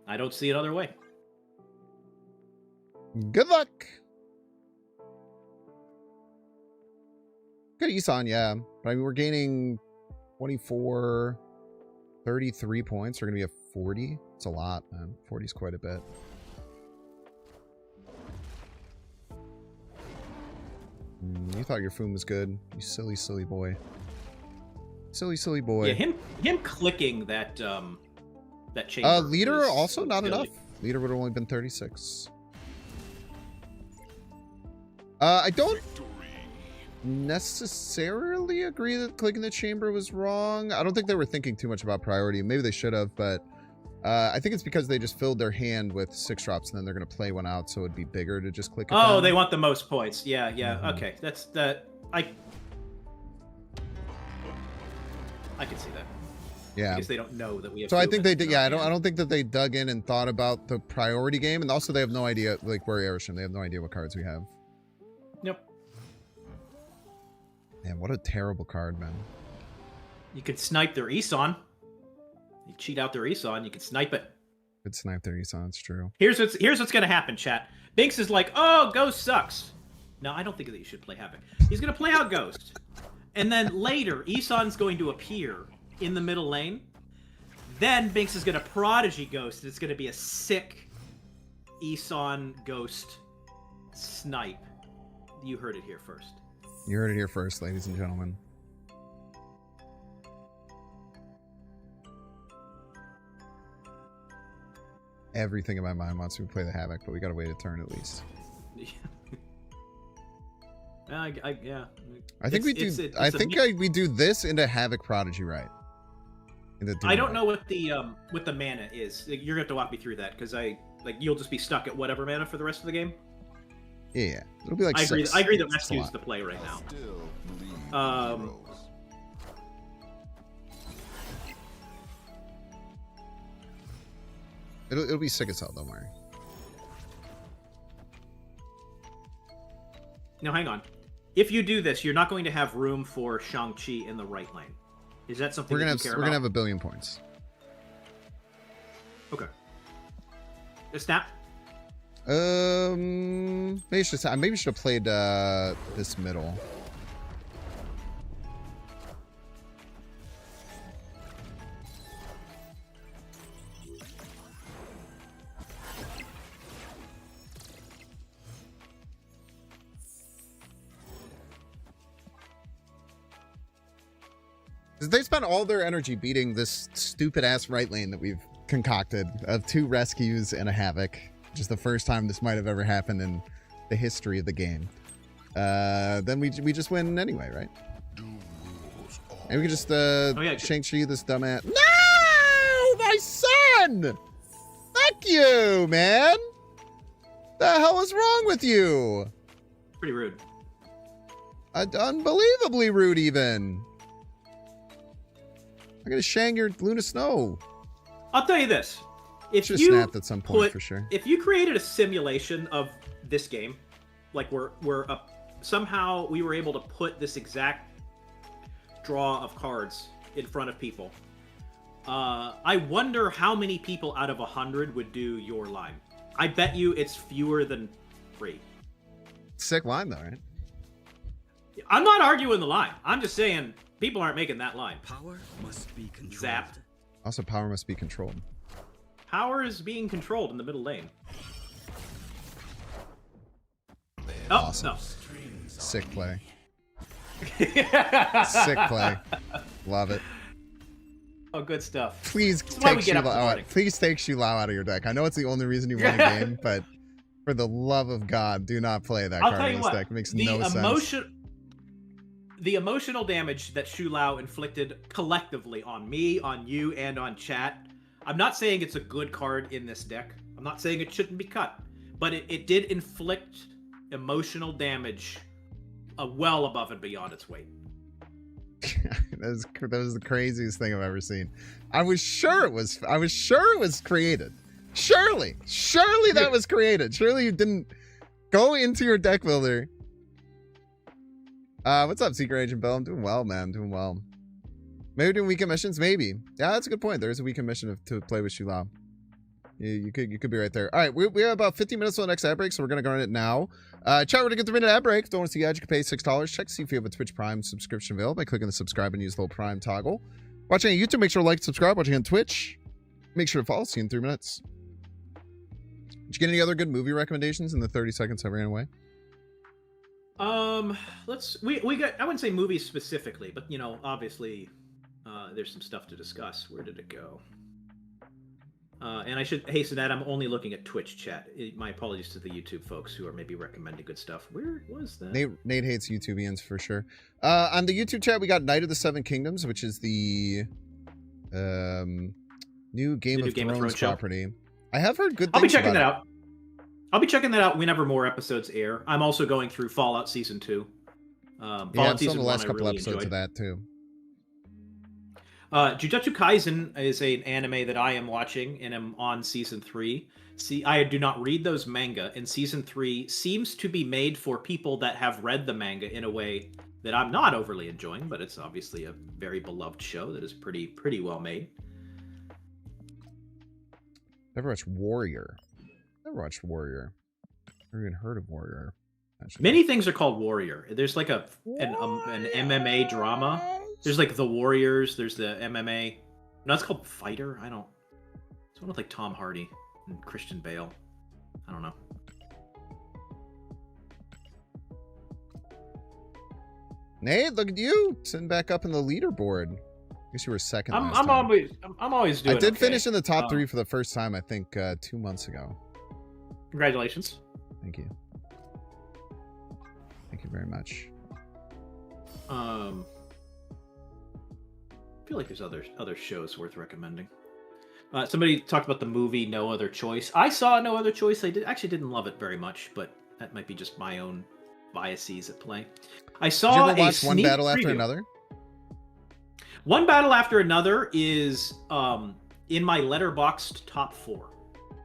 I don't see it other way. Good luck. Good Isan, yeah. But I mean, we're gaining 24, 33 points. We're going to be at 40. It's a lot, man. 40 is quite a bit. You thought your Foom was good. You silly, silly boy. Silly, silly boy. Yeah, him clicking that chamber. Leader is also not silly. enough. Leader would have only been 36. I don't necessarily agree that clicking the chamber was wrong. I don't think they were thinking too much about priority. Maybe they should have, but I think it's because they just filled their hand with 6 drops and then they're going to play one out, so it'd be bigger to just click it Oh, down. they want the most points. Yeah. Okay, that's that. I can see that. Yeah. Because they don't know that we have. So I think they did. did. Yeah, I don't think that they dug in and thought about the priority game, and also they have no idea like where Arisham. They have no idea what cards we have. Nope. Man, what a terrible card, man. You could snipe their Isan. You cheat out their Isan. You could snipe it. Good snipe there, Isan. It's true. Here's what's gonna happen, chat. Binks is like, oh, Ghost sucks. No, I don't think that you should play Havoc. He's gonna play out Ghost, and then later Isan's going to appear in the middle lane. Then Binks is gonna Prodigy Ghost. And it's gonna be a sick Isan Ghost snipe. You heard it here first. You heard it here first, ladies and gentlemen. Everything in my mind wants me to play the Havoc, but we gotta wait a turn at least. Yeah. I think we do. We do this into Havoc Prodigy, right? I don't know what the mana is. You're gonna have to walk me through that because you'll just be stuck at whatever mana for the rest of the game. Yeah, it'll be like. I agree. Six. I agree that That's a rescue's lot. the play right now. Still believe in heroes. It'll be sick as hell. Don't worry. Now hang on. If you do this, you're not going to have room for Shang-Chi in the right lane. Is that something We're gonna that you care we're gonna about? have 1 billion points. Okay. A snap. Maybe I should have played this middle. They spent all their energy beating this stupid ass right lane that we've concocted of 2 rescues and a Havoc. Which is the first time this might have ever happened in the history of the game. Then we just win anyway, right? And we can just Shang-Chi this dumbass. No, my son! Fuck you, man! The hell is wrong with you? Pretty rude. Unbelievably rude, even. I'm gonna shang your Luna Snow. I'll tell you this. If Should you have snapped at some point for sure. If you created a simulation of this game, like somehow we were able to put this exact draw of cards in front of people, I wonder how many people out of 100 would do your line. I bet you it's fewer than 3. Sick line though, right? I'm not arguing the line. I'm just saying people aren't making that line. Power must be controlled. Zapped. Also, power must be controlled. Power is being controlled in the middle lane. Awesome. No. Sick play. Sick play. Love it. Oh, good stuff. Please why we take get up in the Shulao morning. out. Please take Shulao out of your deck. I know it's the only reason you won a game, but for the love of God, do not play that I'll card tell in you this what. deck. It makes no sense. The emotional damage that Shu Lao inflicted collectively on me, on you, and on chat. I'm not saying it's a good card in this deck. I'm not saying it shouldn't be cut, but it did inflict emotional damage well above and beyond its weight. that was the craziest thing I've ever seen. I was sure it was created. Surely that was created. Surely you didn't go into your deck builder. What's up, Secret Agent Bill? I'm doing well, man. I'm doing well. Maybe doing weekend missions? Maybe. Yeah, that's a good point. There is a weekend mission to play with Shulao. You could be right there. All right, we have about 15 minutes on the next ad break, so we're going to go on it now. Chat, we're going to get the minute ad break. If you don't want to see ads, you can pay $6. Check to see if you have a Twitch Prime subscription available by clicking the subscribe and use the little Prime toggle. Watching on YouTube, make sure to like and subscribe. Watching on Twitch, make sure to follow. See you in 3 minutes. Did you get any other good movie recommendations in the 30 seconds I ran away? We got, I wouldn't say movies specifically, but obviously there's some stuff to discuss. Where did it go? And I should hasten that I'm only looking at Twitch chat. My apologies to the YouTube folks who are maybe recommending good stuff. Where was that? Nate hates YouTubians for sure. On the YouTube chat, we got Knight of the Seven Kingdoms, which is the new Game of Thrones property. I have heard good things. I'll be checking that out. I'll be checking that out whenever more episodes air. I'm also going through Fallout Season 2. Fallout Season 1 the last couple really episodes of that too. Jujutsu Kaisen is an anime that I am watching and am on Season 3. See, I do not read those manga, and Season 3 seems to be made for people that have read the manga in a way that I'm not overly enjoying, but it's obviously a very beloved show that is pretty well made. Never watched Warrior. Never even heard of Warrior. Actually. Many things are called Warrior. There's like an MMA drama. There's like the Warriors. There's the MMA. No, it's called Fighter. I don't. It's one with like Tom Hardy and Christian Bale. I don't know. Nate, look at you sitting back up in the leaderboard. I guess you were second. I'm always doing. I did okay. finish in the top 3 for the first time. I think 2 months ago. Congratulations. Thank you. you very much. I feel like there's other shows worth recommending. Somebody talked about the movie No Other Choice. I saw No Other Choice. I actually didn't love it very much, but that might be just my own biases at play. I saw Did you ever a watch One sneak Battle After preview. Another? One Battle After Another is in my Letterboxd top 4.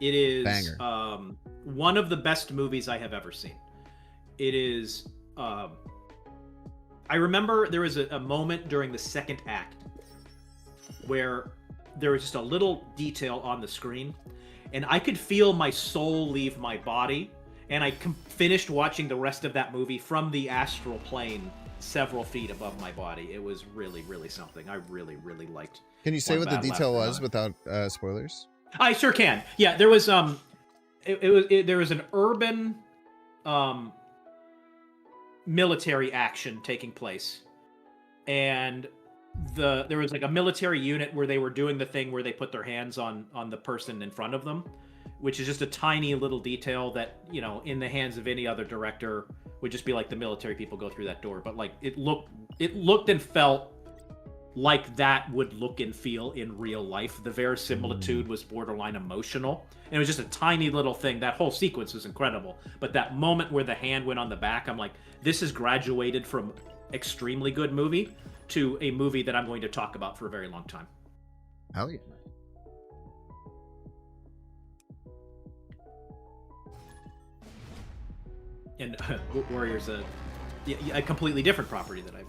It is Banger. One of the best movies I have ever seen. It is. I remember there was a moment during the second act where there was just a little detail on the screen, and I could feel my soul leave my body, and I finished watching the rest of that movie from the astral plane several feet above my body. It was really, really something. I really, really liked. Can you say One what the Battle detail After was Another. without spoilers? I sure can. Yeah, there was there was an urban military action taking place, and there was like a military unit where they were doing the thing where they put their hands on the person in front of them, which is just a tiny little detail that, you know, in the hands of any other director would just be like the military people go through that door. But like it looked and felt like that would look and feel in real life. The verisimilitude was borderline emotional, and it was just a tiny little thing. That whole sequence was incredible, but that moment where the hand went on the back, I'm like, this has graduated from extremely good movie to a movie that I'm going to talk about for a very long time. Hell yeah. And Warrior's a completely different property that I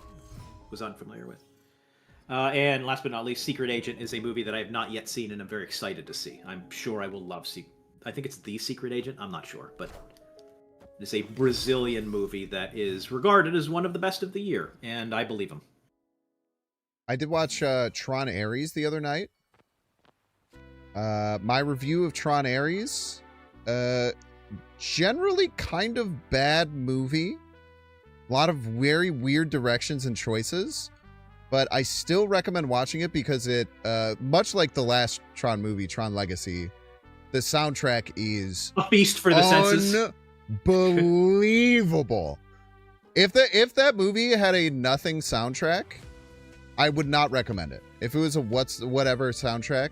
was unfamiliar with. And last but not least, Secret Agent is a movie that I have not yet seen, and I'm very excited to see. I'm sure I will love I think it's The Secret Agent. I'm not sure, but it's a Brazilian movie that is regarded as one of the best of the year, and I believe him. I did watch Tron Ares the other night. My review of Tron Ares, generally kind of bad movie. A lot of very weird directions and choices. But I still recommend watching it because it, much like the last Tron movie, Tron Legacy, the soundtrack is A feast for the senses. Unbelievable. If that movie had a nothing soundtrack, I would not recommend it. If it was a whatever soundtrack.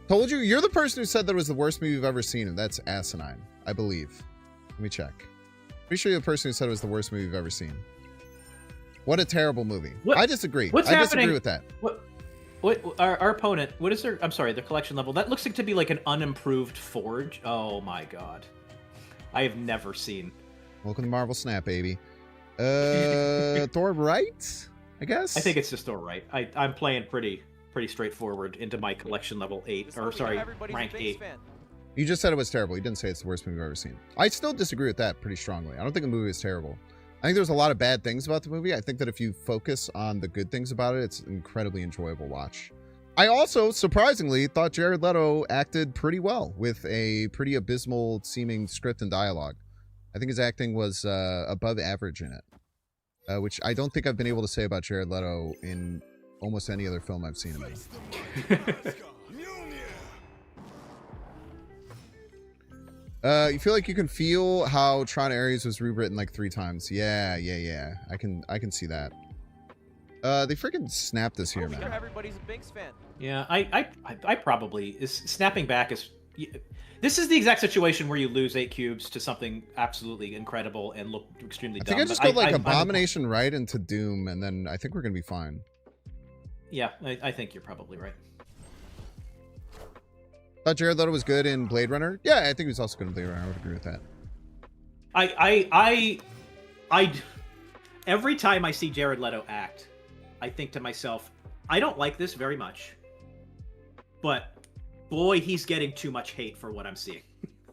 Told you, you're the person who said that it was the worst movie you've ever seen, and that's asinine, I believe. Let me check. Pretty sure you're the person who said it was the worst movie you've ever seen. What a terrible movie. I disagree. What's I happening? disagree with that. What our opponent, what is their, I'm sorry, their collection level? That looks like to be like an unimproved Forge. Oh my god. I have never seen. Welcome to Marvel Snap, baby. Thor right? I guess? I think it's just all right. I'm playing pretty straightforward into my collection level 8, or sorry, rank 8. You just said it was terrible. You didn't say it's the worst movie I've ever seen. I still disagree with that pretty strongly. I don't think the movie is terrible. I think there's a lot of bad things about the movie. I think that if you focus on the good things about it, it's an incredibly enjoyable watch. I also, surprisingly, thought Jared Leto acted pretty well with a pretty abysmal seeming script and dialogue. I think his acting was above average in it, which I don't think I've been able to say about Jared Leto in almost any other film I've seen him in. You feel like you can feel how Tron Ares was rewritten like 3 times. Yeah. I can see that. They freaking snapped this here, man. Everybody's a Binks fan. Yeah, I probably snapping back is. This is the exact situation where you lose 8 cubes to something absolutely incredible and look extremely I dumb. think I just go like Abomination right into Doom, and then I think we're gonna be fine. Yeah, I think you're probably right. Thought Jared Leto was good in Blade Runner. Yeah, I think he was also good in Blade Runner. I would agree with that. I every time I see Jared Leto act, I think to myself, I don't like this very much, but boy, he's getting too much hate for what I'm seeing.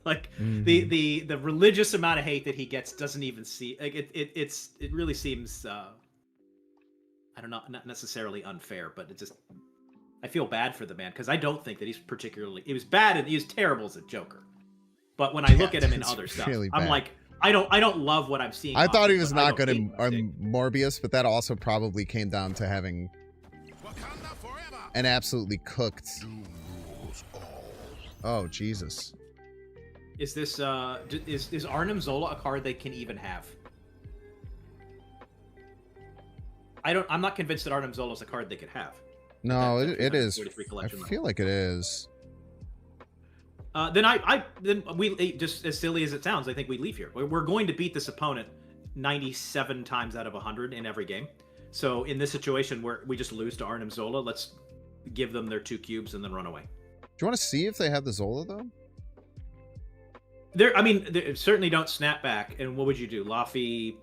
Like the religious amount of hate that he gets doesn't even see like it really seems I don't know, not necessarily unfair, but it just I feel bad for the man because I don't think that he's particularly. He was bad and he was terrible as a Joker, but when I look at him in other stuff, really I'm bad. like, I don't love what I'm seeing. I thought he was but I not don't good hate in what I'm seeing. Morbius, but that also probably came down to having an absolutely cooked. Oh Jesus! Is this is Arnim Zola a card they can even have? I'm not convinced that Arnim Zola is a card they could have. No, That it is. 343 I collection level. feel like it is. Then we just as silly as it sounds, I think we leave here. We're going to beat this opponent 97 times out of 100 in every game. So in this situation where we just lose to Arnim Zola, let's give them their 2 cubes and then run away. Do you want to see if they have the Zola though? They certainly don't snap back. And what would you do? Laffy,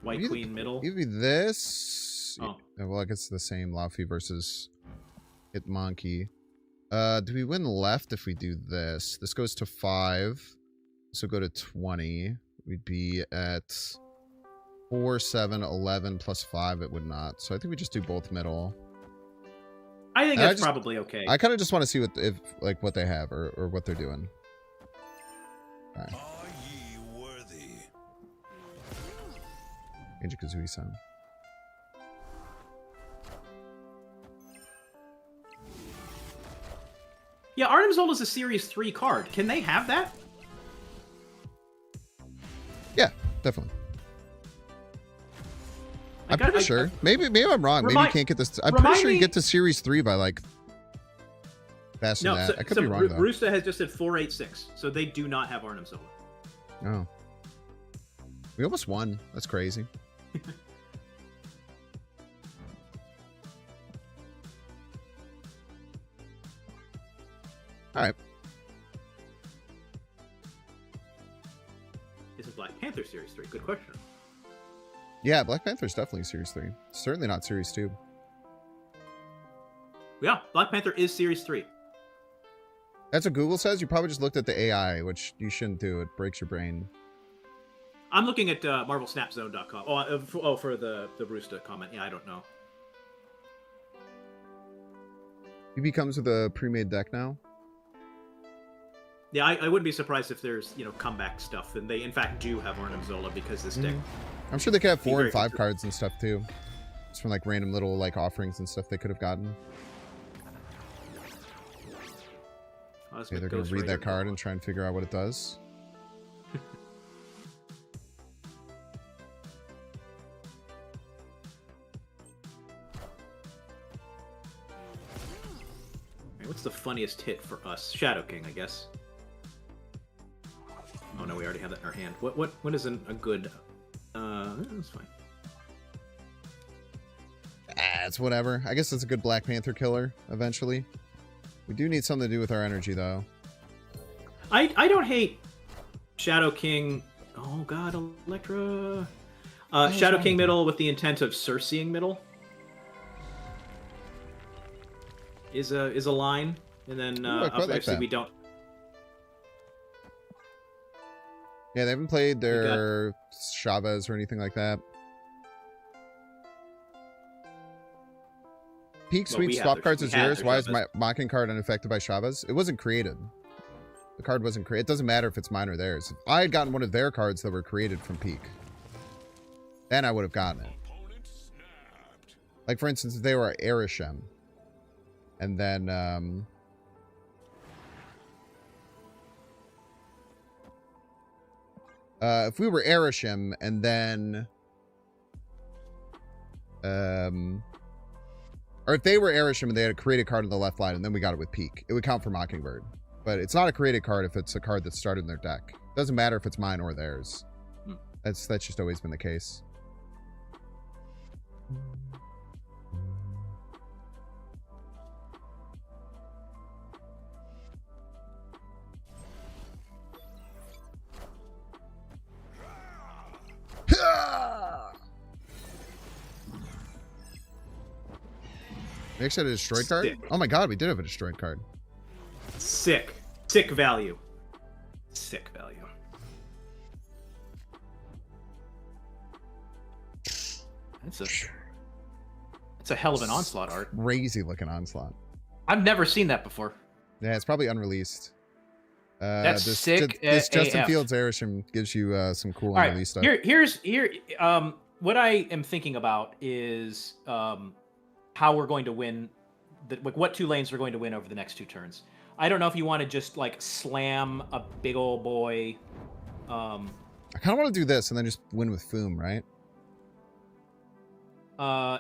White Queen, middle? Give me this. Oh. Yeah, well, I guess it's the same Laffy versus Hitmonkey. Do we win left if we do this? This goes to 5. This will go to 20. We'd be at 4, 7, 11 plus 5. It would not. So I think we just do both middle. I think that's probably okay. I kind of just want to see what they have or what they're doing. All right. Are ye worthy? Angel Kazooie-san. Yeah, Arnim Zola is a Series 3 card. Can they have that? Yeah, definitely. I'm pretty sure. Maybe I'm wrong. Maybe you can't get this. I'm pretty sure you get to Series 3 by like faster than that. I could be wrong though. Rusta has just said 486, so they do not have Arnim Zola. Oh. We almost won. That's crazy. All right. Is it Black Panther Series 3? Good question. Yeah, Black Panther's definitely Series 3. Certainly not Series 2. Yeah, Black Panther is Series 3. That's what Google says. You probably just looked at the AI, which you shouldn't do. It breaks your brain. I'm looking at MarvelSnapZone.com. For the Rusta comment. Yeah, I don't know. He comes with a pre-made deck now. Yeah, I wouldn't be surprised if there's, comeback stuff. And they, in fact, do have Arnim Zola because this deck... I'm sure they could have 4 and 5 cards and stuff, too. Just from, like, random little, like, offerings and stuff they could have gotten. Yeah, they're going to read that card and try and figure out what it does. What's the funniest hit for us? Shadow King, I guess. Oh no, we already have that in our hand. What is a good? That's fine. It's whatever. I guess it's a good Black Panther killer eventually. We do need something to do with our energy though. I don't hate Shadow King. Oh god, Electra. Shadow King middle with the intent of Cerseiing middle. Is a line, and then obviously we don't. Yeah, they haven't played their Chavez or anything like that. Peak sweep swap cards is yours. Why is my mocking card unaffected by Chavez? It wasn't created. The card wasn't created. It doesn't matter if it's mine or theirs. If I had gotten one of their cards that were created from Peak, then I would have gotten it. Like for instance, if they were Arishem. And then, if we were Arishem and then, or if they were Arishem and they had a created card on the left line and then we got it with Peak, it would count for Mockingbird. But it's not a created card if it's a card that's started in their deck. It doesn't matter if it's mine or theirs. That's just always been the case. We actually had a destroyed card? Sick. Oh my god, we did have a destroyed card. Sick value. Sick value. It's a hell of an onslaught art. Crazy looking onslaught. I've never seen that before. Yeah, it's probably unreleased. That's sick. This Justin AF. Fields Arishem gives you some cool All unreleased stuff. Here. What I am thinking about is how we're going to win. What 2 lanes we're going to win over the next 2 turns. I don't know if you want to just like slam a big old boy. I kind of want to do this and then just win with Foom, right? Yeah,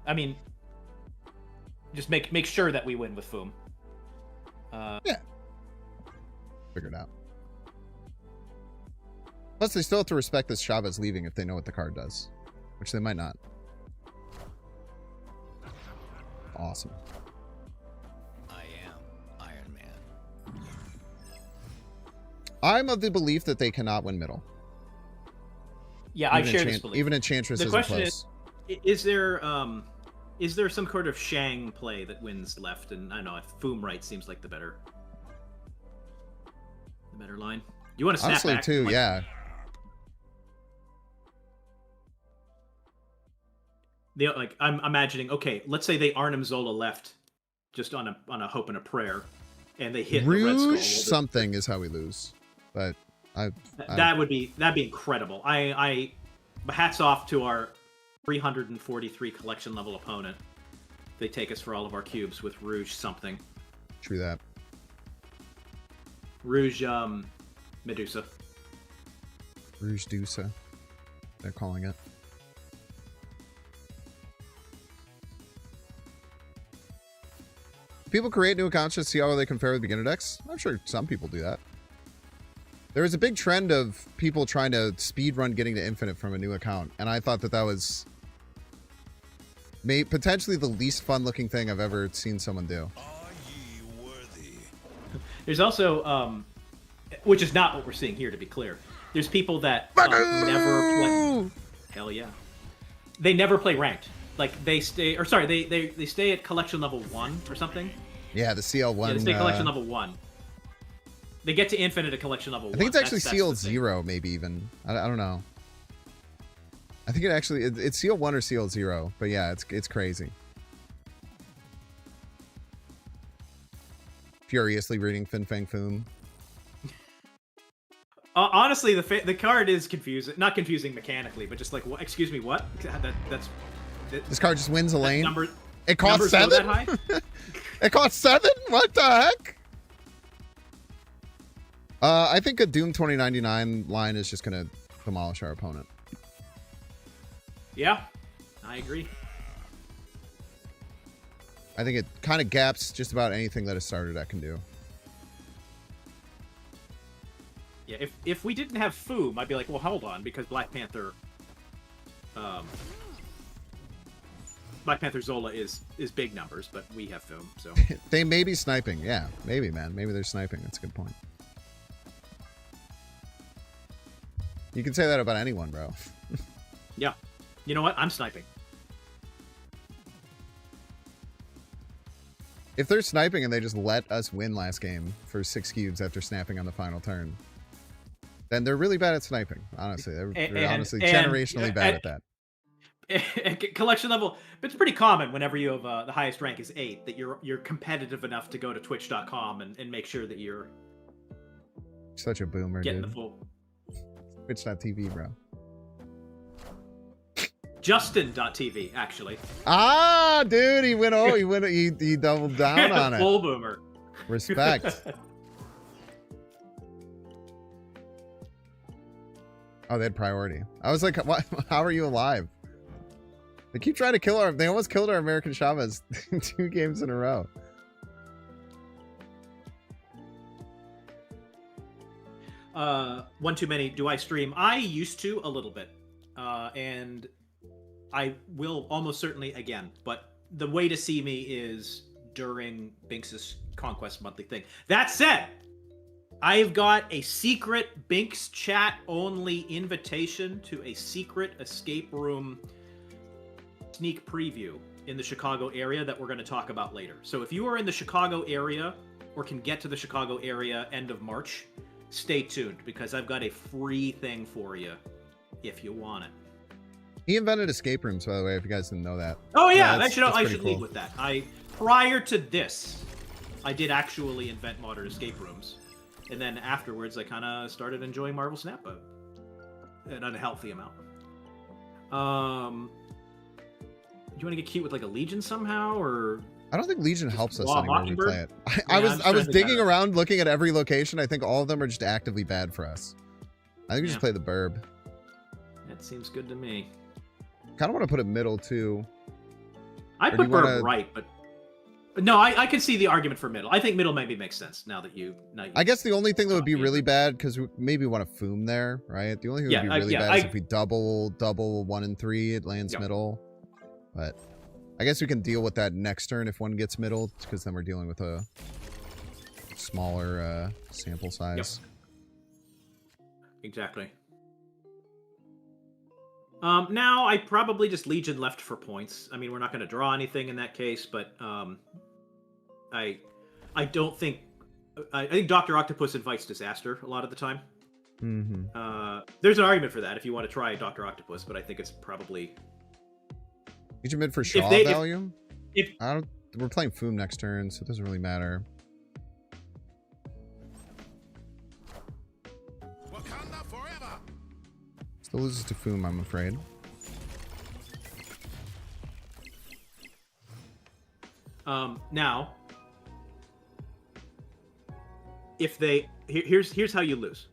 I mean, just make sure that we win with Foom. Yeah. Figure it out. Plus, they still have to respect this Chavez leaving if they know what the card does, which they might not. Awesome. I am Iron Man. I'm of the belief that they cannot win middle. Yeah, I share this belief. Even Enchantress The isn't question close. is there some sort of Shang play that wins left? And I don't know if Foom right seems like the better line. You want to snap Honestly, back? too, Like, yeah. I'm imagining. Okay, let's say they Arnim Zola left, just on a hope and a prayer, and they hit the Red Skull. Rouge something is how we lose, but that'd be incredible. I hats off to our 343 collection level opponent. They take us for all of our cubes with Rouge something. True that. Rouge Medusa. Rouge Dusa, they're calling it. People create new accounts just to see how they compare with beginner decks. I'm sure some people do that. There was a big trend of people trying to speed run getting to infinite from a new account, and I thought that was potentially the least fun looking thing I've ever seen someone do. Are ye worthy? There's also, which is not what we're seeing here, to be clear. There's people that never play. Hell yeah. They never play ranked. Like they stay, or sorry, they stay at collection level 1 or something. Yeah, the CL1. Yeah, they stay collection level 1. They get to infinite at collection level 1. I think it's actually sealed 0, maybe even. I don't know. I think it's seal 1 or seal 0, but yeah, it's crazy. Furiously reading Fin Fang Foom. Honestly, the card is confusing. Not confusing mechanically, but just like, what? Excuse me, what? This card just wins a lane. It cost numbers go 7? that high? It cost 7? What the heck? I think a Doom 2099 line is just going to demolish our opponent. Yeah, I agree. I think it kind of gaps just about anything that a starter deck can do. Yeah, if we didn't have Foom, I'd be like, well, hold on, because Black Panther Zola is big numbers, but we have Foom, so They may be sniping. Yeah, maybe, man. Maybe they're sniping. That's a good point. You can say that about anyone, bro. yeah. You know what? I'm sniping. If they're sniping and they just let us win last game for 6 cubes after snapping on the final turn, then they're really bad at sniping. Honestly, they're honestly generationally bad at that. Collection level, but it's pretty common whenever you have the highest rank is 8 that you're competitive enough to go to twitch.com and make sure that you're Such a boomer, getting dude. the full Twitch.tv, bro. Justin.tv, actually. Ah, dude, he went. Oh, he doubled down on it. Full boomer. Respect. Oh, they had priority. I was like, what? How are you alive? They keep trying to kill our. They almost killed our American Chavez 2 games in a row. One too many. Do I stream? I used to a little bit, and I will almost certainly again. But the way to see me is during Binks's Conquest monthly thing. That said, I've got a secret Binks chat only invitation to a secret escape room sneak preview in the Chicago area that we're going to talk about later. So if you are in the Chicago area or can get to the Chicago area end of March, stay tuned because I've got a free thing for you if you want it. He invented escape rooms, by the way, if you guys didn't know that. Oh yeah, that's I pretty should lead cool. with that. Prior to this, I did actually invent modern escape rooms. And then afterwards, I kind of started enjoying Marvel Snap an unhealthy amount. Do you want to get cute with like a Legion somehow, or I don't think Legion helps us Raw anymore when we play Mockingbird? it. Yeah, I was I'm digging trying to- around looking at every location. I think all of them are just actively bad for us. I think we just Yeah. play the Burb. That seems good to me. Kind of want to put it middle too. I Or do you prefer wanna- right, but no, I can see the argument for middle. I think middle maybe makes sense now that you. I guess the only thing that would be Yeah. really bad, because we maybe want to Foom there, right? The only thing that would be really bad is if we double 1 and 3, it lands middle. But I guess we can deal with that next turn if one gets middle, because then we're dealing with a smaller sample size. Exactly. Now I probably just Legion left for points. I mean, we're not going to draw anything in that case, but I don't think I think Dr. Octopus invites disaster a lot of the time. There's an argument for that if you want to try Dr. Octopus, but I think it's probably Legion mid for Shaw they- value. if I don't. We're playing Foom next turn, so it doesn't really matter. Wakanda forever. Still loses to Foom, I'm afraid. now if they here's how you lose.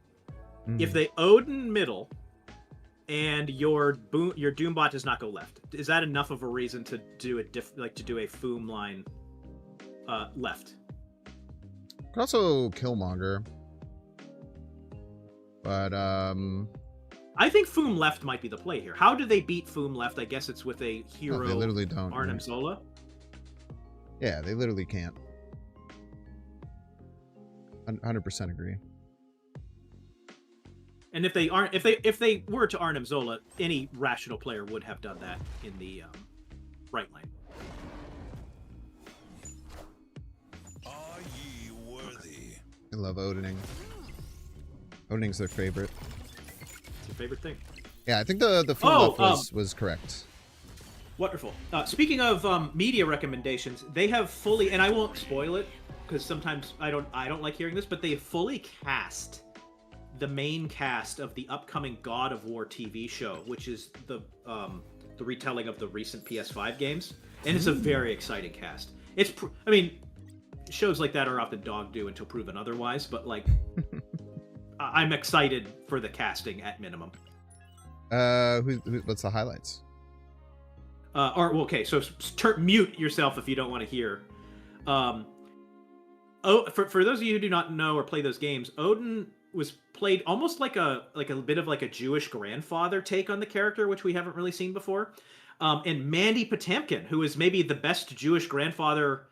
If they Odin middle and your Doombot does not go left, is that enough of a reason to do a to do a Foom line left? Could also Killmonger. But I think Foom left might be the play here. How do they beat Foom left? I guess it's with a hero they literally don't. Arnim Right? Zola. Yeah, they literally can't. 100% agree. And if they were to Arnim Zola, any rational player would have done that in the right lane. Are ye worthy? I love Odining. Odining's their favorite. It's your favorite thing. Yeah, I think the Foom left was correct. Wonderful. Speaking of media recommendations, they have fully, and I won't spoil it because sometimes I don't like hearing this, but they have fully cast the main cast of the upcoming God of War TV show, which is the retelling of the recent PS5 games, and it's a very exciting cast. I mean, shows like that are often dog do until proven otherwise, but like, I'm excited for the casting at minimum. What's the highlights? Okay, so mute yourself if you don't want to hear. For those of you who do not know or play those games, Odin was played almost like a bit of like a Jewish grandfather take on the character, which we haven't really seen before. And Mandy Patinkin, who is maybe the best Jewish grandfather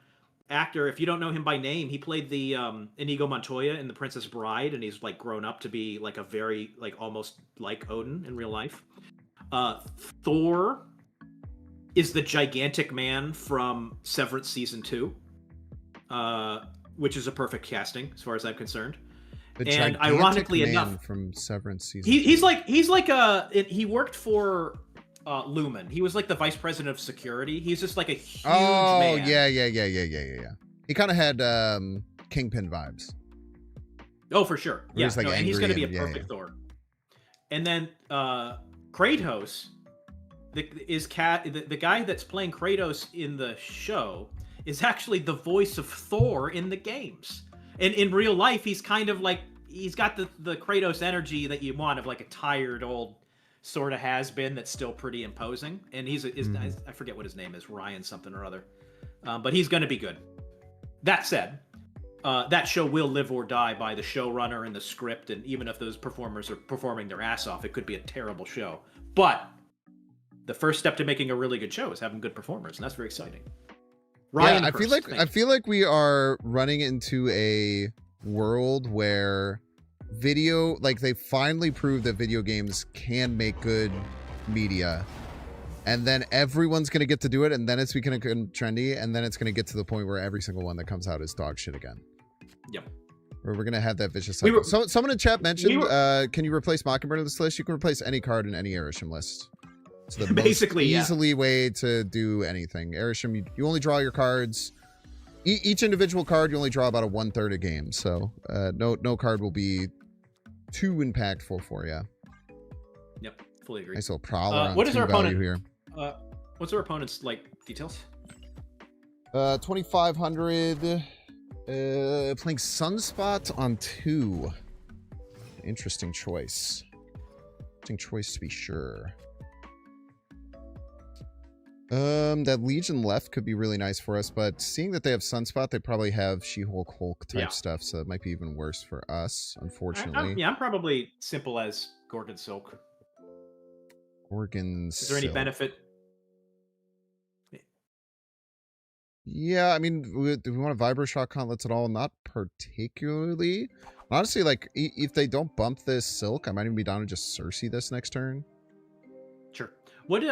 actor. If you don't know him by name, he played the Inigo Montoya in The Princess Bride, and he's like grown up to be like a very like almost like Odin in real life. Thor is the gigantic man from Severance season 2, which is a perfect casting as far as I'm concerned. And ironically enough, from Severance season, he's like he worked for Lumen. He was like the vice president of security. He's just like a huge man. Yeah. He kind of had Kingpin vibes. Oh, for sure. Where he's, like, and he's going to be a angry and- perfect Thor. And then Kratos the guy that's playing Kratos in the show is actually the voice of Thor in the games. And in real life, he's kind of like, he's got the Kratos energy that you want of like a tired old sort of has-been that's still pretty imposing. And I forget what his name is, Ryan something or other. But he's going to be good. That said, that show will live or die by the showrunner and the script, and even if those performers are performing their ass off, it could be a terrible show. But the first step to making a really good show is having good performers, and that's very exciting. Ryan, I feel like we are running into a world where video, like they finally proved that video games can make good media, and then everyone's gonna get to do it, and then it's becoming trendy, and then it's gonna get to the point where every single one that comes out is dog shit again. Yep. Where we're gonna have that vicious cycle. Someone in chat mentioned, can you replace Mockingbird on this list? You can replace any card in any Erisham list. It's the basically most easily way to do anything. Erisham, you only draw your cards. Each individual card, you only draw about 1/3 a game. So no card will be too impactful for you. Yep, fully agree. Nice little Prowler on what is our opponent here. What's our opponent's like details? 2500. Playing Sunspot on 2. Interesting choice. Interesting choice to be sure. That Legion left could be really nice for us, but seeing that they have Sunspot, they probably have She-Hulk type stuff, so it might be even worse for us, unfortunately. I'm probably simple as Gorgon Silk. Gorgon Is there any benefit? Yeah, I mean, do we want to Vibro Shock Gauntlets at all? Not particularly. Honestly, like, if they don't bump this Silk, I might even be down to just Cersei this next turn. Sure. What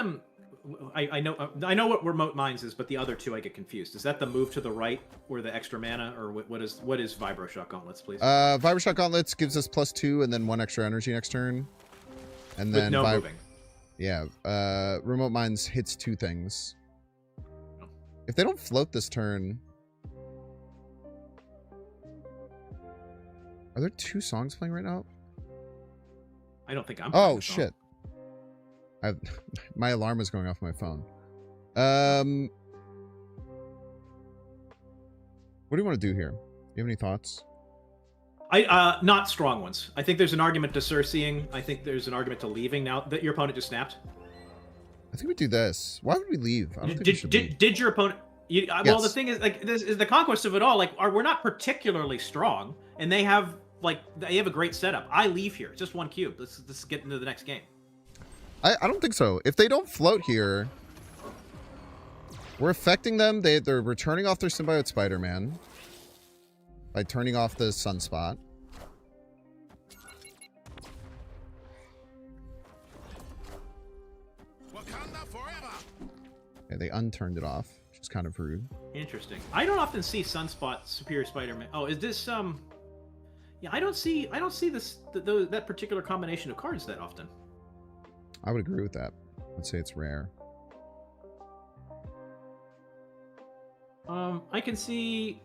I know what Remote Mines is, but the other two I get confused. Is that the move to the right or the extra mana, or what is Vibro Shock Gauntlets, please? Vibro Shock Gauntlets gives us +2 and then 1 extra energy next turn. And then with no moving. Yeah. Remote Mines hits 2 things. If they don't float this turn... Are there 2 songs playing right now? I don't think I'm... Oh, shit. My alarm is going off my phone. What do you want to do here? Do you have any thoughts? Not strong ones. I think there's an argument to Cerseiing. I think there's an argument to leaving now that your opponent just snapped. I think we do this. Why would we leave? I don't think we should leave. Did your opponent... Well, the thing is, like, this is the conquest of it all. Like, we're not particularly strong, and they have a great setup. I leave here. It's just 1 cube. Let's get into the next game. I don't think so. If they don't float here, we're affecting them. They're returning off their Symbiote Spider-Man by turning off the Sunspot. Wakanda forever. Yeah, they unturned it off, which is kind of rude. Interesting. I don't often see Sunspot Superior Spider-Man. Oh, is this Yeah, I don't see this that particular combination of cards that often. I would agree with that. I'd say it's rare. I can see...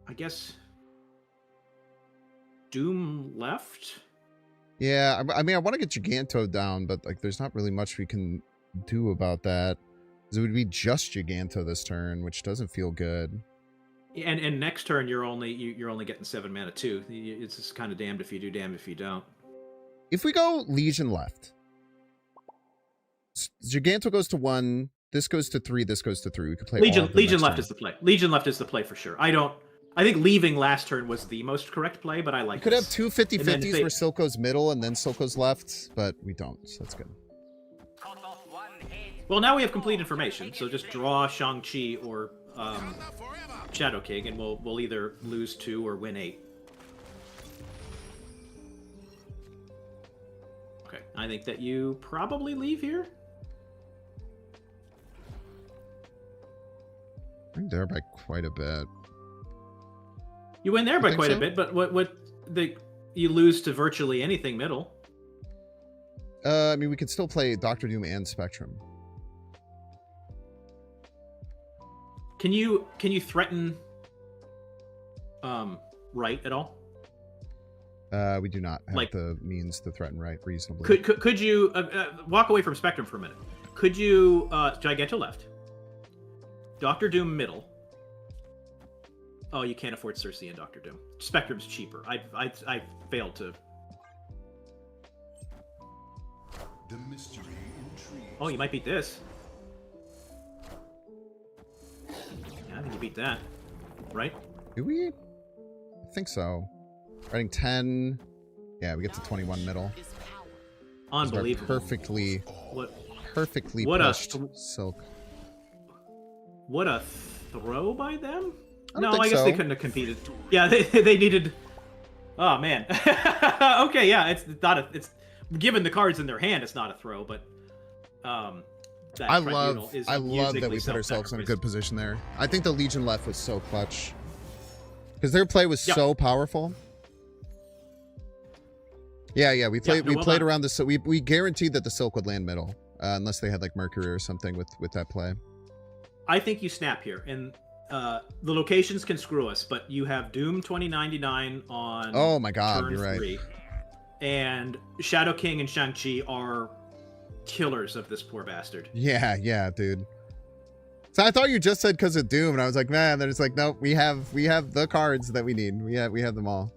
I guess... Doom left? Yeah, I mean, I want to get Giganto down, but like, there's not really much we can do about that. Because it would be just Giganto this turn, which doesn't feel good. And next turn you're only getting 7 mana too. It's just kind of damned if you do, damned if you don't. If we go Legion left, Giganto goes to 1. This goes to 3. This goes to 3. We could play Legion left turn. is the play. Legion left is the play for sure. I think leaving last turn was the most correct play, but I like. We could have 2 50-50s they... where Silk goes middle and then Silk goes left, but we don't, so that's good. Well, now we have complete information, so just draw Shang-Chi or Shadow King, and we'll either lose 2 or win 8. Okay, I think that you probably leave here. I'm there by quite a bit. You win there by quite so? a bit, but you lose to virtually anything middle. I mean, we could still play Doctor Doom and Spectrum. Can you threaten right at all? We do not have the means to threaten right reasonably. Could you walk away from Spectrum for a minute? Could you Giganto left, Doctor Doom middle? Oh, you can't afford Cersei and Doctor Doom. Spectrum's cheaper. I failed to. The mystery intrigues. Oh, you might beat this. Yeah, I think you beat that. Right? Do we? I think so. Writing 10. Yeah, we get to 21 middle. Unbelievable. Perfectly what pushed Silk. What a throw by them? I guess so. they couldn't have competed. Yeah, they needed. Oh man. Okay, yeah, it's not it's given the cards in their hand, it's not a throw, but I love that we put ourselves in a good position there. I think the Legion left was so clutch because their play was so powerful. Yeah, we played around this, so we guaranteed that the Silk would land middle, unless they had like Mercury or something with that play. I think you snap here, and the locations can screw us, but you have Doom 2099 on. Oh my God, turn you're right. 3, and Shadow King and Shang-Chi are killers of this poor bastard. Yeah, dude. So I thought you just said because of Doom, and I was like, man. Then it's like, no, we have the cards that we need. We have them all.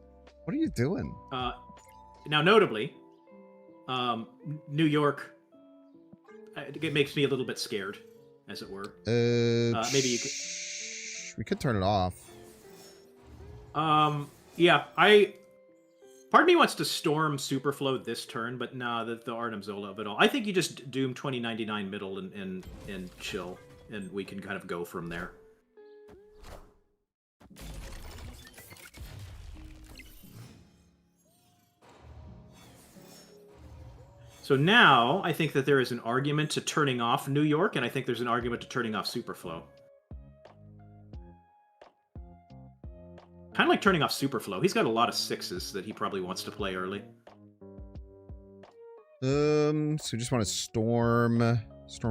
What are you doing? Now, notably, New York, it makes me a little bit scared, as it were. Maybe you could. We could turn it off. Yeah, part of me wants to storm Superflow this turn, but nah, the Artem Zola of it all. I think you just doom 2099 middle and chill, and we can kind of go from there. So now I think that there is an argument to turning off New York, and I think there's an argument to turning off Superflow. Kind of like turning off Superflow. He's got a lot of 6s that he probably wants to play early. So we just want to storm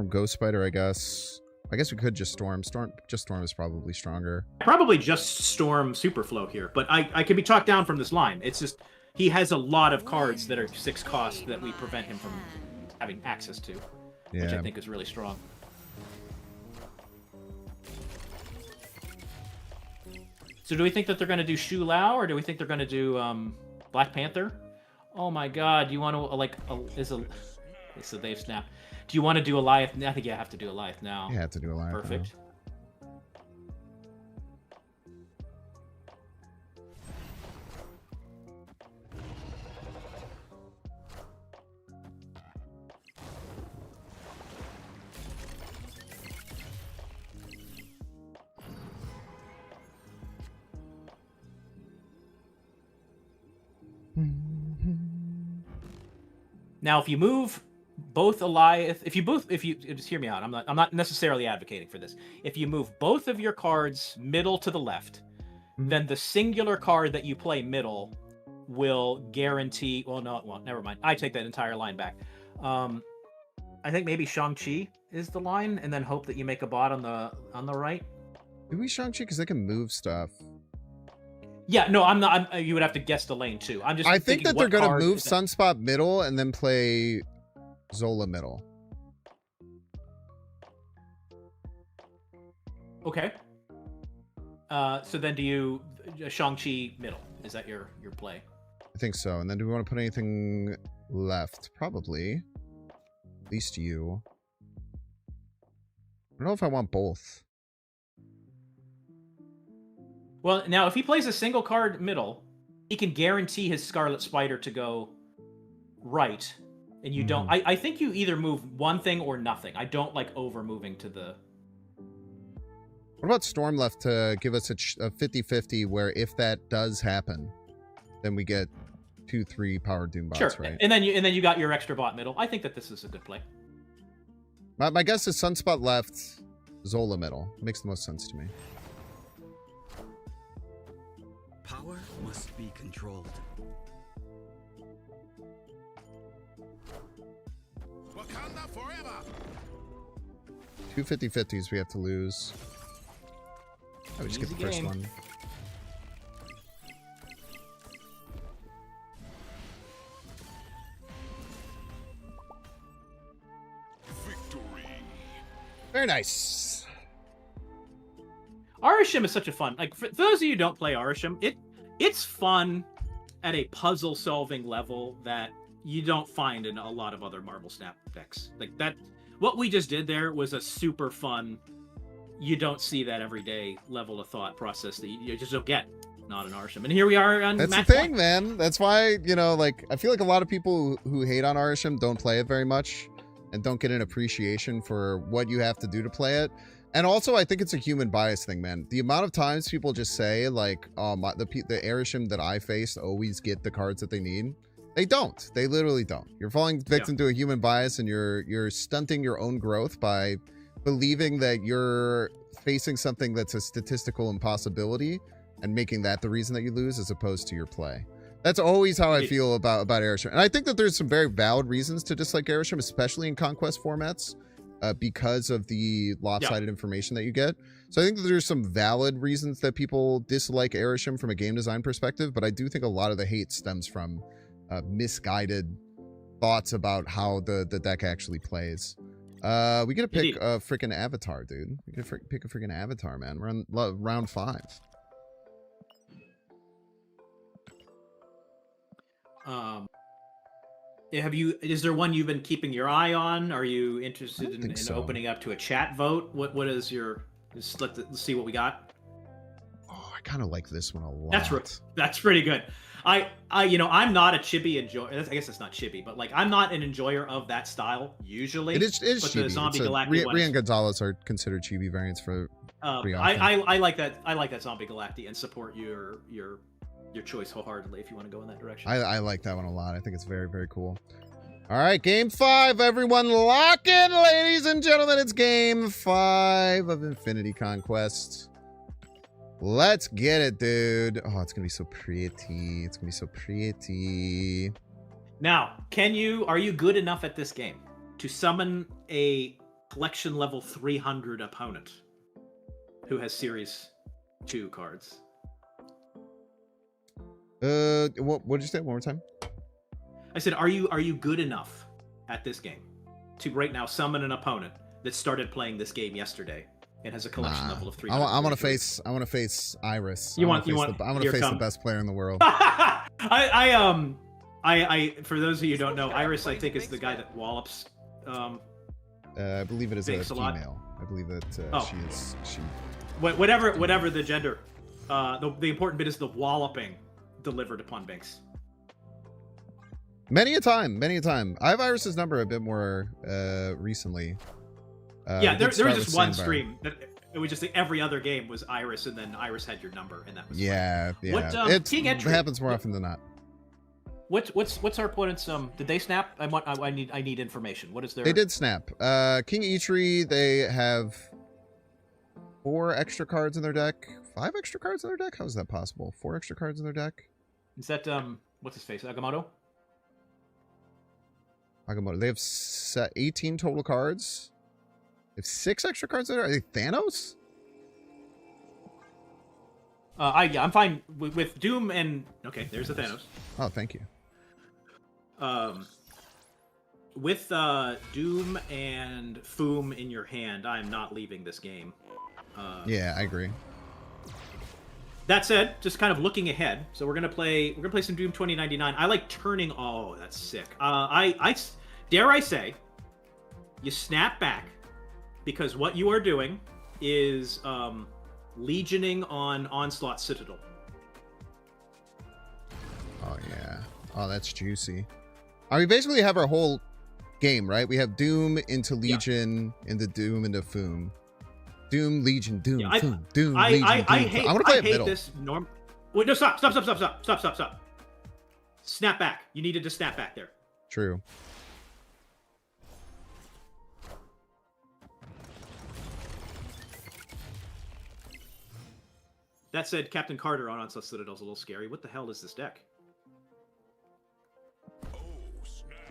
Ghost Spider, I guess. I guess we could just storm. Storm is probably stronger. Probably just storm Superflow here, but I can be talked down from this line. It's just he has a lot of cards that are 6 cost that we prevent him from having access to, which I think is really strong. So do we think that they're going to do Shu Lao, or do we think they're going to do Black Panther? Oh my God! You want to so they've snapped. Do you want to do Eliath? I think you have to do Eliath now. You have to do Eliath. Perfect. Now, if you move both Eliath, if you just hear me out, I'm not necessarily advocating for this. If you move both of your cards middle to the left, then the singular card that you play middle will guarantee. Well, no, it won't. Never mind. I take that entire line back. I think maybe Shang-Chi is the line, and then hope that you make a bot on the right. Do we Shang-Chi because they can move stuff? Yeah, no, I'm not. You would have to guess the lane too. I think that they're going to move Sunspot middle and then play Zola middle. Okay. So then do you Shang-Chi middle? Is that your play? I think so. And then do we want to put anything left? Probably. At least you. I don't know if I want both. Well, now if he plays a single card middle, he can guarantee his Scarlet Spider to go right. And you don't... I think you either move one thing or nothing. I don't like over moving to the... What about Storm left to give us a 50-50 where if that does happen, then we get 2-3 Power Doom bots, sure. Right? And then you got your extra bot middle. I think that this is a good play. My guess is Sunspot left, Zola middle. Makes the most sense to me. Power must be controlled. Wakanda forever. 2 50-50s we have to lose. I would just get the first one. Victory. Very nice. Arisham is such a fun... Like, for those of you who don't play Arisham, it's fun at a puzzle-solving level that you don't find in a lot of other Marble Snap decks. Like, that... What we just did there was a super fun... You don't see that every day level of thought process that you just don't get. Not an Arisham. And here we are on That's the match thing, one. man. That's why, you know, like, I feel like a lot of people who hate on Arisham don't play it very much and don't get an appreciation for what you have to do to play it. And also, I think it's a human bias thing, man. The amount of times people just say, like, the Arisham that I faced always get the cards that they need. They don't. They literally don't. You're falling victim to a human bias, and you're stunting your own growth by believing that you're facing something that's a statistical impossibility and making that the reason that you lose as opposed to your play. That's always how I feel about Arisham. And I think that there's some very valid reasons to dislike Arisham, especially in Conquest formats, because of the lopsided information that you get. So I think that there's some valid reasons that people dislike Arisham from a game design perspective, but I do think a lot of the hate stems from misguided thoughts about how the deck actually plays. We gotta pick a freaking avatar, dude. We gotta pick a freaking avatar, man. We're on round 5. Have you? Is there one you've been keeping your eye on? Are you interested in so. opening up to a chat vote? What is your? Let's see what we got. Oh, I kind of like this one a lot. That's pretty good. I'm not a chibi enjoyer. I guess it's not chibi, but like I'm not an enjoyer of that style usually. It is but chibi. the Zombie Galacti one. Rian Gonzalez are considered chibi variants for. I like that. I like that Zombie Galacti and support your choice wholeheartedly if you want to go in that direction. I like that one a lot. I think it's very, very cool. All right, game 5. Everyone lock in, ladies and gentlemen. It's game 5 of Infinity Conquest. Let's get it, dude. Oh, it's going to be so pretty. It's going to be so pretty. Now, are you good enough at this game to summon a collection level 300 opponent who has Series 2 cards? What did you say? One more time? I said, are you good enough at this game to right now summon an opponent that started playing this game yesterday and has a collection level of 300? I want to face Iris. I want to face the best player in the world. I for those of you who don't know, Iris I think is the guy that wallops. I believe it is a Banks a lot. female. I believe that she. Whatever the gender. The important bit is the walloping delivered upon Banks. Many a time. I have Iris's number a bit more recently. Yeah, there was just one stream that it was just like every other game was Iris, and then Iris had your number, and that was yeah. What, it King Entry, happens more often than not. What's our opponent's Did they snap? I need information. What is their? They did snap. King Eitri, they have 4 extra cards in their deck. 5 extra cards in their deck? How is that possible? 4 extra cards in their deck? Is that what's his face? Agamotto? They have 18 total cards. They have 6 extra cards in there. Are they Thanos? I'm fine with Doom and okay. There's the Thanos. Oh, thank you. With Doom and Foom in your hand, I am not leaving this game. Yeah, I agree. That said, just kind of looking ahead, so we're gonna play some Doom 2099. I like turning. Oh, that's sick. I dare I say, you snap back because what you are doing is legioning on Onslaught Citadel. Oh yeah. Oh, that's juicy. We basically have our whole game, right? We have Doom into Legion, into Doom into Foom. Doom, Legion, Doom, Foom. Doom, Legion, Doom, Foom. I want to play it middle. This norm. Wait, no, stop. Snap back. You needed to snap back there. True. That said, Captain Carter on Onslaught Citadel is a little scary. What the hell is this deck? Oh, snap.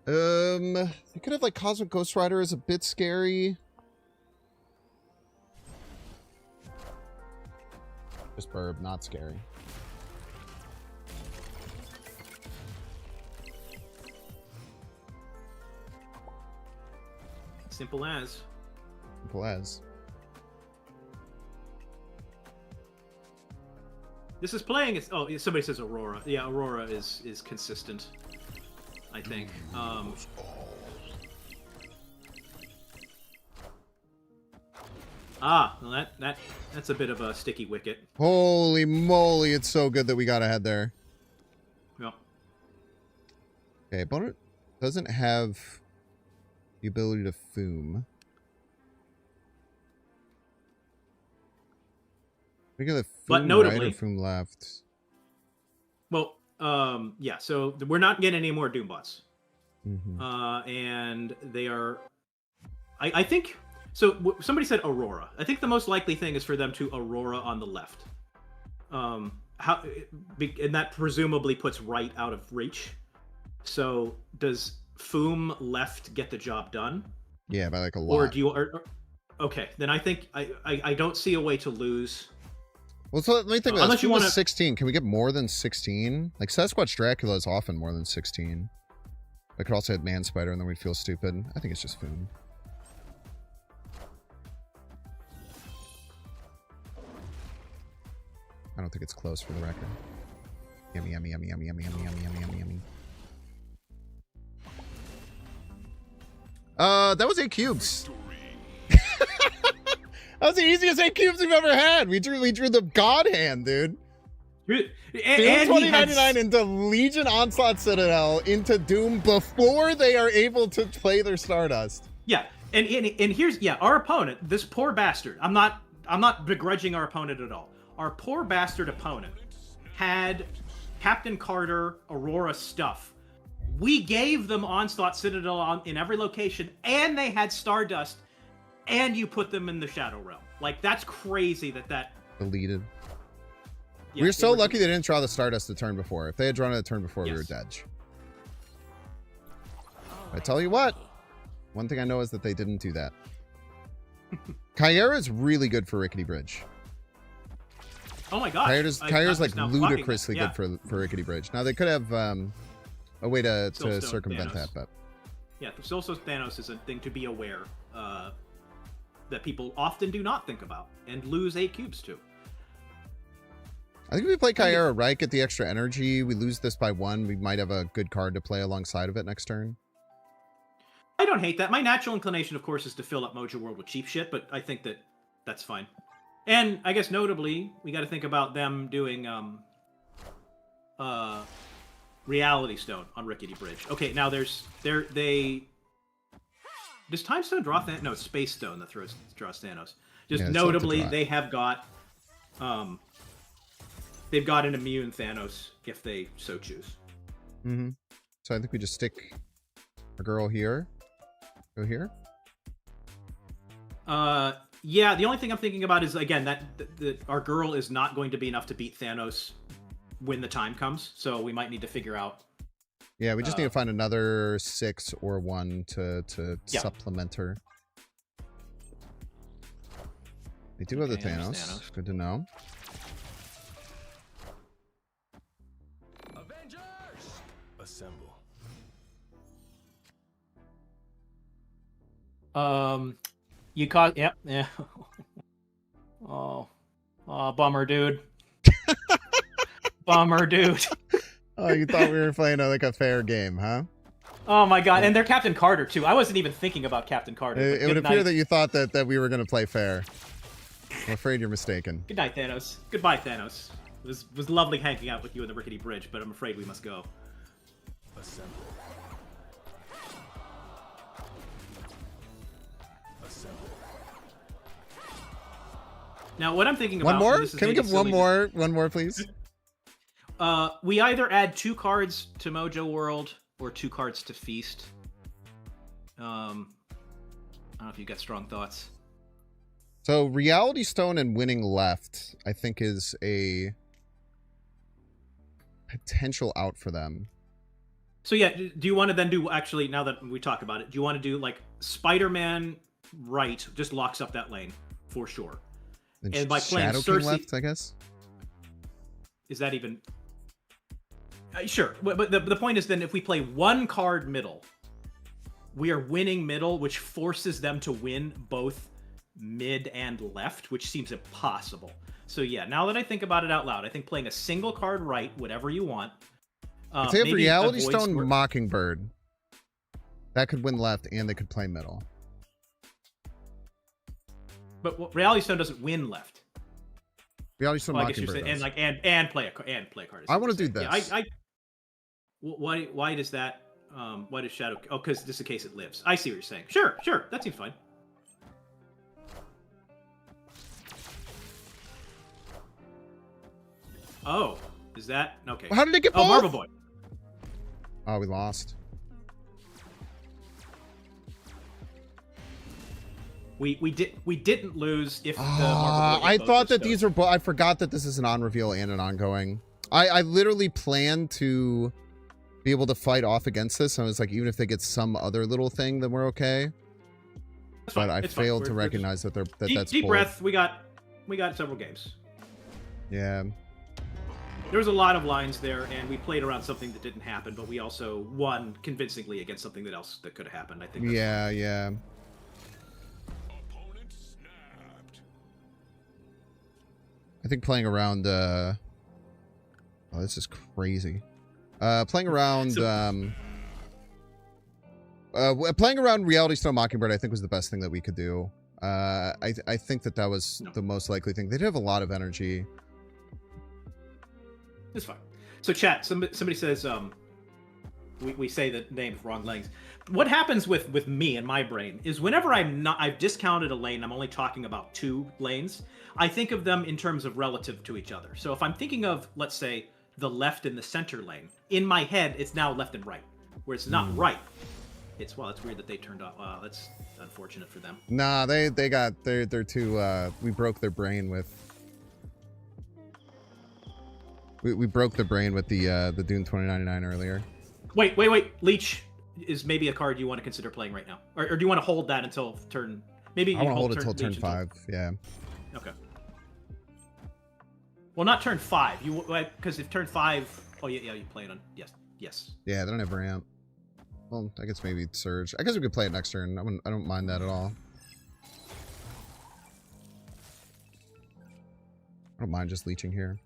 You could have like Cosmic Ghost Rider is a bit scary. Just Burb, not scary. Simple as. Simple as. This is playing. Oh, somebody says Aurora. Yeah, Aurora is consistent. I think. Well, that's a bit of a sticky wicket. Holy moly! It's so good that we got ahead there. Yeah. Okay, opponent doesn't have the ability to Foom. We got the Foom But notably, right or Foom left. Well, yeah. So we're not getting any more Doombots, Mm-hmm. and they are. I think so. Somebody said Aurora. I think the most likely thing is for them to Aurora on the left. And that presumably puts right out of reach. So does Foom left get the job done? Yeah, by like a lot. Or do you? Okay, then I think I don't see a way to lose. Well, so let me think about unless this. you Foom want is 16. Can we get more than 16? Like Sasquatch Dracula is often more than 16. I could also hit Man Spider and then we'd feel stupid. I think it's just Foom. I don't think it's close for the record. Yummy, yummy, yummy, yummy, yummy, yummy, yummy, yummy, yummy, yummy. That was 8 cubes. That was the easiest 8 cubes we've ever had. We drew the God hand, dude. And, Doom and 2099 into Legion Onslaught Citadel into Doom before they are able to play their Stardust. Yeah, and here's our opponent, this poor bastard. I'm not begrudging our opponent at all. Our poor bastard opponent had Captain Carter, Aurora stuff. We gave them Onslaught Citadel in every location, and they had Stardust, and you put them in the Shadow Realm. Like, that's crazy that Deleted. Yeah, We're so lucky they didn't draw the Stardust the turn before. If they had drawn it the turn before, we were Yes. dead. I tell you what, one thing I know is that they didn't do that. Kyera is really good for Rickety Bridge. Oh my gosh. Kyra's like just now clocking ludicrously that. good for Rickety Bridge. Now they could have a way to Soulstone circumvent Thanos. that, but Yeah, the Soulstone Thanos is a thing to be aware that people often do not think about and lose 8 cubes to. I think if we play Kyera right, get the extra energy, we lose this by 1, we might have a good card to play alongside of it next turn. I don't hate that. My natural inclination, of course, is to fill up Mojo World with cheap shit, but I think that that's fine. And I guess notably, we got to think about them doing Reality Stone on Rickety Bridge. Okay, now does Time Stone draw Thanos? No, it's Space Stone that draws Thanos. Just Yeah, it's notably, like to draw. they have got they've got an immune Thanos if they so choose. Mm-hmm. So I think we just stick our girl here. Go here. Yeah, the only thing I'm thinking about is, again, that our girl is not going to be enough to beat Thanos when the time comes, so we might need to figure out. Yeah, we just need to find another 6 or 1 to supplement her. They do have the Okay, there's Thanos. Thanos. Good to know. Avengers! Assemble. You caught. Yep. Yeah. Oh, bummer, dude. Bummer, dude. Oh, you thought we were playing like a fair game, huh? Oh my god, and they're Captain Carter too. I wasn't even thinking about Captain Carter. It but would good appear night. that you thought that we were going to play fair. I'm afraid you're mistaken. Good night, Thanos. Goodbye, Thanos. It was lovely hanging out with you in the Rickety Bridge, but I'm afraid we must go. Assemble. Assemble. Now, what I'm thinking One about. more? This is Can we maybe give one silly more? One more, please. We either add 2 cards to Mojo World or 2 cards to Feast. I don't know if you got strong thoughts. So Reality Stone and winning left, I think, is a potential out for them. So yeah, do you want to then do, actually, now that we talk about it, do you want to do like Spider-Man right just locks up that lane for sure? And by playing Shadow King Cersei- left, I guess. Is that even... sure, but the point is then if we play 1 card middle, we are winning middle, which forces them to win both mid and left, which seems impossible. So yeah, now that I think about it out loud, I think playing a single card right, whatever you want. If they have maybe Reality avoid Stone score- Mockingbird, that could win left and they could play middle. But Reality Stone doesn't win left. Reality Stone Well, I guess you're Mockingbird saying, does. and play a card. is I what want to you're do saying. this. Yeah, why does that? Why does Shadow? Oh, because this is the case it lives. I see what you're saying. Sure, that seems fine. Oh, is that okay? How did it get both? Oh, Marble Boy. Oh, we lost. We didn't lose if the Marble Boy I both thought the that these were both. I forgot that this is an on-reveal and an ongoing. I literally planned to be able to fight off against this. I was like, even if they get some other little thing, then we're okay. It's fine, But I it's fine. failed to We're just- recognize that deep, that's deep both. breath. We got several games. Yeah. There was a lot of lines there, and we played around something that didn't happen, but we also won convincingly against something that could have happened. I think. Yeah, yeah. Opponent snapped. I think playing around. Oh, this is crazy. Playing around. Playing around Reality Stone Mockingbird, I think, was the best thing that we could do. I think that was the most likely thing. They did have a lot of energy. It's fine. So, chat. Somebody says we say the names wrong lanes. What happens with me and my brain is whenever I've discounted a lane, I'm only talking about 2 lanes. I think of them in terms of relative to each other. So if I'm thinking of, let's say, the left and the center lane, in my head, it's now left and right, where it's not right. It's, well, it's weird that they turned off. Wow, that's unfortunate for them. Nah, they're too. We broke their brain with. We broke the brain with the Dune 2099 earlier. Wait. Leech is maybe a card you want to consider playing right now, or do you want to hold that until turn? Maybe you I want to hold it turn till turn Leech 5. Yeah. Okay. Well, not turn 5. You because if turn 5. Oh yeah, you play it on. Yes. Yeah, they don't have ramp. Well, I guess maybe Surge. I guess we could play it next turn. I don't mind that at all. I don't mind just leeching here.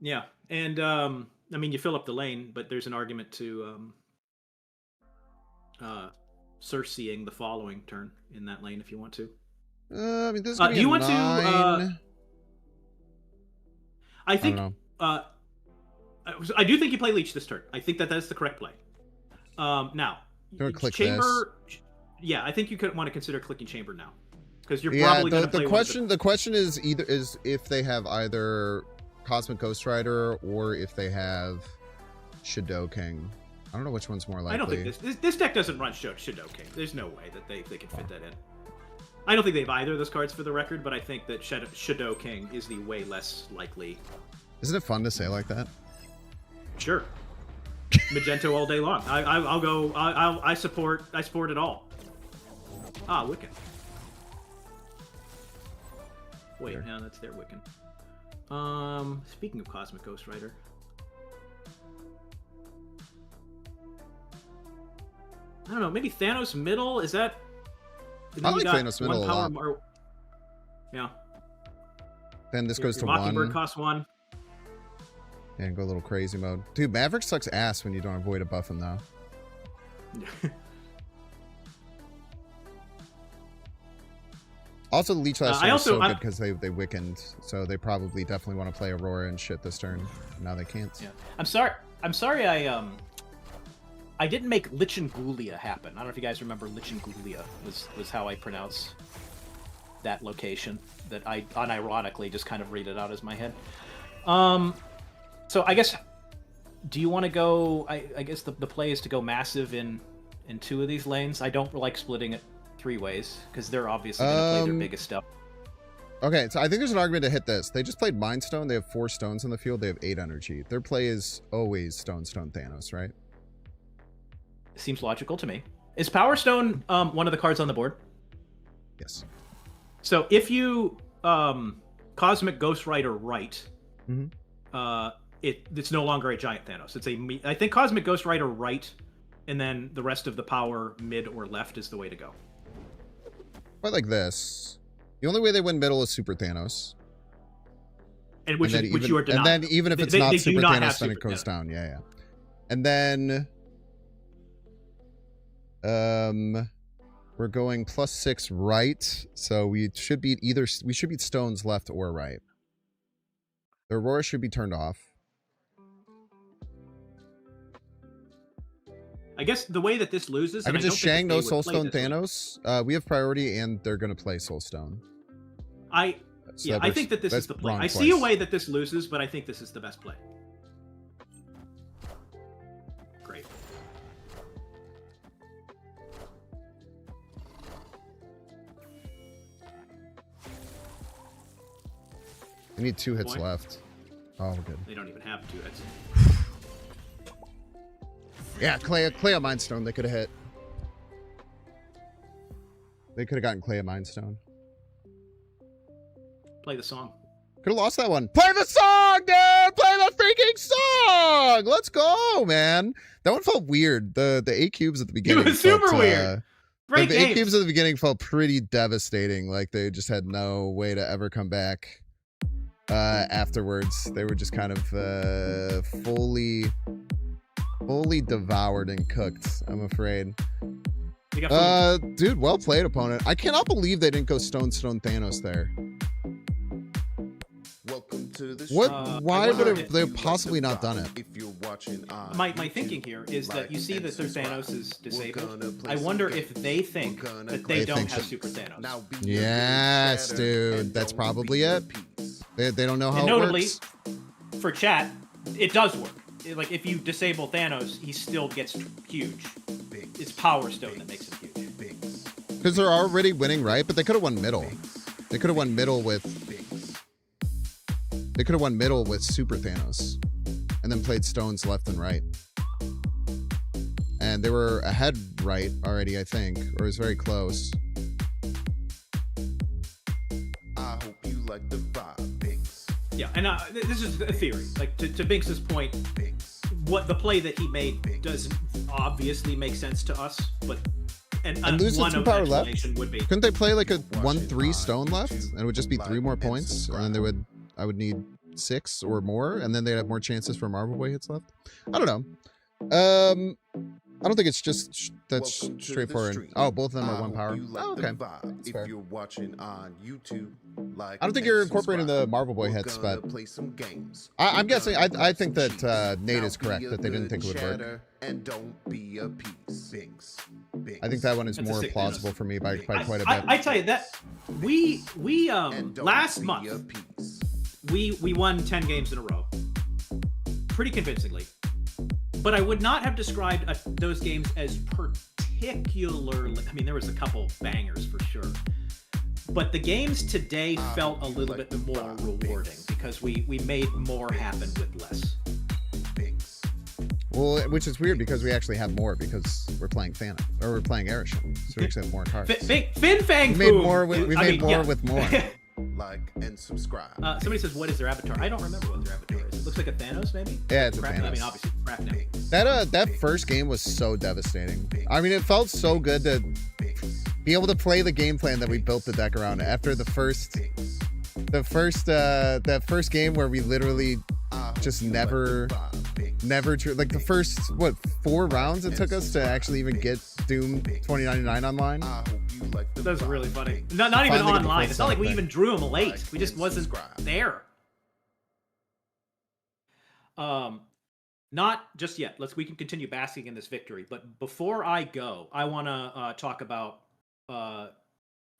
Yeah, and I mean, you fill up the lane, but there's an argument to Cerseiing the following turn in that lane if you want to. I mean, this is gonna do be you a want 9. to? I think. I don't know. I do think you play Leech this turn. I think that's the correct play. Now, click Chamber. this. Yeah, I think you could want to consider clicking Chamber now because you're Yeah, probably going to play. The question is if they have either Cosmic Ghost Rider or if they have Shadow King. I don't know which one's more likely. I don't think this deck doesn't run Shadow King. There's no way that they can fit that in. I don't think they have either of those cards for the record, but I think that Shadow King is the way less likely. Isn't it fun to say like that? Sure. Magento all day long. I'll go. I support it all. Ah, Wiccan. Wait, no, that's their Wiccan. Speaking of Cosmic Ghost Rider, I don't know. Maybe Thanos middle. Is that? I like Thanos middle a lot. Yeah. Then this goes to Mockingbird 1. costs 1. And go a little crazy mode. Dude, Maverick sucks ass when you don't avoid a buff him, though. Also, the Leech last turn is so good because they Wiccaned, so they probably definitely want to play Aurora and shit this turn. Now they can't. Yeah. I'm sorry I didn't make Lichengulia happen. I don't know if you guys remember Lichengulia was how I pronounce that location that I unironically just kind of read it out as my head. So I guess, do you want to go? I guess the play is to go massive in 2 of these lanes. I don't like splitting it 3 ways because they're obviously going to play their biggest stuff. Okay, so I think there's an argument to hit this. They just played Mind Stone. They have 4 stones in the field. They have 8 energy. Their play is always Stone Thanos, right? Seems logical to me. Is Power Stone one of the cards on the board? Yes. So if you Cosmic Ghost Rider right, it's no longer a giant Thanos. I think Cosmic Ghost Rider right, and then the rest of the power mid or left is the way to go. Quite like this. The only way they win middle is Super Thanos. And which you are denying. And then even if it's not Super Thanos, then it goes down. Yeah. And then we're going +6 right, so we should beat stones left or right. The Aurora should be turned off. I guess the way that this loses, I can just Shang no Soulstone Thanos. We have priority, and they're going to play Soulstone. I think that this is the play. I see a way that this loses, but I think this is the best play. Great. We need 2 hits left. Oh, we're good. They don't even have 2 hits. Yeah, Clea Mind Stone. They could have hit. They could have gotten Clea Mind Stone. Play the song. Could have lost that one. Play the song, dude! Play the freaking song! Let's go, man. That one felt weird. The 8 cubes at the beginning. It was super weird. Great the 8 cubes at the beginning felt pretty devastating. Like they just had no way to ever come back. afterwards. They were just kind of fully devoured and cooked, I'm afraid. We got Dude, well played, opponent. I cannot believe they didn't go Stone Thanos there. Welcome to the What? show. Why I would wonder have they possibly not done it? If you're watching on my YouTube, thinking here is that you see like, that their and Thanos subscribe. is We're disabled. gonna play I some wonder games. if they think We're gonna that play they They don't think have so. Super Thanos. Now be a Yes, good dude. chatter That's and probably don't it. be a piece. They don't know how And it notably, works. for chat, it does work. Like if you disable Thanos, he still gets huge. Binks. It's Power Stone that makes him huge. Binks. Because they're already winning, right? But they could have won middle. They could have won middle with Binks. Super Thanos, and then played stones left and right. And they were ahead right already, I think, or it was very close. I hope you like the vibe, Binks. Yeah, and this is a theory. Like to Binks's point, Binks. what the play that he made doesn't obviously make sense to us, but and lose the one 2 of power left? explanation would be Couldn't they play like a Watch it 1-3 on stone left, YouTube, and it would just be 3 more like, and points, and then they subscribe. I would need 6 or more, and then they'd have more chances for Marble Boy hits left. I don't know. I don't think it's just that's Welcome to the straightforward. stream. Oh, both of them I are 1 hope power. you like Oh, the okay. vibe. That's If fair. you're watching on YouTube, like I don't think and you're incorporating the subscribe. Marble Boy We're hits, gonna but play some games. I'm We're guessing. gonna I grab think some that cheese. Nate Now is be correct a that they didn't good think it would work. chatter And don't be a piece. Binks. Binks. I think that one is That's a more sick plausible Thanos. for me by quite a bit. I tell you that we And don't last be month a piece. we won 10 games in a row, pretty convincingly. But I would not have described those games as particularly. I mean, there was a couple bangers for sure, but the games today felt a little bit more rewarding because we made more happen with less. Binks. Well, which is weird because we actually have more because we're playing Thana or we're playing Erisham, so we actually have more cards. Fin Fang We made Boom! more with we I made mean, more yeah. with more. Like and subscribe. Somebody says, "What is their avatar?" I don't remember what their avatar is. It looks like a Thanos, maybe. Yeah, it's a Crap, I Thanos. mean, obviously, crap now. Binks. That first game was so devastating. I mean, it felt so good to Binks. be able to play the game plan that we built the deck around after the first Binks. that first game where we literally I hope just you like the never vibe, Binks. like the first 4 rounds it took us to actually even get Doom 2099 online. I hope you like the That's vibe, really funny. Binks. Not even Finally get the online. full It's not like we thing. even drew them late. Like We just and wasn't subscribe. there. Not just yet. We can continue basking in this victory. But before I go, I want to talk about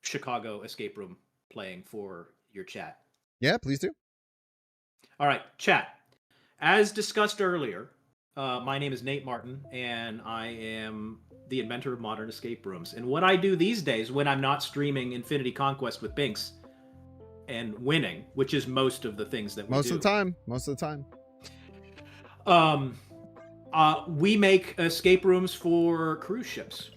Chicago Escape Room playing for your chat. Yeah, please do. All right, chat. As discussed earlier, my name is Nate Martin, and I am the inventor of modern escape rooms. And what I do these days when I'm not streaming Infinity Conquest with Binks and winning, which is most of the things that we Most do. of the time. Most of the time. We make escape rooms for cruise ships.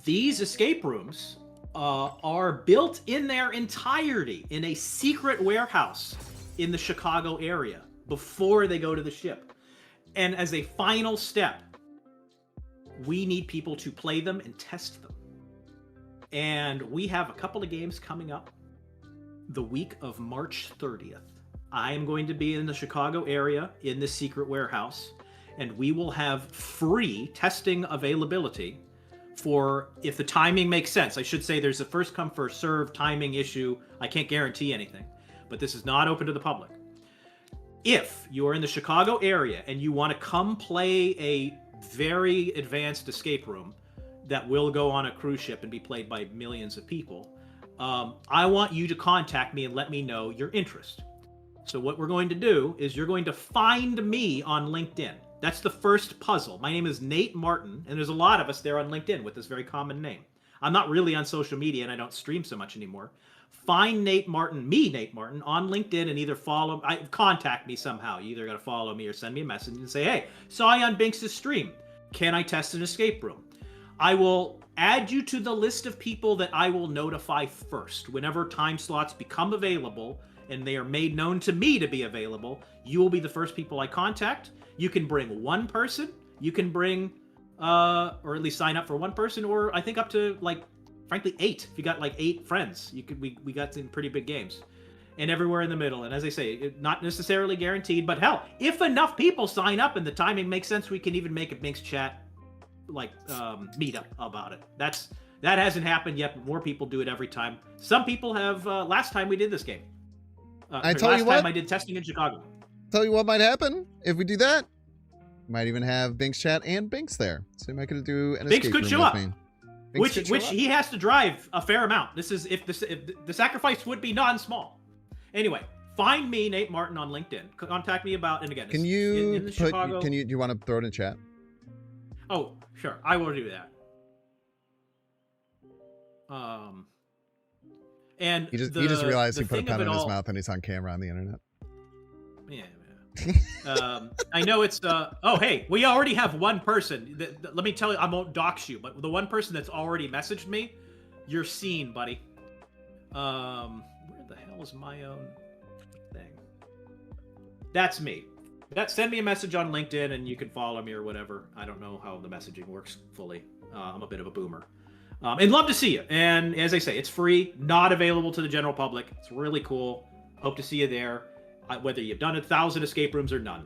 These escape rooms are built in their entirety in a secret warehouse in the Chicago area before they go to the ship. And as a final step, we need people to play them and test them. And we have a couple of games coming up the week of March 30th. I am going to be in the Chicago area in this secret warehouse, and we will have free testing availability for if the timing makes sense. I should say there's a first come first serve timing issue. I can't guarantee anything, but this is not open to the public. If you are in the Chicago area and you want to come play a very advanced escape room that will go on a cruise ship and be played by millions of people, I want you to contact me and let me know your interest. So what we're going to do is you're going to find me on LinkedIn. That's the first puzzle. My name is Nate Martin, and there's a lot of us there on LinkedIn with this very common name. I'm not really on social media, and I don't stream so much anymore. Find Nate Martin, Nate Martin, on LinkedIn, and either contact me somehow. You either got to follow me or send me a message and say, hey, saw you on Binks' stream. Can I test an escape room? I will add you to the list of people that I will notify first. Whenever time slots become available and they are made known to me to be available, you will be the first people I contact. You can bring one person. You can bring, or at least sign up for one person, or I think up to, like, frankly, 8. If you got, like, 8 friends, you could. We got some pretty big games. and everywhere in the middle. And as I say, not necessarily guaranteed, but hell, if enough people sign up and the timing makes sense, we can even make a Binks chat like meetup about it. That hasn't happened yet, but more people do it every time. Some people have. Last time we did this game, I tell you last time what. I did testing in Chicago. Tell you what might happen if we do that. Might even have Binks chat and Binks there, so you might get to do an Binks escape could room show with up. me. Binks could show Which up. he has to drive a fair amount. This is if the sacrifice would be non-small. Anyway, find me, Nate Martin, on LinkedIn. Contact me about, and again, Can it's you in the put? Chicago. Do you want to throw it in chat? Oh, sure, I will do that. And He just realized he put a thing of pen it in his all- mouth and he's on camera on the internet. Yeah. I know it's oh hey, we already have one person let me tell you, I won't dox you, but the one person that's already messaged me, you're seen, buddy. Where the hell is my own thing? That's me. Send me a message on LinkedIn and you can follow me or whatever. I don't know how the messaging works fully. I'm a bit of a boomer. And love to see you. And as I say, it's free, not available to the general public. It's really cool. Hope to see you there. Whether you've done 1,000 escape rooms or none.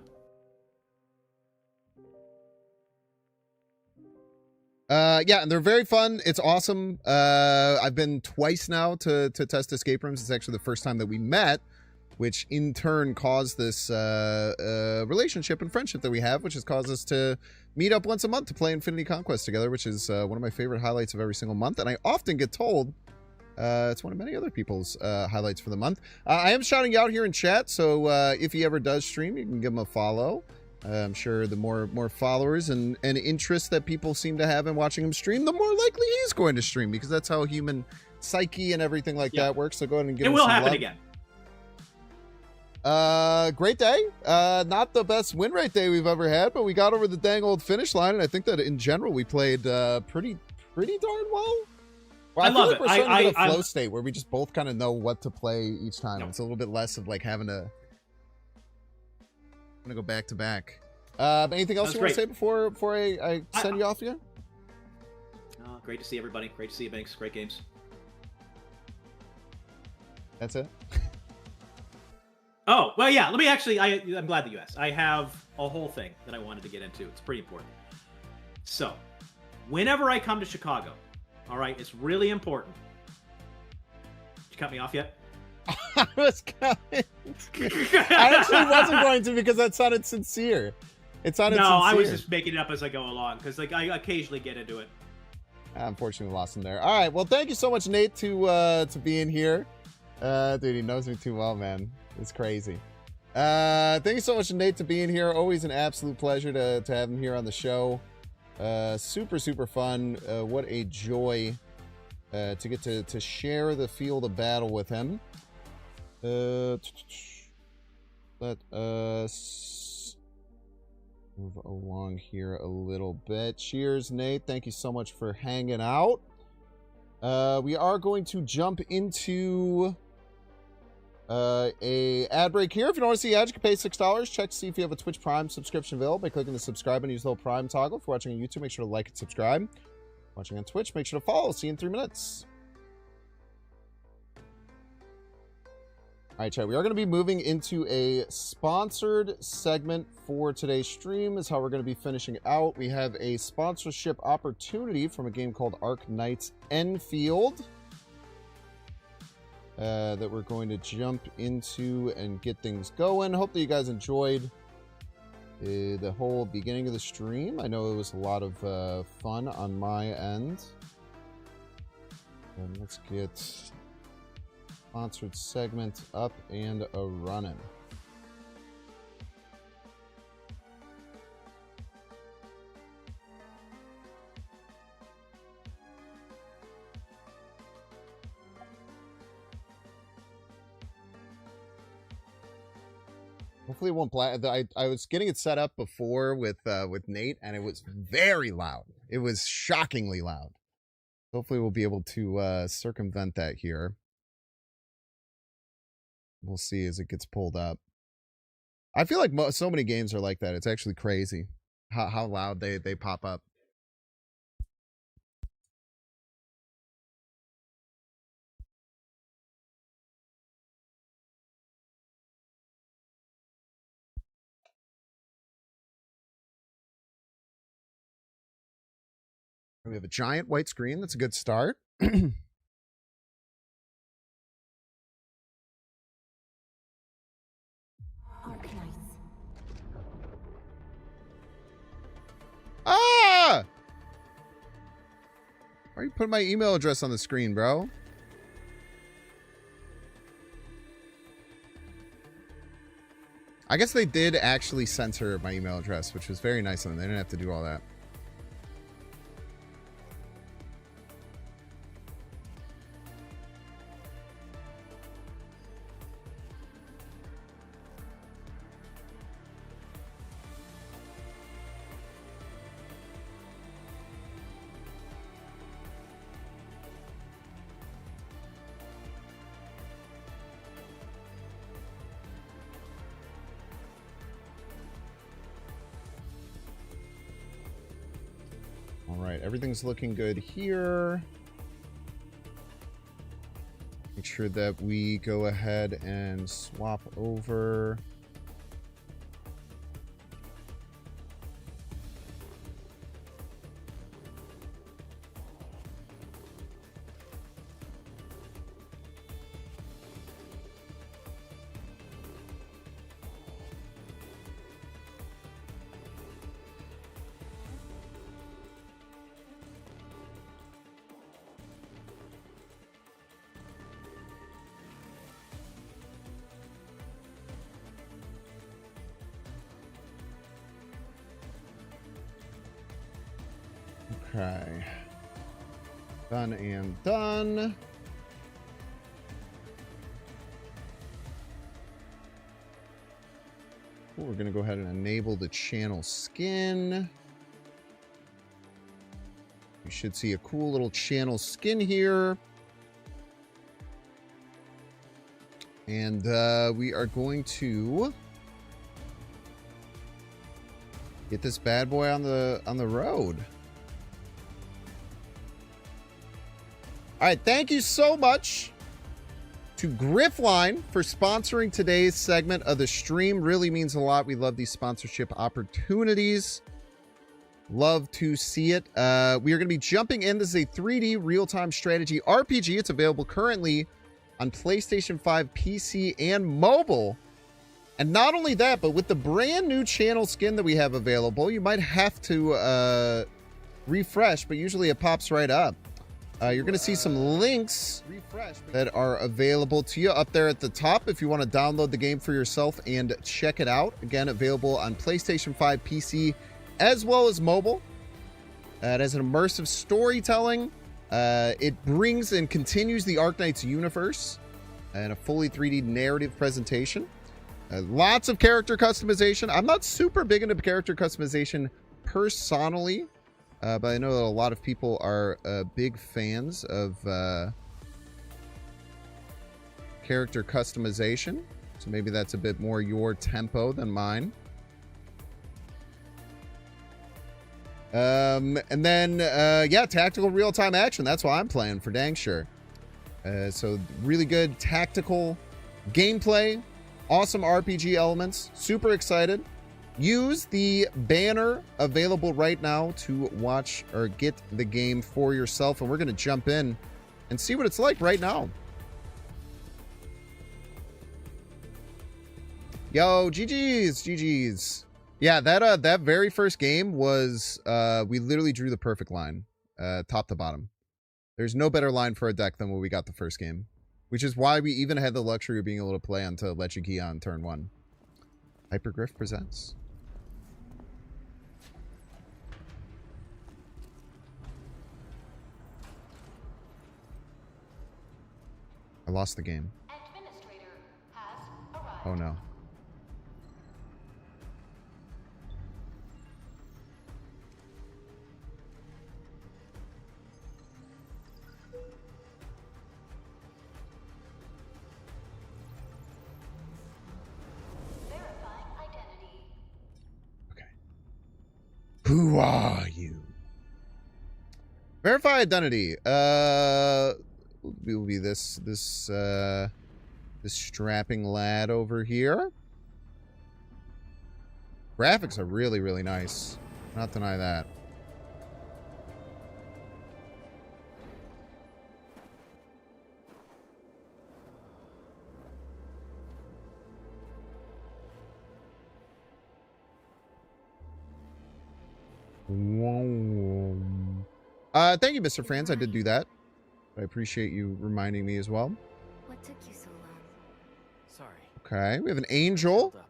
Yeah, and they're very fun. It's awesome. I've been twice now to test escape rooms. It's actually the first time that we met, which in turn caused this relationship and friendship that we have, which has caused us to meet up once a month to play Infinity Conquest together, which is one of my favorite highlights of every single month. And I often get told it's one of many other people's highlights for the month. I am shouting you out here in chat, so if he ever does stream, you can give him a follow. I'm sure the more followers and interest that people seem to have in watching him stream, the more likely he's going to stream, because that's how human psyche and everything like that works. So go ahead and give him some love. It will happen again. Great day. Not the best win rate day we've ever had, but we got over the dang old finish line, and I think that in general we played pretty darn well. Well, I feel love like it. we're starting to get a flow state where we just both kind of know what to play each time. It's a little bit less of like having to. I'm gonna go back to back. Anything else you want to say before I send you off here? Great to see everybody. Great to see you, Banks. Great games. That's it. Oh well, yeah. Let me actually. I'm glad that you asked. I have a whole thing that I wanted to get into. It's pretty important. So, whenever I come to Chicago, all right, it's really important. Did you cut me off yet? I was coming. I actually wasn't going to, because that sounded sincere. It sounded sincere. I was just making it up as I go along, because like I occasionally get into it. I unfortunately lost him there. All right, well, thank you so much, Nate, to be in here. Dude, he knows me too well, man. It's crazy. Thank you so much, Nate, to be in here. Always an absolute pleasure to have him here on the show. Super fun. What a joy to get to share the field of battle with him. Let us move along here a little bit. Cheers, Nate. Thank you so much for hanging out. We are going to jump into a ad break here. If you don't want to see ads, you can pay $6. Check to see if you have a Twitch Prime subscription available by clicking the subscribe and use the little Prime toggle. If you're watching on YouTube, make sure to like and subscribe. Watching on Twitch, make sure to follow. See you in 3 minutes. All right, chat. We are going to be moving into a sponsored segment for today's stream. Is how we're going to be finishing out. We have a sponsorship opportunity from a game called Arc Knights Enfield that we're going to jump into and get things going. Hope that you guys enjoyed the whole beginning of the stream. I know it was a lot of fun on my end. And let's get sponsored segment up and a running. Hopefully it won't I was getting it set up before with Nate, and it was very loud. It was shockingly loud. Hopefully we'll be able to circumvent that here. We'll see as it gets pulled up. I feel like so many games are like that. It's actually crazy how loud they pop up. We have a giant white screen. That's a good start. Ah! Why are you putting my email address on the screen, bro? I guess they did actually censor my email address, which was very nice of them. They didn't have to do all that. All right, everything's looking good here. Make sure that we go ahead and swap over. Okay. Done and done. Cool, we're going to go ahead and enable the channel skin. You should see a cool little channel skin here. And we are going to get this bad boy on the road. All right, thank you so much to Griffline for sponsoring today's segment of the stream. Really means a lot. We love these sponsorship opportunities. Love to see it. We are going to be jumping in. This is a 3D real-time strategy RPG. It's available currently on PlayStation 5, PC, and mobile. And not only that, but with the brand new channel skin that we have available, you might have to refresh, but usually it pops right up. You're going to see some links that are available to you up there at the top if you want to download the game for yourself and check it out. Again, available on PlayStation 5, PC, as well as mobile. It has an immersive storytelling. It brings and continues the Arknights universe and a fully 3D narrative presentation. Lots of character customization. I'm not super big into character customization personally. But I know that a lot of people are big fans of character customization. So maybe that's a bit more your tempo than mine. And then, yeah, tactical real-time action. That's why I'm playing for dang sure. So really good tactical gameplay. Awesome RPG elements. Super excited. Use the banner available right now to watch or get the game for yourself. And we're going to jump in and see what it's like right now. Yo, GG's, GG's. Yeah, that very first game was, we literally drew the perfect line, top to bottom. There's no better line for a deck than what we got the first game, which is why we even had the luxury of being able to play onto Lechigia on turn 1. Hypergriff presents. I lost the game. Oh no. Okay. Who are you? Verify identity. Will be this strapping lad over here. Graphics are really, really nice. Not deny that. Thank you, Mr. Franz. I did do that. I appreciate you reminding me as well. What took you so long? Sorry. Okay, we have an angel, Held up.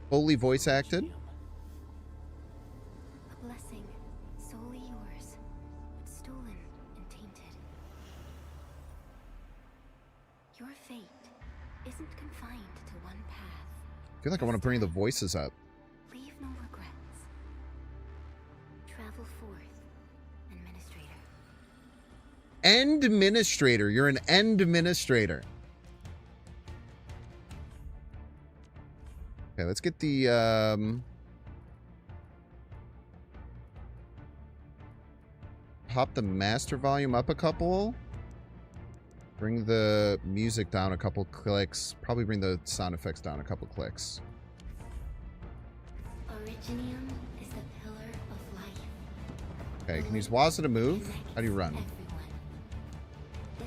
fully voice acted. A blessing, solely yours, but stolen and tainted. Your fate isn't confined to one path. I feel like I want to bring the voices up. Leave no regrets. Travel forth, administrator. End administrator. You're an end administrator. Okay, let's get the pop the master volume up a couple. Bring the music down a couple clicks. Probably bring the sound effects down a couple clicks. Originium is the pillar of life. Okay, can you use Waza to move? How do you run?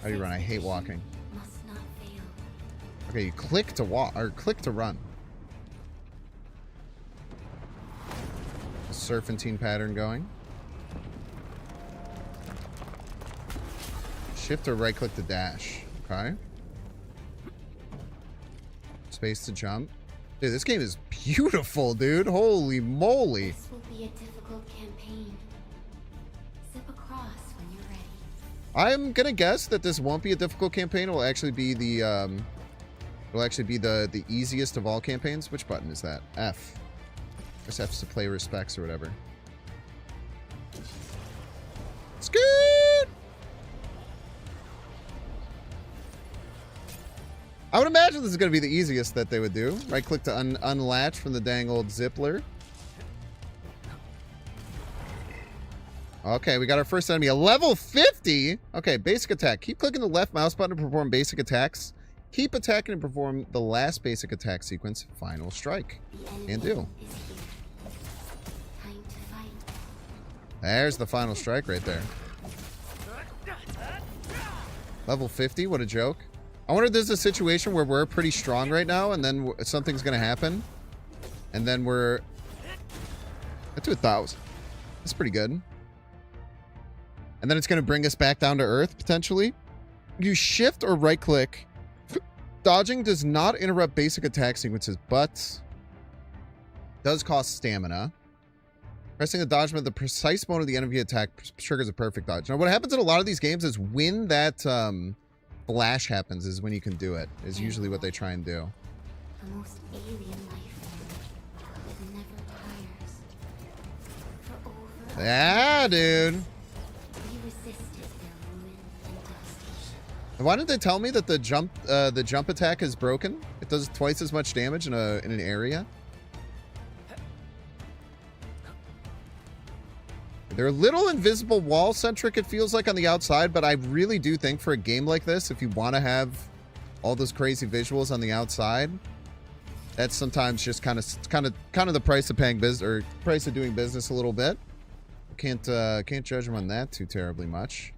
How do you run? I hate walking. Must not fail. Okay, you click to walk or click to run. Serpentine pattern going. Shift or right click to dash. Okay. Space to jump. Dude, this game is beautiful, dude. Holy moly. This will be a difficult campaign. Zip across when you're ready. I'm gonna guess that this won't be a difficult campaign. It will actually be the the easiest of all campaigns. Which button is that? F. I guess F's to play respects or whatever. Scoot! I would imagine this is going to be the easiest that they would do. Right click to unlatch from the dang old Zippler. Okay, we got our first enemy. A level 50? Okay, basic attack. Keep clicking the left mouse button to perform basic attacks. Keep attacking and perform the last basic attack sequence, Final Strike. And do. Time to fight. There's the Final Strike right there. Level 50? What a joke. I wonder if there's a situation where we're pretty strong right now and then something's going to happen. And then we're... That's 1,000. That's pretty good. And then it's going to bring us back down to Earth, potentially. You shift or right click. Dodging does not interrupt basic attack sequences, but does cost stamina. Pressing the dodge mode, the precise mode of the enemy attack triggers a perfect dodge. Now, what happens in a lot of these games is when that flash happens is when you can do it, is usually what they try and do. The most alien life form that never tires. For over Yeah, dude. we resisted their ruin and devastation. Why didn't they tell me that the jump attack is broken? It does twice as much damage in an area. They're a little invisible wall centric, it feels like, on the outside, but I really do think for a game like this, if you want to have all those crazy visuals on the outside, that's sometimes just kind of the price of paying business, or price of doing business a little bit. Can't judge them on that too terribly much.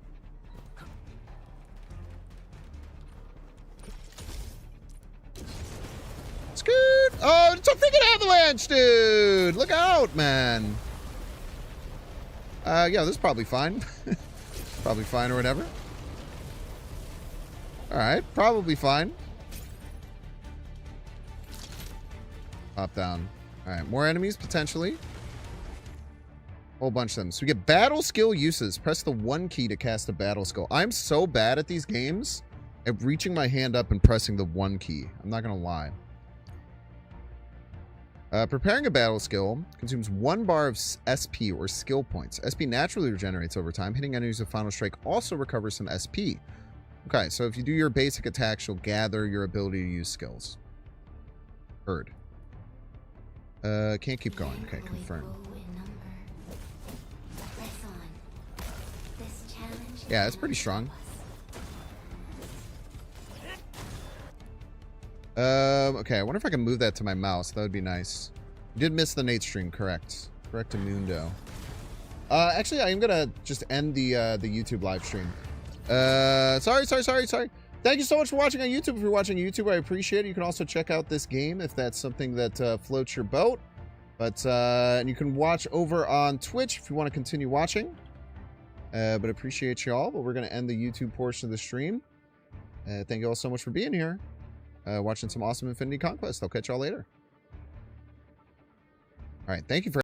Scoot! Oh, it's a freaking avalanche, dude! Look out, man. Yeah, this is probably fine. Probably fine or whatever. Alright, probably fine. Pop down. Alright, more enemies, potentially. Whole bunch of them. So we get battle skill uses. Press the 1 key to cast a battle skill. I'm so bad at these games at reaching my hand up and pressing the 1 key. I'm not going to lie. Preparing a battle skill consumes 1 bar of SP or skill points. SP naturally regenerates over time. Hitting enemies with Final Strike also recovers some SP. Okay, so if you do your basic attacks, you'll gather your ability to use skills. Heard. Can't keep going. Okay, confirm. Yeah, that's pretty strong. Okay, I wonder if I can move that to my mouse. That would be nice. You did miss the Nate stream, correct. Correctamundo. Actually, I am gonna just end the YouTube live stream. Sorry. Thank you so much for watching on YouTube. If you're watching YouTube, I appreciate it. You can also check out this game if that's something that floats your boat. But and you can watch over on Twitch if you want to continue watching. But appreciate y'all. But we're going to end the YouTube portion of the stream. Thank you all so much for being here. Watching some awesome Infinity Conquest. I'll catch y'all later. All right. Thank you for